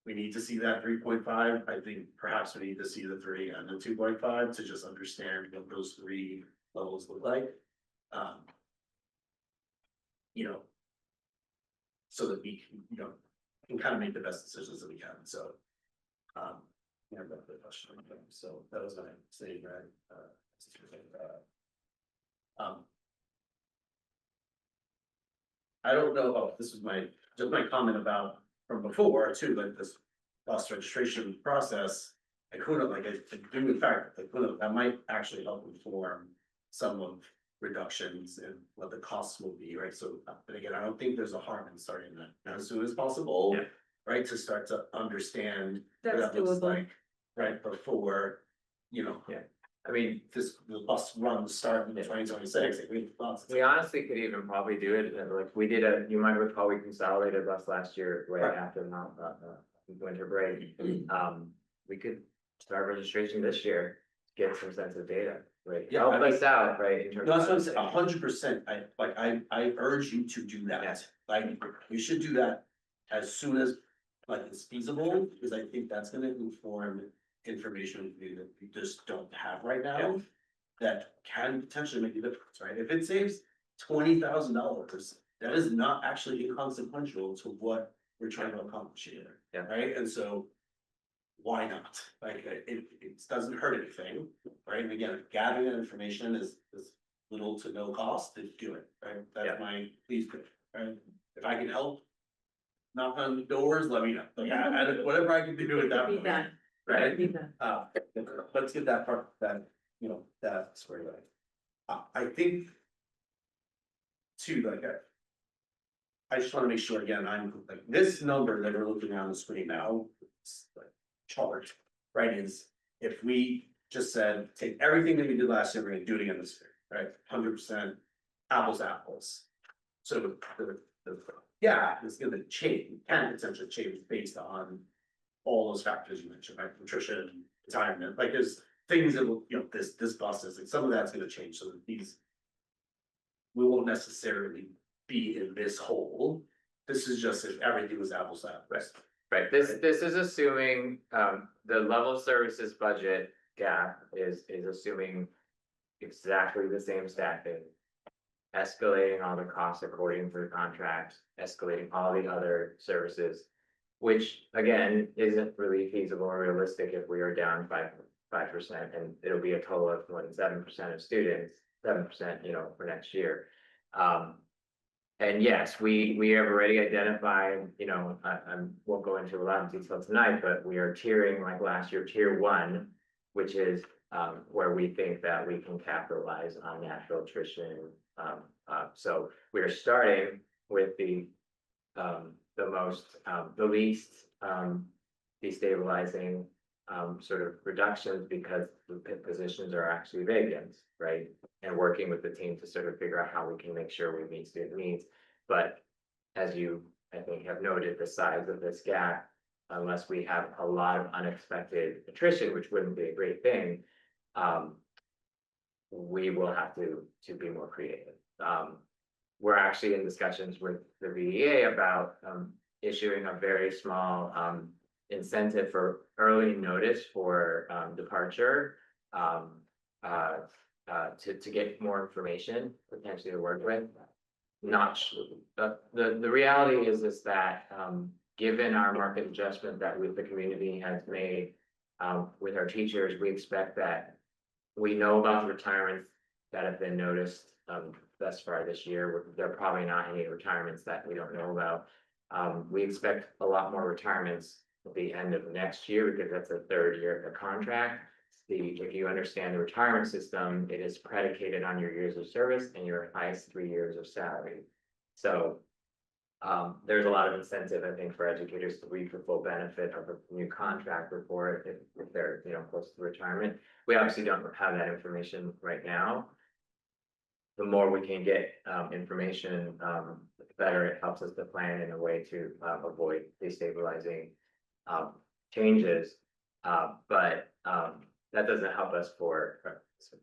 F: we need to see that 3.5. I think perhaps we need to see the 3 and the 2.5 to just understand what those 3 levels look like. You know, so that we can, you know, can kind of make the best decisions that we can, so. Yeah, that's the question, so that was my saying, right? I don't know, this was just my comment about from before too, like this bus registration process. I couldn't, like, I do in fact, that might actually help inform some of reductions and what the costs will be, right? So, but again, I don't think there's a harm in starting that as soon as possible.
B: Yeah.
F: Right, to start to understand what
J: That's
F: that looks
J: doable.
F: like, right, before, you know.
B: Yeah. I mean,
F: The bus runs start in 2026, like,
B: we honestly could even probably do it, like, you might recall, we consolidated bus last year, right
F: Right.
B: after winter break. We could start registration this year, get some sense of data, right?
F: Yeah,
B: Help
F: I mean-
B: us out, right, in terms
F: No,
B: of.
F: that's what I'm saying, 100%, I urge you to do that,
B: Yes.
F: like, you should do that as soon as, like, it's feasible, because I think that's gonna inform information that we just don't have right now. That can potentially make a difference, right, if it saves $20,000, that is not actually inconsequential to what we're trying to accomplish here.
B: Yeah.
F: Right, and so. Why not? Like, it doesn't hurt anything, right? And again, gathering that information is little to no cost, to do it, right?
B: Yeah.
F: That's my, please do, right? If I can help. Knock on the doors, let me know, like, whatever I can do at that
J: Be
F: point,
J: done.
F: right?
J: Be done.
F: Let's get that part, you know, that squared away. I think. Too, like, I just wanna make sure, again, I'm like, this number that we're looking at on the screen now, it's like chart, right, is if we just said, take everything that we did last year, we're gonna do it again this year, right, 100% apples to apples. So yeah, it's gonna change, can potentially change based on all those factors you mentioned, right, nutrition, retirement, like, there's things that will, you know, this bus is, like, some of that's gonna change, so that these. We won't necessarily be in this hole, this is just if everything was apples to apples.
B: Right, this is assuming, the level of services budget gap is assuming exactly the same staffing. Escalating all the costs according to the contract, escalating all the other services. Which again, isn't really feasible or realistic if we are down 5%, and it'll be a total of more than 7% of students, 7%, you know, for next year. And yes, we have already identified, you know, I won't go into a lot of detail tonight, but we are tiering like last year, tier 1, which is where we think that we can capitalize on natural attrition. So we are starting with the least destabilizing sort of reductions, because the positions are actually vacant, right? And working with the team to sort of figure out how we can make sure we meet student needs. But as you, I think, have noted, the size of this gap, unless we have a lot of unexpected attrition, which wouldn't be a great thing, we will have to be more creative. We're actually in discussions with the VEA about issuing a very small incentive for early notice for departure, to get more information, potentially to work with. The reality is that given our market adjustment that the community has made with our teachers, we expect that we know about the retirements that have been noticed thus far this year. There are probably not any retirements that we don't know about. We expect a lot more retirements at the end of next year, because that's the 3rd year of the contract. If you understand the retirement system, it is predicated on your years of service and your highest 3 years of salary. So there's a lot of incentive, I think, for educators to reap the full benefit of a new contract report if they're, you know, close to retirement. We obviously don't have that information right now. The more we can get information, the better it helps us to plan in a way to avoid destabilizing changes. But that doesn't help us for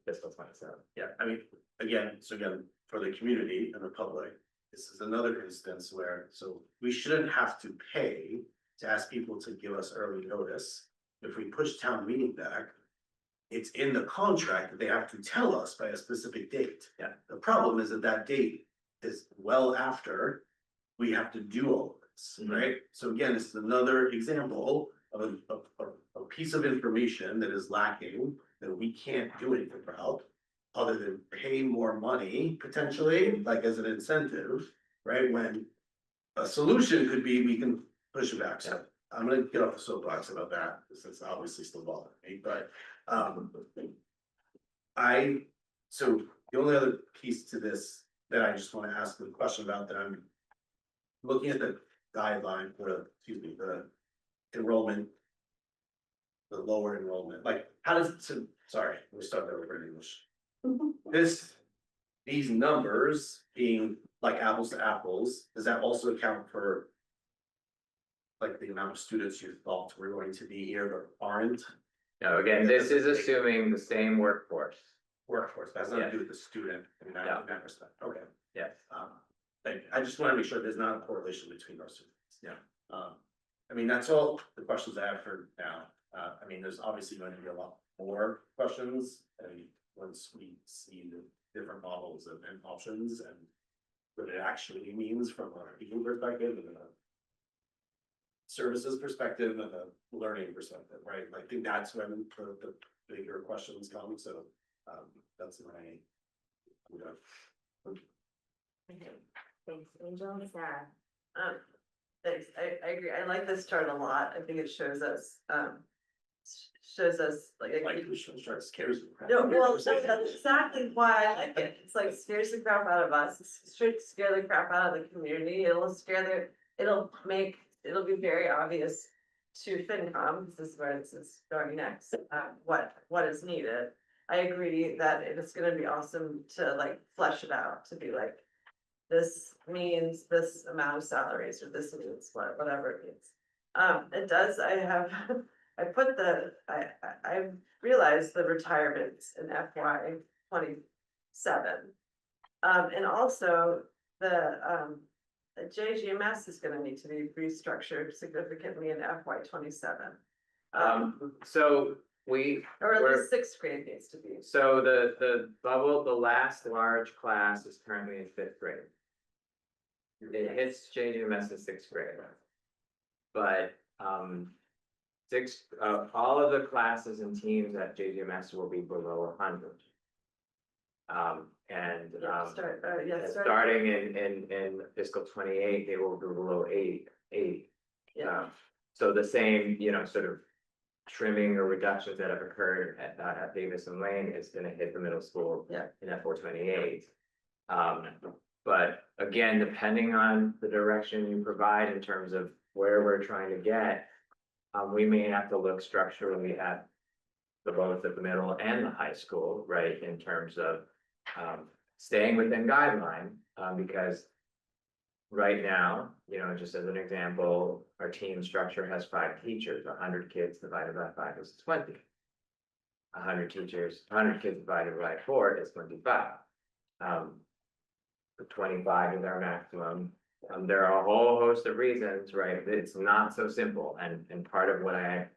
B: fiscal 27.
F: Yeah, I mean, again, for the community and the public, this is another instance where, so we shouldn't have to pay to ask people to give us early notice. If we push town meeting back, it's in the contract that they have to tell us by a specific date.
B: Yeah.
F: The problem is that that date is well after we have to do all of this, right? So again, this is another example of a piece of information that is lacking, that we can't do anything about, other than pay more money potentially, like as an incentive, right? When a solution could be, we can push it back. So I'm gonna get off the soapbox about that, because it's obviously still bothering me, but so the only other piece to this that I just wanna ask a question about, that I'm looking at the guideline for, the enrollment, the lower enrollment, like, how does, sorry, we'll start that over in English. These numbers being like apples to apples, does that also account for like the amount of students you thought were going to be here but aren't?
B: No, again, this is assuming the same workforce.
F: Workforce, that's nothing to
B: Yeah.
F: do with the student in that,
B: No.
F: in that respect, okay.
B: Yes.
F: Thank you. I just wanna make sure there's not a correlation between those two things.
B: Yeah.
F: I mean, that's all the questions I have for now. I mean, there's obviously going to be a lot more questions, and once we see the different models and options and what it actually means from a teaching perspective and a services perspective and a learning perspective, right? I think that's when the bigger questions come, so that's my.
C: Thanks, Angel, Sarah.
J: Thanks, I agree, I like this chart a lot, I think it shows us,
F: Like, who scares me.
J: no, well, that's exactly why I like it, it's like scares the crap out of us, it should scare the crap out of the community, it'll be very obvious to FinCom, because this is where this is going next, what is needed. I agree that it's gonna be awesome to like flesh it out, to be like, this means this amount of salaries, or this means whatever it means. It does, I realized the retirements in FY 27. And also the JGMS is gonna need to be restructured significantly in FY 27.
B: So
J: Or at
B: we're-
J: least sixth grade needs to be.
B: So the bubble, the last large class is currently in 5th grade. It hits JGMS in 6th grade. But all of the classes and teams at JGMS will be below 100. Starting in fiscal 28, they will be below 80.
J: Yeah.
B: So the same, you know, sort of trimming or reductions that have occurred at Davis and Lane is gonna hit the middle school.
J: Yeah.
B: In FY 28. But again, depending on the direction you provide in terms of where we're trying to get, we may have to look structurally at both at the middle and the high school, right, in terms of staying within guideline, because right now, you know, just as an example, our team structure has 5 teachers, 100 kids divided by 5 is 20. 100 teachers, 100 kids divided by 4 is 25. 25 is our maximum. There are a whole host of reasons, right? It's not so simple, and part of what I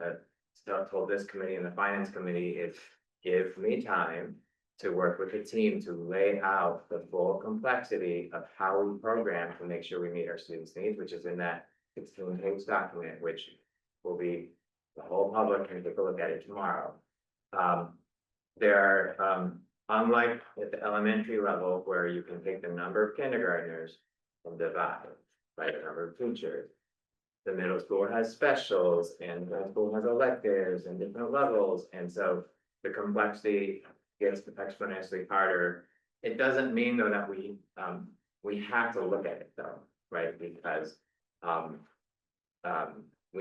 B: told this committee and the finance committee is give me time to work with the team to lay out the full complexity of how we program to make sure we meet our students' needs, which is in that 16-page document, which will be, the whole public can take a look at it tomorrow. There are, unlike at the elementary level where you can take the number of kindergartners and divide by the number of teachers. The middle school has specials and the high school has electives and different levels, and so the complexity gets exponentially harder. It doesn't mean though that we have to look at it though, right? Because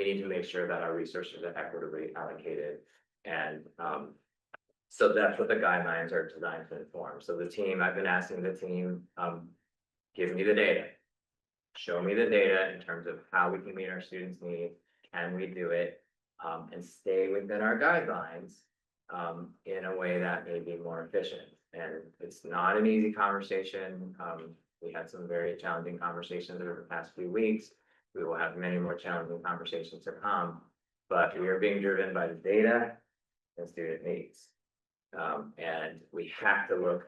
B: we need to make sure that our resources are equitably allocated. And, so that's what the guidelines are designed to inform. So the team, I've been asking the team, give me the data. Show me the data in terms of how we can meet our students' needs, can we do it? And stay within our guidelines, in a way that may be more efficient. And it's not an easy conversation. We had some very challenging conversations over the past few weeks. We will have many more challenging conversations to come, but we are being driven by the data and student needs. And we have to look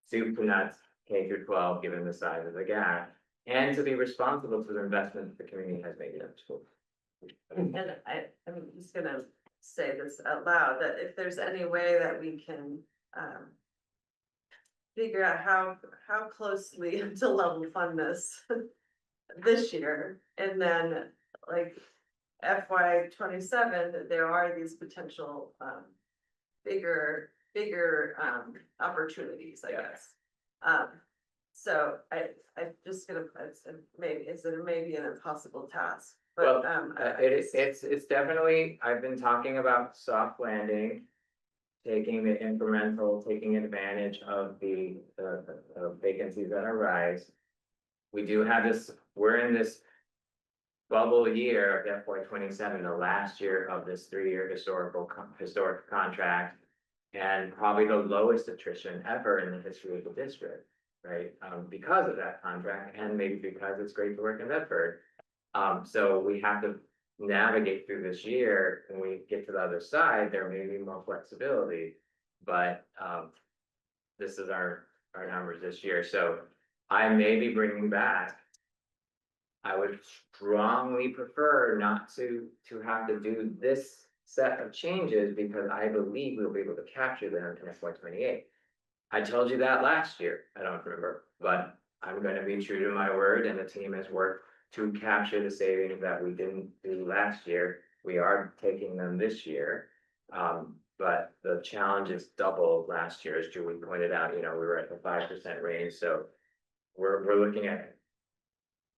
B: soup to nuts, K through 12, given the size of the gap, and to be responsible for the investment the community has made in the school.
J: And I'm just gonna say this out loud, that if there's any way that we can, figure out how closely to level fund this this year, and then like FY 27, there are these potential, bigger opportunities, I
B: Yeah.
J: guess. So I'm just gonna, it's maybe an impossible task,
B: Well,
J: but,
B: it's definitely, I've been talking about soft landing. Taking the incremental, taking advantage of the vacancies that arise. We do have this, we're in this bubble year of FY 27, the last year of this 3-year historic contract. And probably the lowest attrition ever in the history of the district, right? Because of that contract, and maybe because it's great to work in Bedford. So we have to navigate through this year. When we get to the other side, there may be more flexibility. But this is our numbers this year, so I may be bringing back. I would strongly prefer not to have to do this set of changes, because I believe we'll be able to capture them in FY 28. I told you that last year, I don't remember, but I'm gonna be true to my word, and the team has worked to capture the savings that we didn't do last year. We are taking them this year. But the challenge is double last year, as Julie pointed out, we were at the 5% range, so we're looking at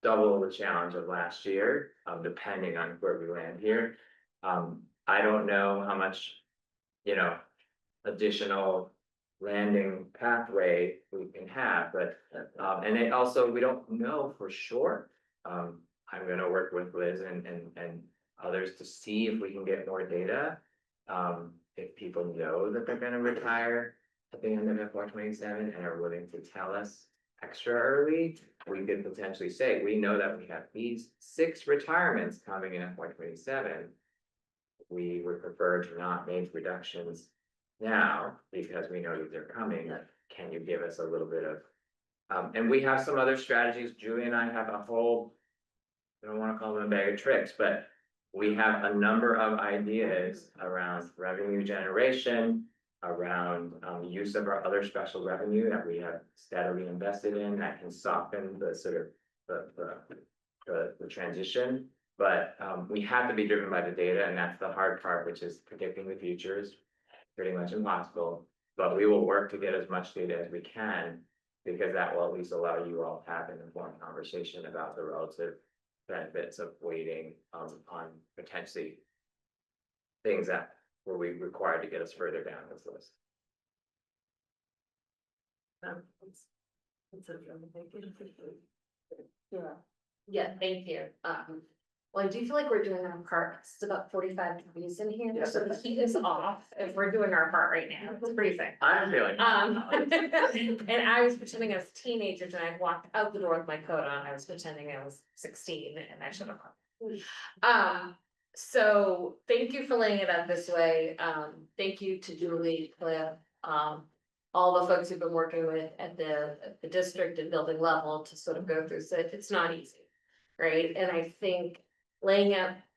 B: double the challenge of last year, depending on where we land here. I don't know how much, additional landing pathway we can have, but, and then also, we don't know for sure. I'm gonna work with Liz and others to see if we can get more data. If people know that they're gonna retire at the end of FY 27 and are willing to tell us extra early, we could potentially say, we know that we have these 6 retirements coming in FY 27. We would prefer to not make reductions now, because we know that they're coming. Can you give us a little bit of, and we have some other strategies. Julie and I have a whole, I don't wanna call them a bag of tricks, but we have a number of ideas around revenue generation, around use of our other special revenue that we have steadily invested in, that can soften the sort of the transition. But we have to be driven by the data, and that's the hard part, which is predicting the future is pretty much impossible. But we will work to get as much data as we can, because that will at least allow you all to have an informed conversation about the relative benefits of waiting on potentially things that will be required to get us further down this list.
K: Yeah, thank you. Well, I do feel like we're doing our part. It's about 45 degrees in here, so the heat is off, and we're doing our part right now. It's freezing.
B: I'm feeling.
K: And I was pretending I was a teenager, and I walked out the door with my coat on. I was pretending I was 16, and I should have. So thank you for laying it out this way. Thank you to Julie, Cliff, all the folks who've been working with at the district and building level to sort of go through. So it's not easy, right? And I think laying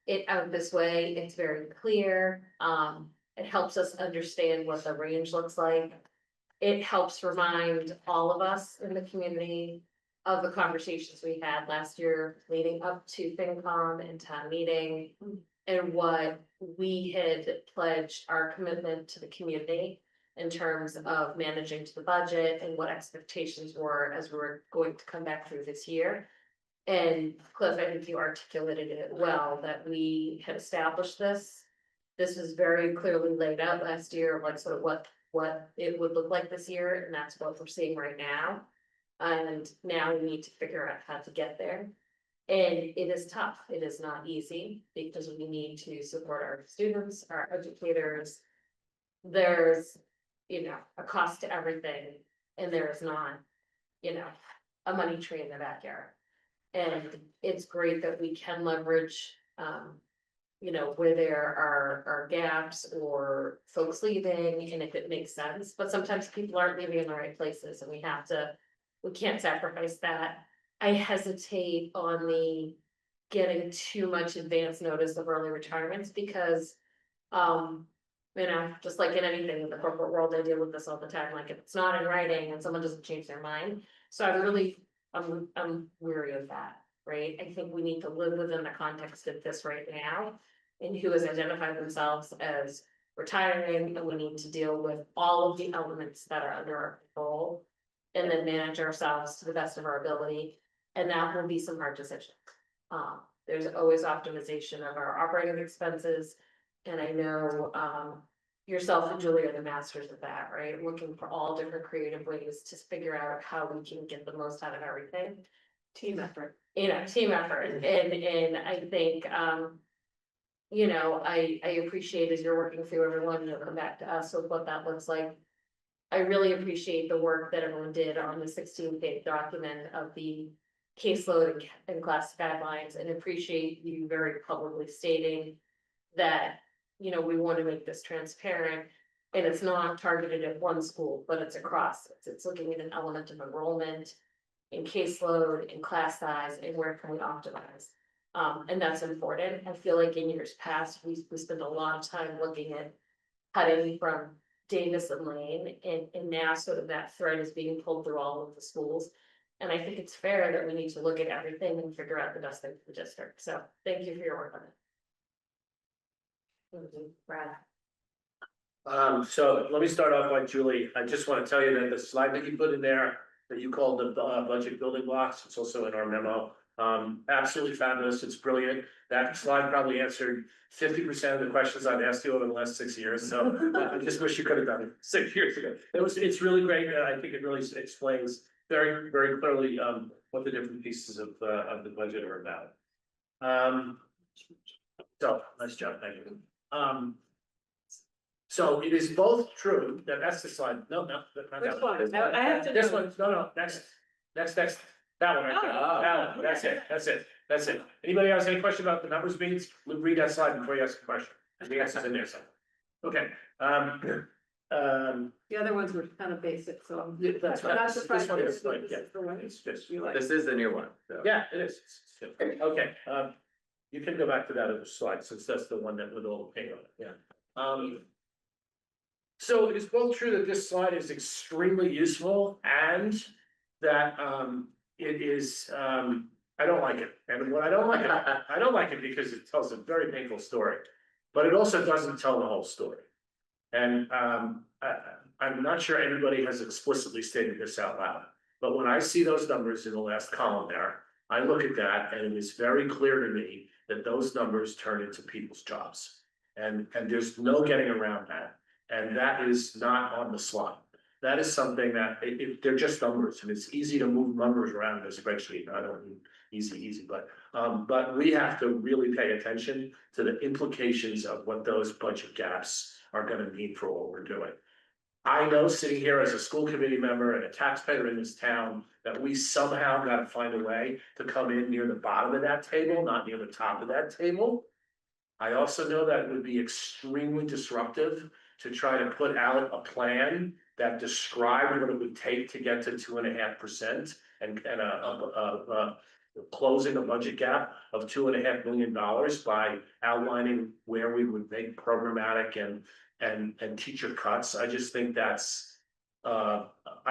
K: it out this way, it's very clear. It helps us understand what the range looks like. It helps remind all of us in the community of the conversations we had last year leading up to FinCom and town meeting, and what we had pledged our commitment to the community in terms of managing to the budget and what expectations were as we were going to come back through this year. And Cliff, I think you articulated it well, that we had established this. This was very clearly laid out last year, like sort of what it would look like this year, and that's what we're seeing right now. And now we need to figure out how to get there. And it is tough, it is not easy, because we need to support our students, our educators. There's, a cost to everything, and there is not, a money tree in the backyard. And it's great that we can leverage, where there are gaps or folks leaving, and if it makes sense, but sometimes people aren't leaving in the right places, and we can't sacrifice that. I hesitate on the getting too much advance notice of early retirements because, just like in anything in the corporate world, I deal with this all the time, like if it's not in writing and someone doesn't change their mind. So I'm weary of that, right? I think we need to live within the context of this right now. And who has identified themselves as retiring, and we need to deal with all of the elements that are under our control. And then manage ourselves to the best of our ability, and that will be some hard decisions. There's always optimization of our operating expenses. And I know, yourself and Julie are the masters of that, right? Looking for all different creative ways to figure out how we can get the most out of everything.
J: Team effort.
K: Team effort, and I think, I appreciate as you're working through everyone, you'll come back to us with what that looks like. I really appreciate the work that everyone did on the 16-page document of the caseload and class guidelines, and appreciate you very publicly stating that, we want to make this transparent. And it's not targeted at one school, but it's across, it's looking at an element of enrollment, in caseload, in class size, and where can we optimize. And that's important. I feel like in years past, we spent a lot of time looking at cutting from Davis and Lane, and now sort of that thread is being pulled through all of the schools. And I think it's fair that we need to look at everything and figure out the best thing for the district. So thank you for your work on it. Brad.
M: So let me start off by Julie. I just want to tell you that the slide that you put in there, that you called the budget building blocks, it's also in our memo. Absolutely fabulous. It's brilliant. That slide probably answered 50% of the questions I've asked you over the last 6 years. So I just wish you could have done it 6 years ago. It's really great. I think it really explains very, very clearly what the different pieces of the budget are about. So nice job. Thank you. So it is both true that that's the slide. No, not that
J: Which
M: one.
J: one? No, I have to.
M: This one, no, next, that one right there,
J: Oh.
M: that one, that's it. Anybody else have any question about the numbers means, read that slide before you ask a question, the answer's in there somewhere. Okay,
J: The other ones were kind of basic, so.
M: that's right,
J: Not
M: this
J: surprised
M: one
J: this
M: is like,
J: is
M: yeah,
J: the one
M: it's just,
J: you like.
B: This is the new one, so.
M: yeah, it is. Okay, you can go back to that other slide, since that's the one that with all the paint on it, yeah. So it is both true that this slide is extremely useful and that it is, I don't like it. And when I don't like it because it tells a very painful story, but it also doesn't tell the whole story. And I'm not sure anybody has explicitly stated this out loud, but when I see those numbers in the last column there, I look at that and it is very clear to me that those numbers turn into people's jobs. And there's no getting around that. And that is not on the slide. That is something that they're just numbers, and it's easy to move numbers around in a spreadsheet. I don't mean easy, but we have to really pay attention to the implications of what those budget gaps are going to mean for what we're doing. I know sitting here as a school committee member and a taxpayer in this town that we somehow got to find a way to come in near the bottom of that table, not near the top of that table. I also know that it would be extremely disruptive to try to put out a plan that described what it would take to get to 2.5% and closing a budget gap of $2.5 million by outlining where we would make programmatic and teacher cuts. I just think that's, I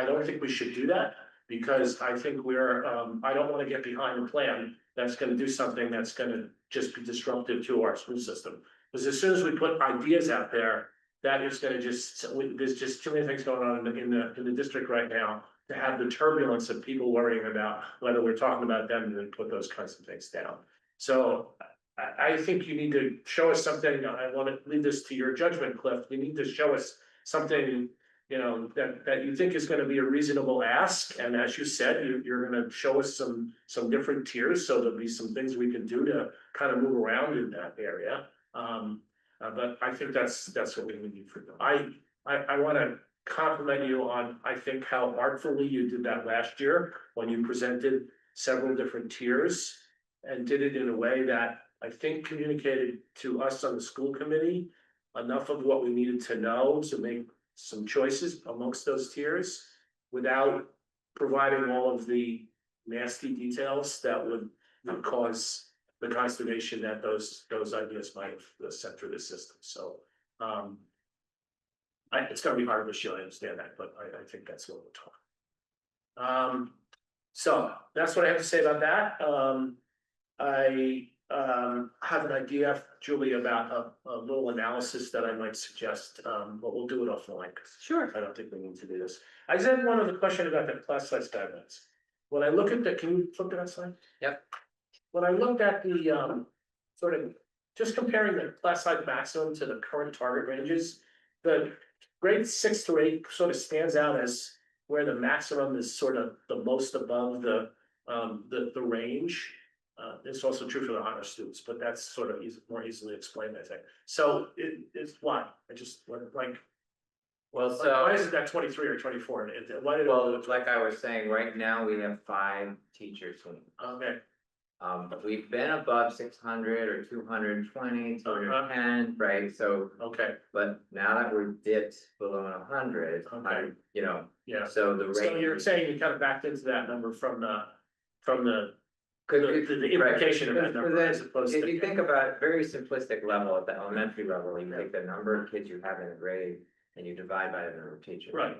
M: don't think we should do that because I think I don't want to get behind a plan that's going to do something that's going to just be disruptive to our school system. Because as soon as we put ideas out there, that is going to there's just too many things going on in the district right now to have the turbulence of people worrying about whether we're talking about them and then put those kinds of things down. So I think you need to show us something. I want to leave this to your judgment, Cliff. You need to show us something, you know, that you think is going to be a reasonable ask. And as you said, you're going to show us some different tiers. So there'll be some things we can do to kind of move around in that area. But I think that's what we need for them. I want to compliment you on, I think, how artfully you did that last year when you presented several different tiers and did it in a way that I think communicated to us on the school committee enough of what we needed to know to make some choices amongst those tiers without providing all of the nasty details that would cause the consternation that those ideas might have sent through the system. So it's gonna be hard for Sheila, I understand that, but I think that's what we're talking. So that's what I have to say about that. I have an idea, Julie, about a little analysis that I might suggest, but we'll do it offline.
H: Sure.
M: I don't think we need to do this. I just had one other question about the class size guidelines. When I look at the, can you flip to that slide?
B: Yep.
M: When I looked at the, sort of, just comparing the class size maximum to the current target ranges, the grade 6 to 8 sort of stands out as where the maximum is sort of the most above the range. It's also true for the honor students, but that's sort of more easily explained, I think. So it's why? I just like,
B: Well,
M: why
B: so,
M: is it that 23 or 24? Why did
B: well, like I was saying, right now we have 5 teachers.
M: Okay,
B: We've been above 600 or 220, 210, right? So,
M: okay,
B: but now that we're dipped below 100,
M: Okay.
B: you know,
M: yeah.
B: so the
M: So
B: rate.
M: you're saying you kind of backed into that number from the
B: Could
M: the implication of that number as opposed to.
B: If you think about it, very simplistic level, at the elementary level, you take the number of kids you have in a grade and you divide by the number of teachers.
M: Right.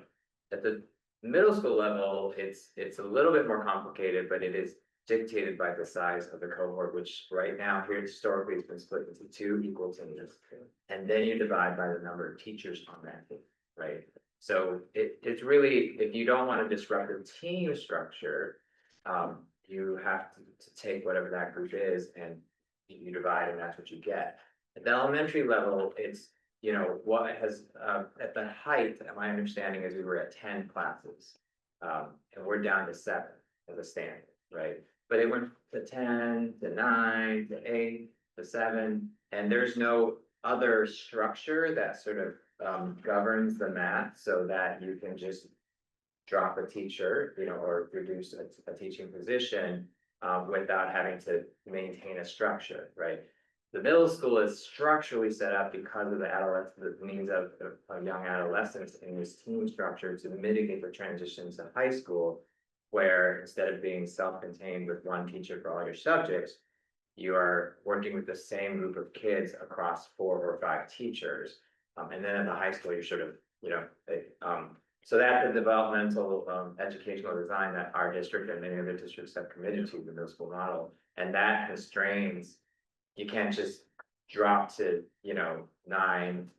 B: At the middle school level, it's a little bit more complicated, but it is dictated by the size of the cohort, which right now here historically has been split into 2 equal teams. And then you divide by the number of teachers on that team, right? So it's really, if you don't want to disrupt the team structure, you have to take whatever that group is and you divide and that's what you get. At the elementary level, it's, you know, what has, at the height, my understanding is we were at 10 classes. And we're down to 7 as a standard, right? But it went to 10, to 9, to 8, to 7, and there's no other structure that sort of governs the math so that you can just drop a teacher, you know, or reduce a teaching position without having to maintain a structure, right? The middle school is structurally set up because of the needs of young adolescents in this team structure to mitigate the transition to high school, where instead of being self-contained with one teacher for all your subjects, you are working with the same group of kids across 4 or 5 teachers. And then in the high school, you're sort of, you know, so that's the developmental educational design that our district and many other districts have committed to the middle school model. And that constrains, you can't just drop to, you know, 9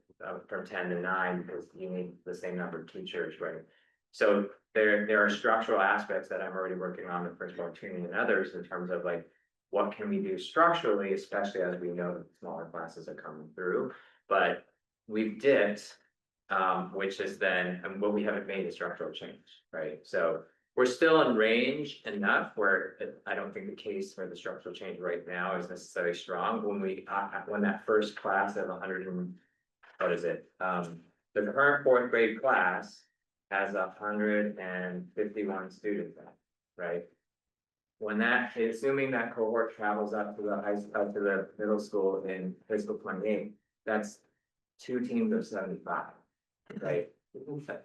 B: from 10 to 9 because you need the same number of teachers, right? So there are structural aspects that I'm already working on with Principal Tuning and others in terms of like, what can we do structurally, especially as we know that smaller classes are coming through, but we've dipped, which is then, well, we haven't made a structural change, right? So we're still in range enough where I don't think the case for the structural change right now is necessarily strong. When that first class of 100 and, what is it? The current 4th grade class has 151 students in it, right? When that, assuming that cohort travels up to to the middle school in fiscal 28, that's 2 teams of 75, right?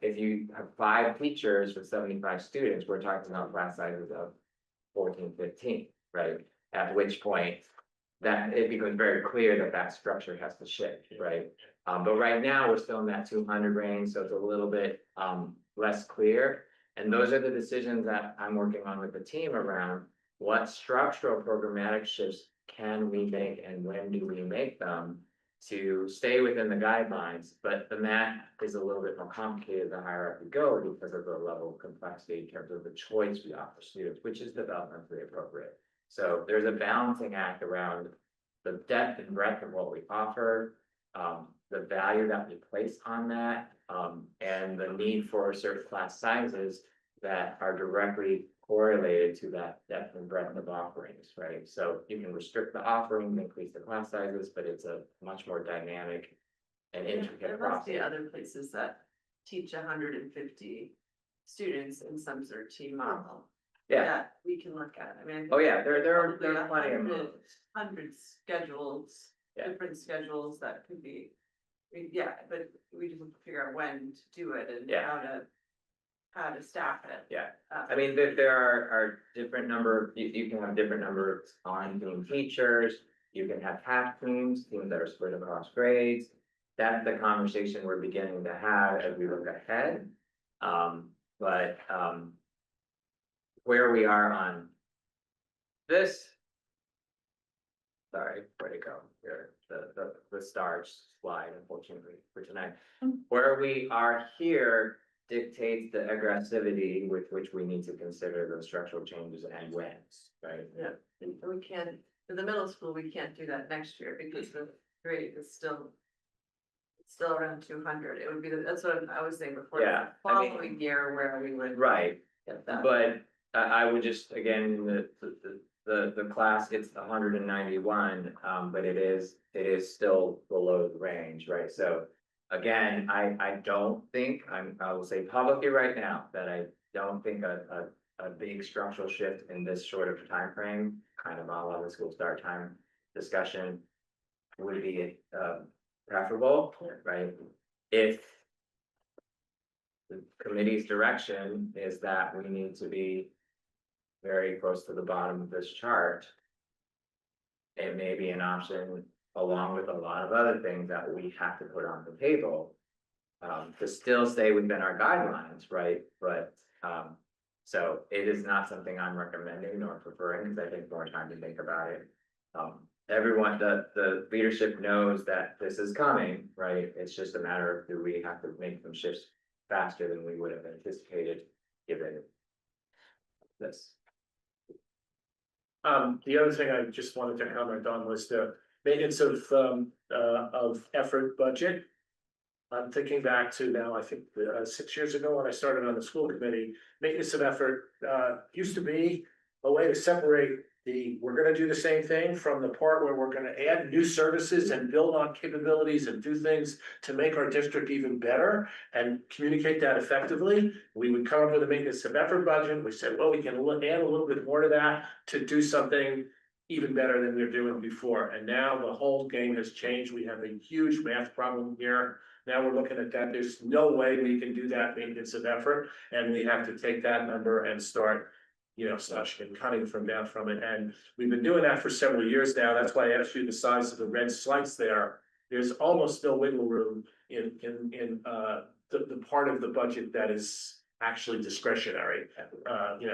B: If you have 5 teachers with 75 students, we're talking about class sizes of 14, 15, right? At which point that it becomes very clear that that structure has to shift, right? But right now we're still in that 200 range, so it's a little bit less clear. And those are the decisions that I'm working on with the team around what structural programmatic shifts can we make and when do we make them to stay within the guidelines, but the math is a little bit more complicated the higher up we go because of the level of complexity in terms of the choice we offer students, which is developmentally appropriate. So there's a balancing act around the depth and breadth of what we offer, the value that we place on that, and the need for certain class sizes that are directly correlated to that depth and breadth of offerings, right? So you can restrict the offering, increase the class sizes, but it's a much more dynamic and intricate
J: There must be
B: process.
J: other places that teach 150 students in some sort of team model.
B: Yeah,
J: That we can look at, I mean.
B: oh yeah, there are
J: probably
B: plenty of
J: 100
B: models.
J: 100 schedules,
B: Yeah.
J: different schedules that could be. Yeah, but we just have to figure out when to do it and
B: Yeah.
J: how to staff it.
B: Yeah, I mean, there are different number, you can have different number of on-team teachers. You can have half teams that are split across grades. That's the conversation we're beginning to have as we look ahead. But where we are on this. Sorry, where'd it go? Here, the stars slide, unfortunately, for tonight. Where we are here dictates the aggressivity with which we need to consider the structural changes and when, right?
J: Yeah, and we can't, in the middle school, we can't do that next year because the grade is still. It's still around 200, it would be, that's what I was saying before.
B: Yeah,
J: the
B: I mean-
J: Following year where we would.
B: Right,
J: Get that.
B: but I would just, again, the class gets 191, but it is still below the range, right? So again, I don't think, I will say publicly right now that I don't think a big structural shift in this short of time frame, kind of all of the school start time discussion would be preferable, right? If the committee's direction is that we need to be very close to the bottom of this chart, it may be an option along with a lot of other things that we have to put on the table to still stay within our guidelines, right? But so it is not something I'm recommending nor preferring because I think more time to think about it. Everyone, the leadership knows that this is coming, right? It's just a matter of do we have to make some shifts faster than we would have anticipated given this.
M: The other thing I just wanted to comment on was the maintenance of effort budget. I'm thinking back to now, I think 6 years ago when I started on the school committee, maintenance of effort used to be a way to separate we're gonna do the same thing from the part where we're gonna add new services and build on capabilities and do things to make our district even better and communicate that effectively. We would come up with a maintenance of effort budget. We said, well, we can add a little bit more to that to do something even better than we were doing before. And now the whole game has changed. We have a huge math problem here. Now we're looking at that. There's no way we can do that maintenance of effort. And we have to take that number and start and cutting down from it. And we've been doing that for several years now. That's why I asked you the size of the red slices there. There's almost no wiggle room in the part of the budget that is actually discretionary,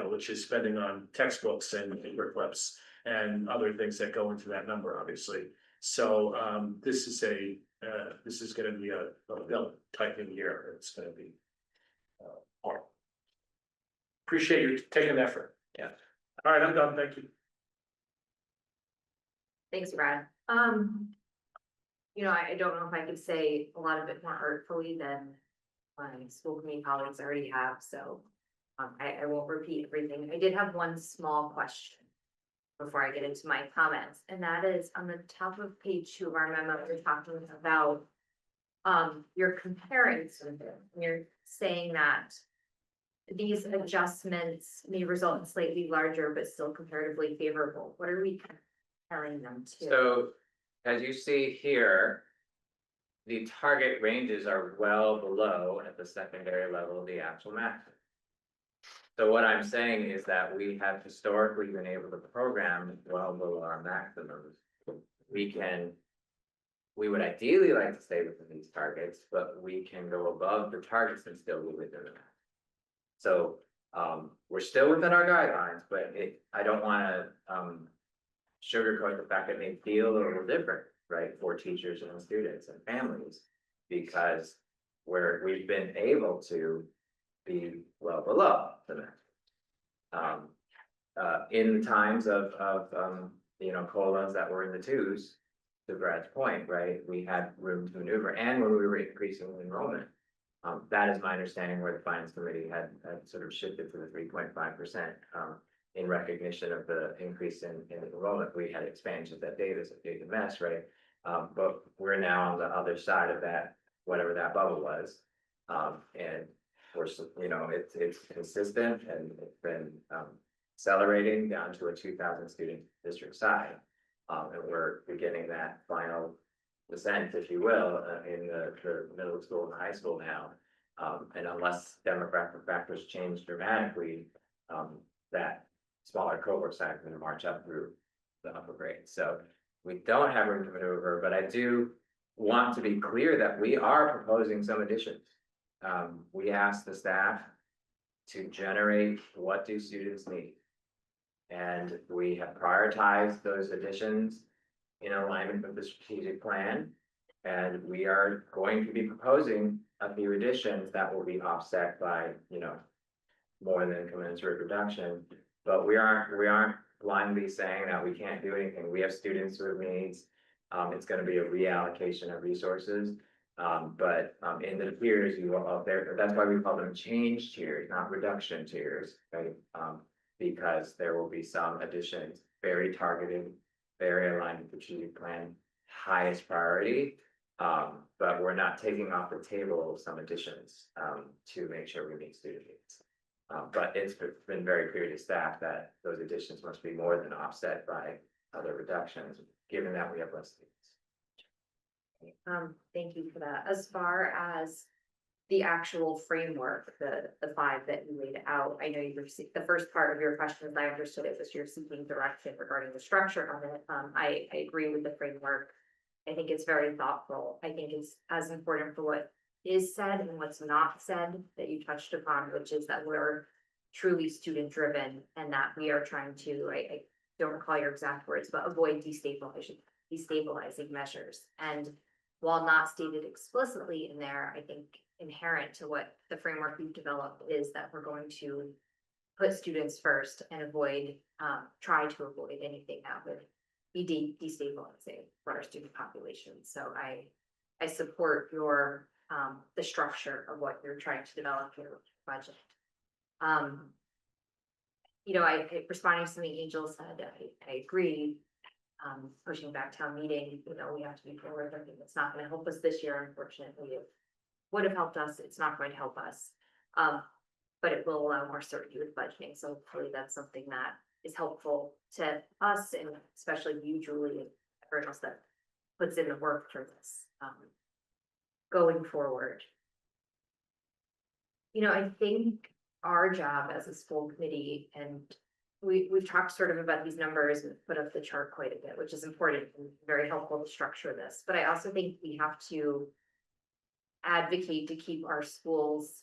M: which is spending on textbooks and paper clips and other things that go into that number, obviously. So this is gonna be a belt tightening year. It's gonna be hard. Appreciate you taking the effort.
B: Yeah.
M: All right, I'm done. Thank you.
C: Thanks, Brad. I don't know if I could say a lot of it more artfully than my school committee colleagues already have, so I won't repeat everything. I did have one small question before I get into my comments, and that is on the top of page 2 of our memo, we're talking about you're comparing something, and you're saying that these adjustments may result in slightly larger but still comparatively favorable. What are we comparing them to?
B: So as you see here, the target ranges are well below at the secondary level the actual maximum. So what I'm saying is that we have historically been able to program well below our maximums. We would ideally like to stay within these targets, but we can go above the targets and still be within them. So we're still within our guidelines, but I don't wanna sugarcoat the fact that they feel a little different, right, for teachers and students and families. Because we've been able to be well below the max. In times of, COLAs that were in the twos, to Brad's point, right, we had room to maneuver, and when we were increasing enrollment. That is my understanding where the finance committee had sort of shifted to the 3.5%, in recognition of the increase in enrollment. We had expansions that data is a big mess, right? But we're now on the other side of that, whatever that bubble was. And we're, it's consistent, and it's been, accelerating down to a 2,000 student district side. And we're beginning that final descent, if you will, in the middle school and the high school now. And unless demographic factors change dramatically, that smaller cohort size is going to march up through the upper grades. So we don't have room to maneuver, but I do want to be clear that we are proposing some additions. We asked the staff to generate what do students need. And we have prioritized those additions in alignment with the strategic plan. And we are going to be proposing a few additions that will be offset by, more than commensurate reduction. But we aren't blindly saying that we can't do anything. We have students with needs. It's going to be a reallocation of resources. But in the tiers, you will out there, that's why we call them change tiers, not reduction tiers, right? Because there will be some additions, very targeted, very aligned with the strategic plan, highest priority. But we're not taking off the table some additions to make sure we meet student needs. But it's been very clear to staff that those additions must be more than offset by other reductions, given that we have less students.
C: Thank you for that. As far as the actual framework, the 5 that you laid out, I know you received the first part of your question, as I understood it, was you're seeking direction regarding the structure of it. I agree with the framework. I think it's very thoughtful. I think it's as important for what is said and what's not said that you touched upon, which is that we're truly student driven and that we are trying to, I don't recall your exact words, but avoid destabilizing measures. And while not stated explicitly in there, I think inherent to what the framework we've developed is that we're going to put students first and try to avoid anything that would be destabilizing for our student population. So I support your the structure of what you're trying to develop here with your budget. Responding to something Angel said, I agree. Pushing back town meeting, we have to be forward thinking. It's not going to help us this year, unfortunately. It would have helped us. It's not going to help us. But it will allow more certainty with budgeting. So hopefully that's something that is helpful to us, and especially you, Julie, and everyone else that puts in the work for this going forward. I think our job as a school committee, and we've talked sort of about these numbers and put up the chart quite a bit, which is important and very helpful to structure this. But I also think we have to advocate to keep our schools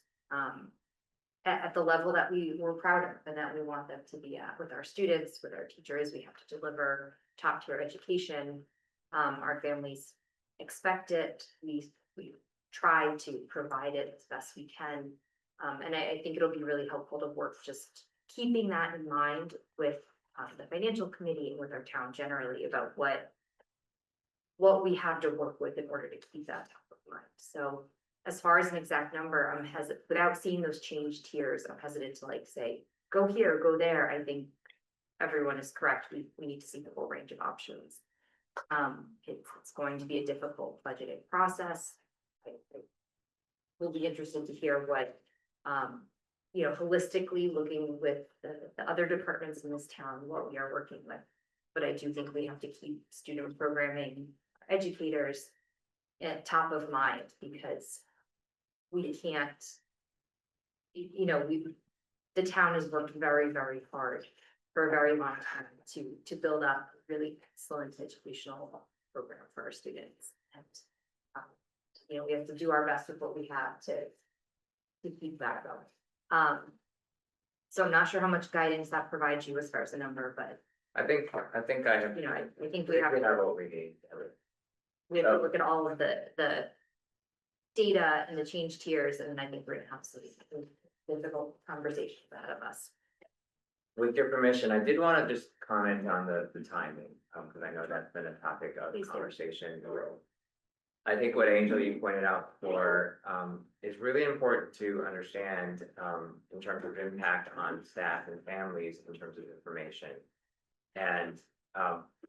C: at the level that we're proud of and that we want them to be at with our students, with our teachers. We have to deliver top tier education. Our families expect it. We try to provide it as best we can. And I think it'll be really helpful to work just keeping that in mind with the financial committee and with our town generally about what we have to work with in order to keep that top of mind. So as far as an exact number, I'm hesitant, without seeing those change tiers, I'm hesitant to say, go here, go there. I think everyone is correct. We need to see the full range of options. It's going to be a difficult budgeting process. I will be interested to hear what, holistically looking with the other departments in this town, what we are working with. But I do think we have to keep student programming educators at top of mind, because we can't, the town has worked very, very hard for a very long time to build up a really excellent educational program for our students. And, we have to do our best with what we have to keep that going. So I'm not sure how much guidance that provides you as far as the number, but
B: I think I have.
C: I think we
B: We
C: have
B: have what we need.
C: we have to look at all of the data and the change tiers, and I think we're gonna have some difficult conversations ahead of us.
B: With your permission, I did want to just comment on the timing, because I know that's been a topic of
C: Please do.
B: conversation. I think what Angel, you pointed out before, is really important to understand, in terms of impact on staff and families in terms of information. And,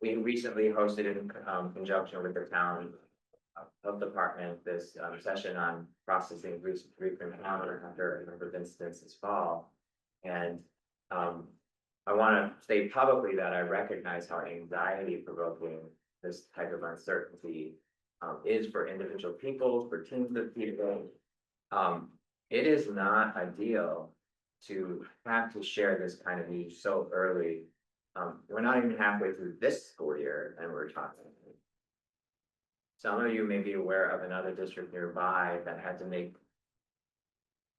B: we recently hosted in, conjunction with the town health department, this, session on processing frequent encounter after a number of incidents this fall. And, I want to state publicly that I recognize how anxiety provoking this type of uncertainty is for individual people, for teams of people. It is not ideal to have to share this kind of news so early. We're not even halfway through this school year and we're talking. Some of you may be aware of another district nearby that had to make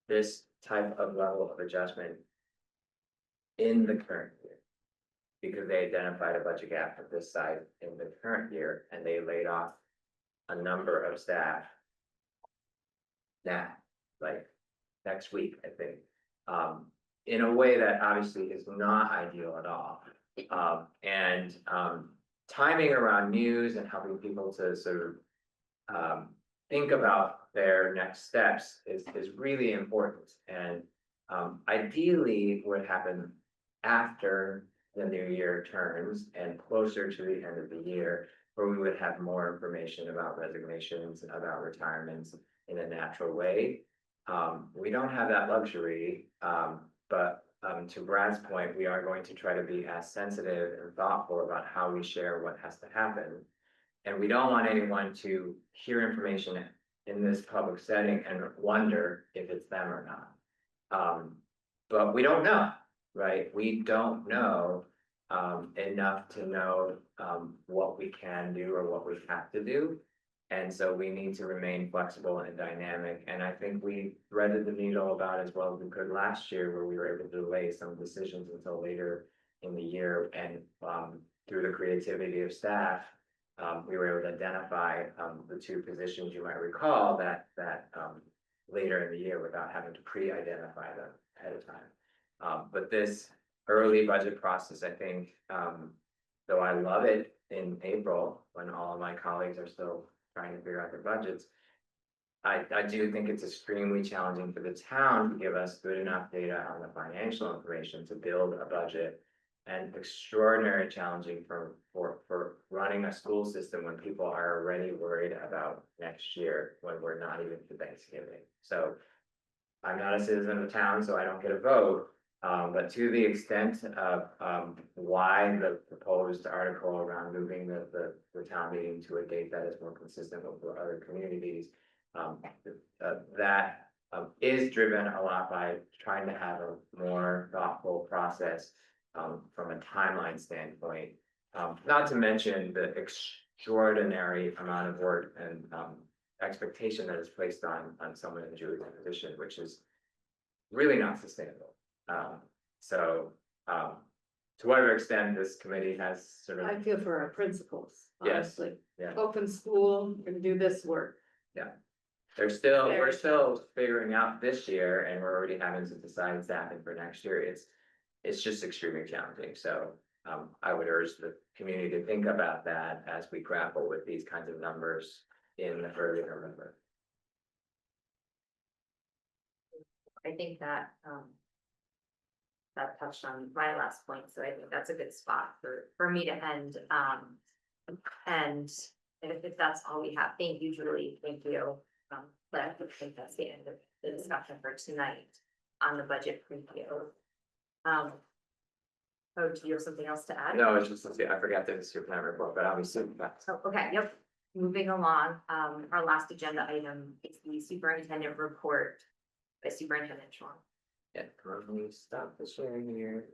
B: this type of level of adjustment in the current year, because they identified a budget gap at this site in the current year, and they laid off a number of staff. Now, like next week, I think, in a way that obviously is not ideal at all. Timing around news and helping people to sort of think about their next steps is really important. And ideally, what happen after the new year turns and closer to the end of the year, where we would have more information about resignations and about retirements in a natural way. We don't have that luxury, but to Brad's point, we are going to try to be as sensitive and thoughtful about how we share what has to happen. And we don't want anyone to hear information in this public setting and wonder if it's them or not. But we don't know, right? We don't know enough to know what we can do or what we have to do. And so we need to remain flexible and dynamic. And I think we threaded the needle about as well as we could last year, where we were able to delay some decisions until later in the year. And through the creativity of staff, we were able to identify the two positions you might recall that later in the year without having to pre-identify them ahead of time. But this early budget process, I think, though I love it in April when all of my colleagues are still trying to figure out their budgets, I do think it's extremely challenging for the town to give us good enough data on the financial information to build a budget, and extraordinarily challenging for running a school system when people are already worried about next year when we're not even to Thanksgiving. So I'm not a citizen of the town, so I don't get a vote. But to the extent of why the proposed article around moving the town meeting to a date that is more consistent with other communities, that is driven a lot by trying to have a more thoughtful process from a timeline standpoint. Not to mention the extraordinary amount of work and expectation that is placed on someone in Julie's position, which is really not sustainable. To whatever extent this committee has sort of.
J: I feel for our principals,
B: Yes,
J: honestly.
B: yeah.
J: Open school and do this work.
B: We're still figuring out this year, and we're already having to decide staffing for next year. It's just extremely challenging. So I would urge the community to think about that as we grapple with these kinds of numbers in early November.
C: I think that that touched on my last point, so I think that's a good spot for me to end. And if that's all we have, thank you, Julie, thank you. But I think that's the end of the discussion for tonight on the budget preview. Oh, do you have something else to add?
B: No, it's just, I forgot that it's your plan report, but obviously that's.
C: Oh, okay, yep. Moving along, our last agenda item is the superintendent report by Superintendent Schwan.
B: Yeah, let me stop the sharing here.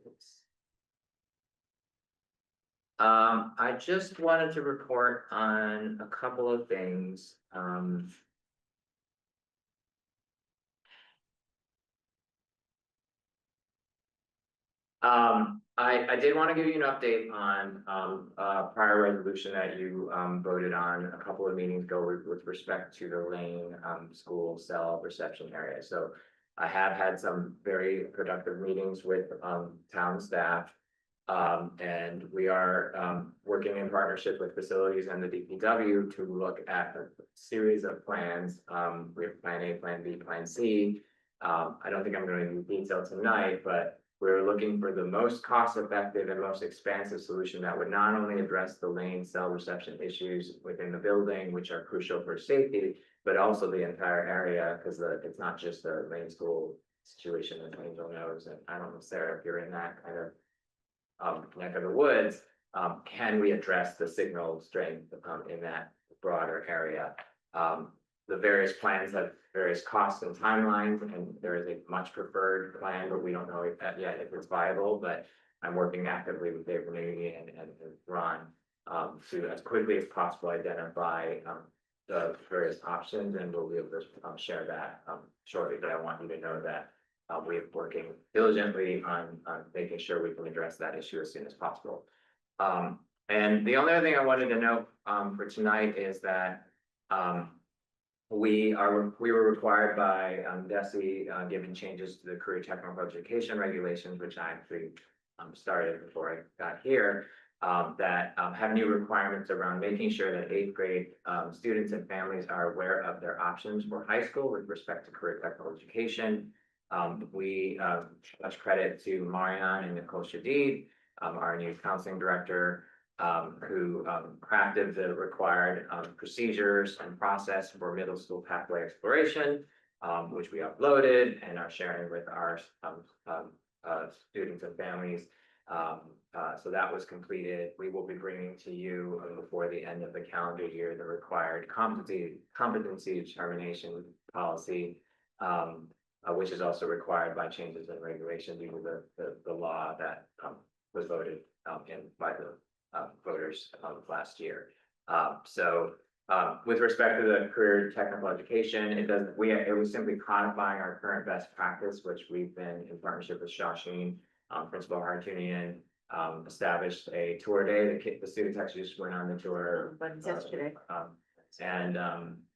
B: I just wanted to report on a couple of things. I did want to give you an update on, prior resolution that you, voted on a couple of meetings ago with respect to the Lane, school cell reception area. So I have had some very productive meetings with, town staff. And we are, working in partnership with facilities and the DPW to look at a series of plans. We have Plan A, Plan B, Plan C. I don't think I'm going into detail tonight, but we're looking for the most cost-effective and most expansive solution that would not only address the lane cell reception issues within the building, which are crucial for safety, but also the entire area, because it's not just a lane school situation, as Angel knows, and I don't know, Sarah, if you're in that kind of neck of the woods, can we address the signal strength in that broader area? The various plans have various costs and timelines, and there is a much preferred plan, but we don't know yet if it's viable, but I'm working actively with Dave Renee and Ron to as quickly as possible identify the various options, and we'll be able to share that shortly, but I want you to know that we're working diligently on making sure we can address that issue as soon as possible. And the only other thing I wanted to note for tonight is that we were required by DESE, given changes to the career technical education regulations, which I actually started before I got here, that have new requirements around making sure that 8th grade students and families are aware of their options for high school with respect to career technical education. We much credit to Marianne and Nicole Shadid, our new counseling director, who crafted the required procedures and process for middle school pathway exploration, which we uploaded and are sharing with our students and families. So that was completed. We will be bringing to you before the end of the calendar year the required competency determination policy, which is also required by changes in regulation due to the law that was voted in by the voters last year. So with respect to the career technical education, it was simply codifying our current best practice, which we've been in partnership with Shasheen, Principal Hartunian, established a tour day. The students actually just went on the tour
C: Yesterday.
B: And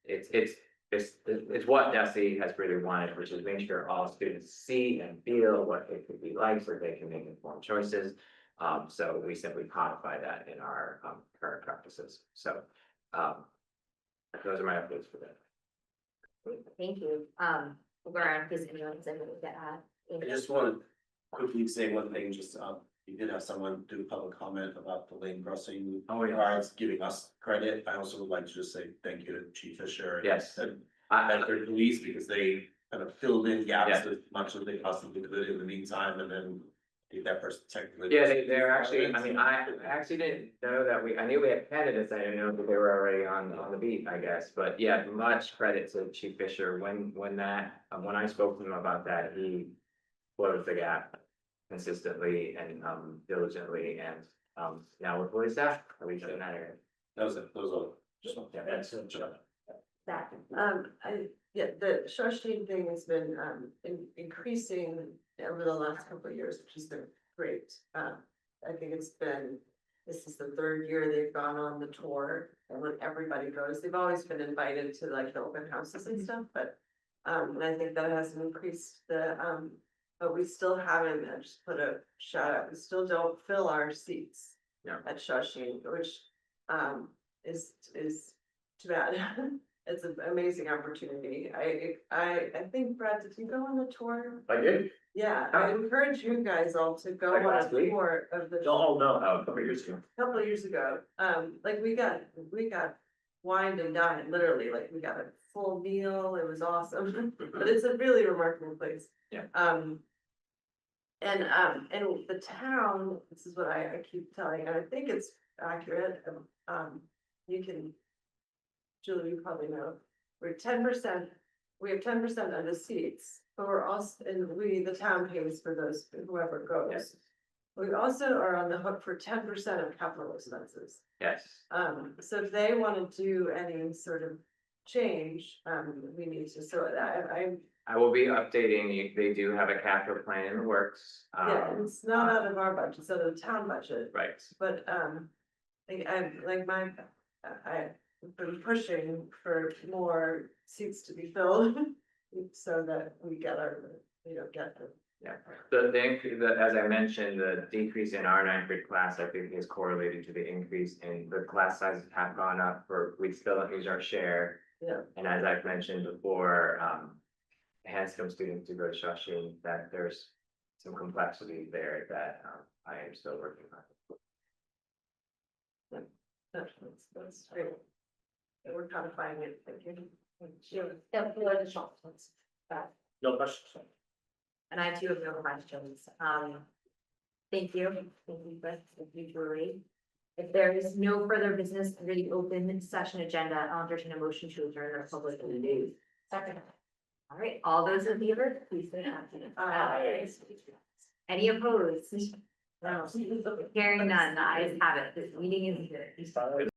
B: it's what DESE has really wanted, which is make sure all students see and feel what it could be like so they can make informed choices. So we simply codify that in our current practices. So those are my updates for that.
C: Thank you. We'll go around because anyone has anything to add.
F: I just want to quickly say one thing, just, you did have someone do a public comment about the lane crossing.
B: Oh, yeah.
F: Regards giving us credit. I also would like to just say thank you to Chief Fisher.
B: Yes.
F: And their police, because they kind of filled in gaps as much as they possibly could in the meantime, and then that person technically.
B: Yeah, they're actually, I mean, I actually didn't know that I knew we had candidates, I didn't know that they were already on the beat, I guess, but yeah, much credit to Chief Fisher, when I spoke to him about that, he closed the gap consistently and diligently, and now we're fully staffed, at least in that area.
F: Those are just,
B: Yeah,
F: excellent job.
C: That.
J: The Shawshene thing has been increasing over the last couple of years, which has been great. I think this is the 3rd year they've gone on the tour, and when everybody goes, they've always been invited to like the open houses and stuff, but and I think that has increased but we still haven't, I just put a shout out, we still don't fill our seats.
B: Yeah.
J: At Shawshene, which is too bad. It's an amazing opportunity. I think, Brad, did you go on the tour?
M: I did.
J: Yeah, I encourage you guys all to go
B: Like
J: on a
B: last week?
J: tour of the.
M: Oh, no, a couple of years ago.
J: Couple of years ago, like we got wined and dined, literally, like we got a full meal, it was awesome, but it's a really remarkable place.
B: Yeah.
J: And the town, this is what I keep telling, and I think it's accurate, you can. Julie, you probably know, we're 10%, we have 10% of the seats, but we're also, and the town pays for those, whoever goes.
B: Yes.
J: We also are on the hook for 10% of capital expenses.
B: Yes.
J: So if they wanna do any sort of change, we need to sort that,
B: I will be updating you, they do have a capital plan in the works.
J: yeah, it's not out of our budget, it's out of the town budget.
B: Right,
J: But, I've been pushing for more seats to be filled. So that we get get the.
B: yeah, as I mentioned, the decrease in our ninth grade class, I think is correlated to the increase in the class sizes have gone up we still don't use our share.
J: Yeah.
B: And as I've mentioned before, Hanscom students do go to Shawshing, that there's some complexity there that, I am still working on.
J: That's great. And we're codifying it, thank you.
M: No questions?
C: And I too have no questions. Thank you. Thank you, Chris. Thank you, Julie. If there is no further business under the open session agenda, I'll entertain a motion to adjourn our public meeting. Second. All right, all those in favor, please say aye. Any opposed? No. Hearing none, the ayes have it. This meeting is adjourned.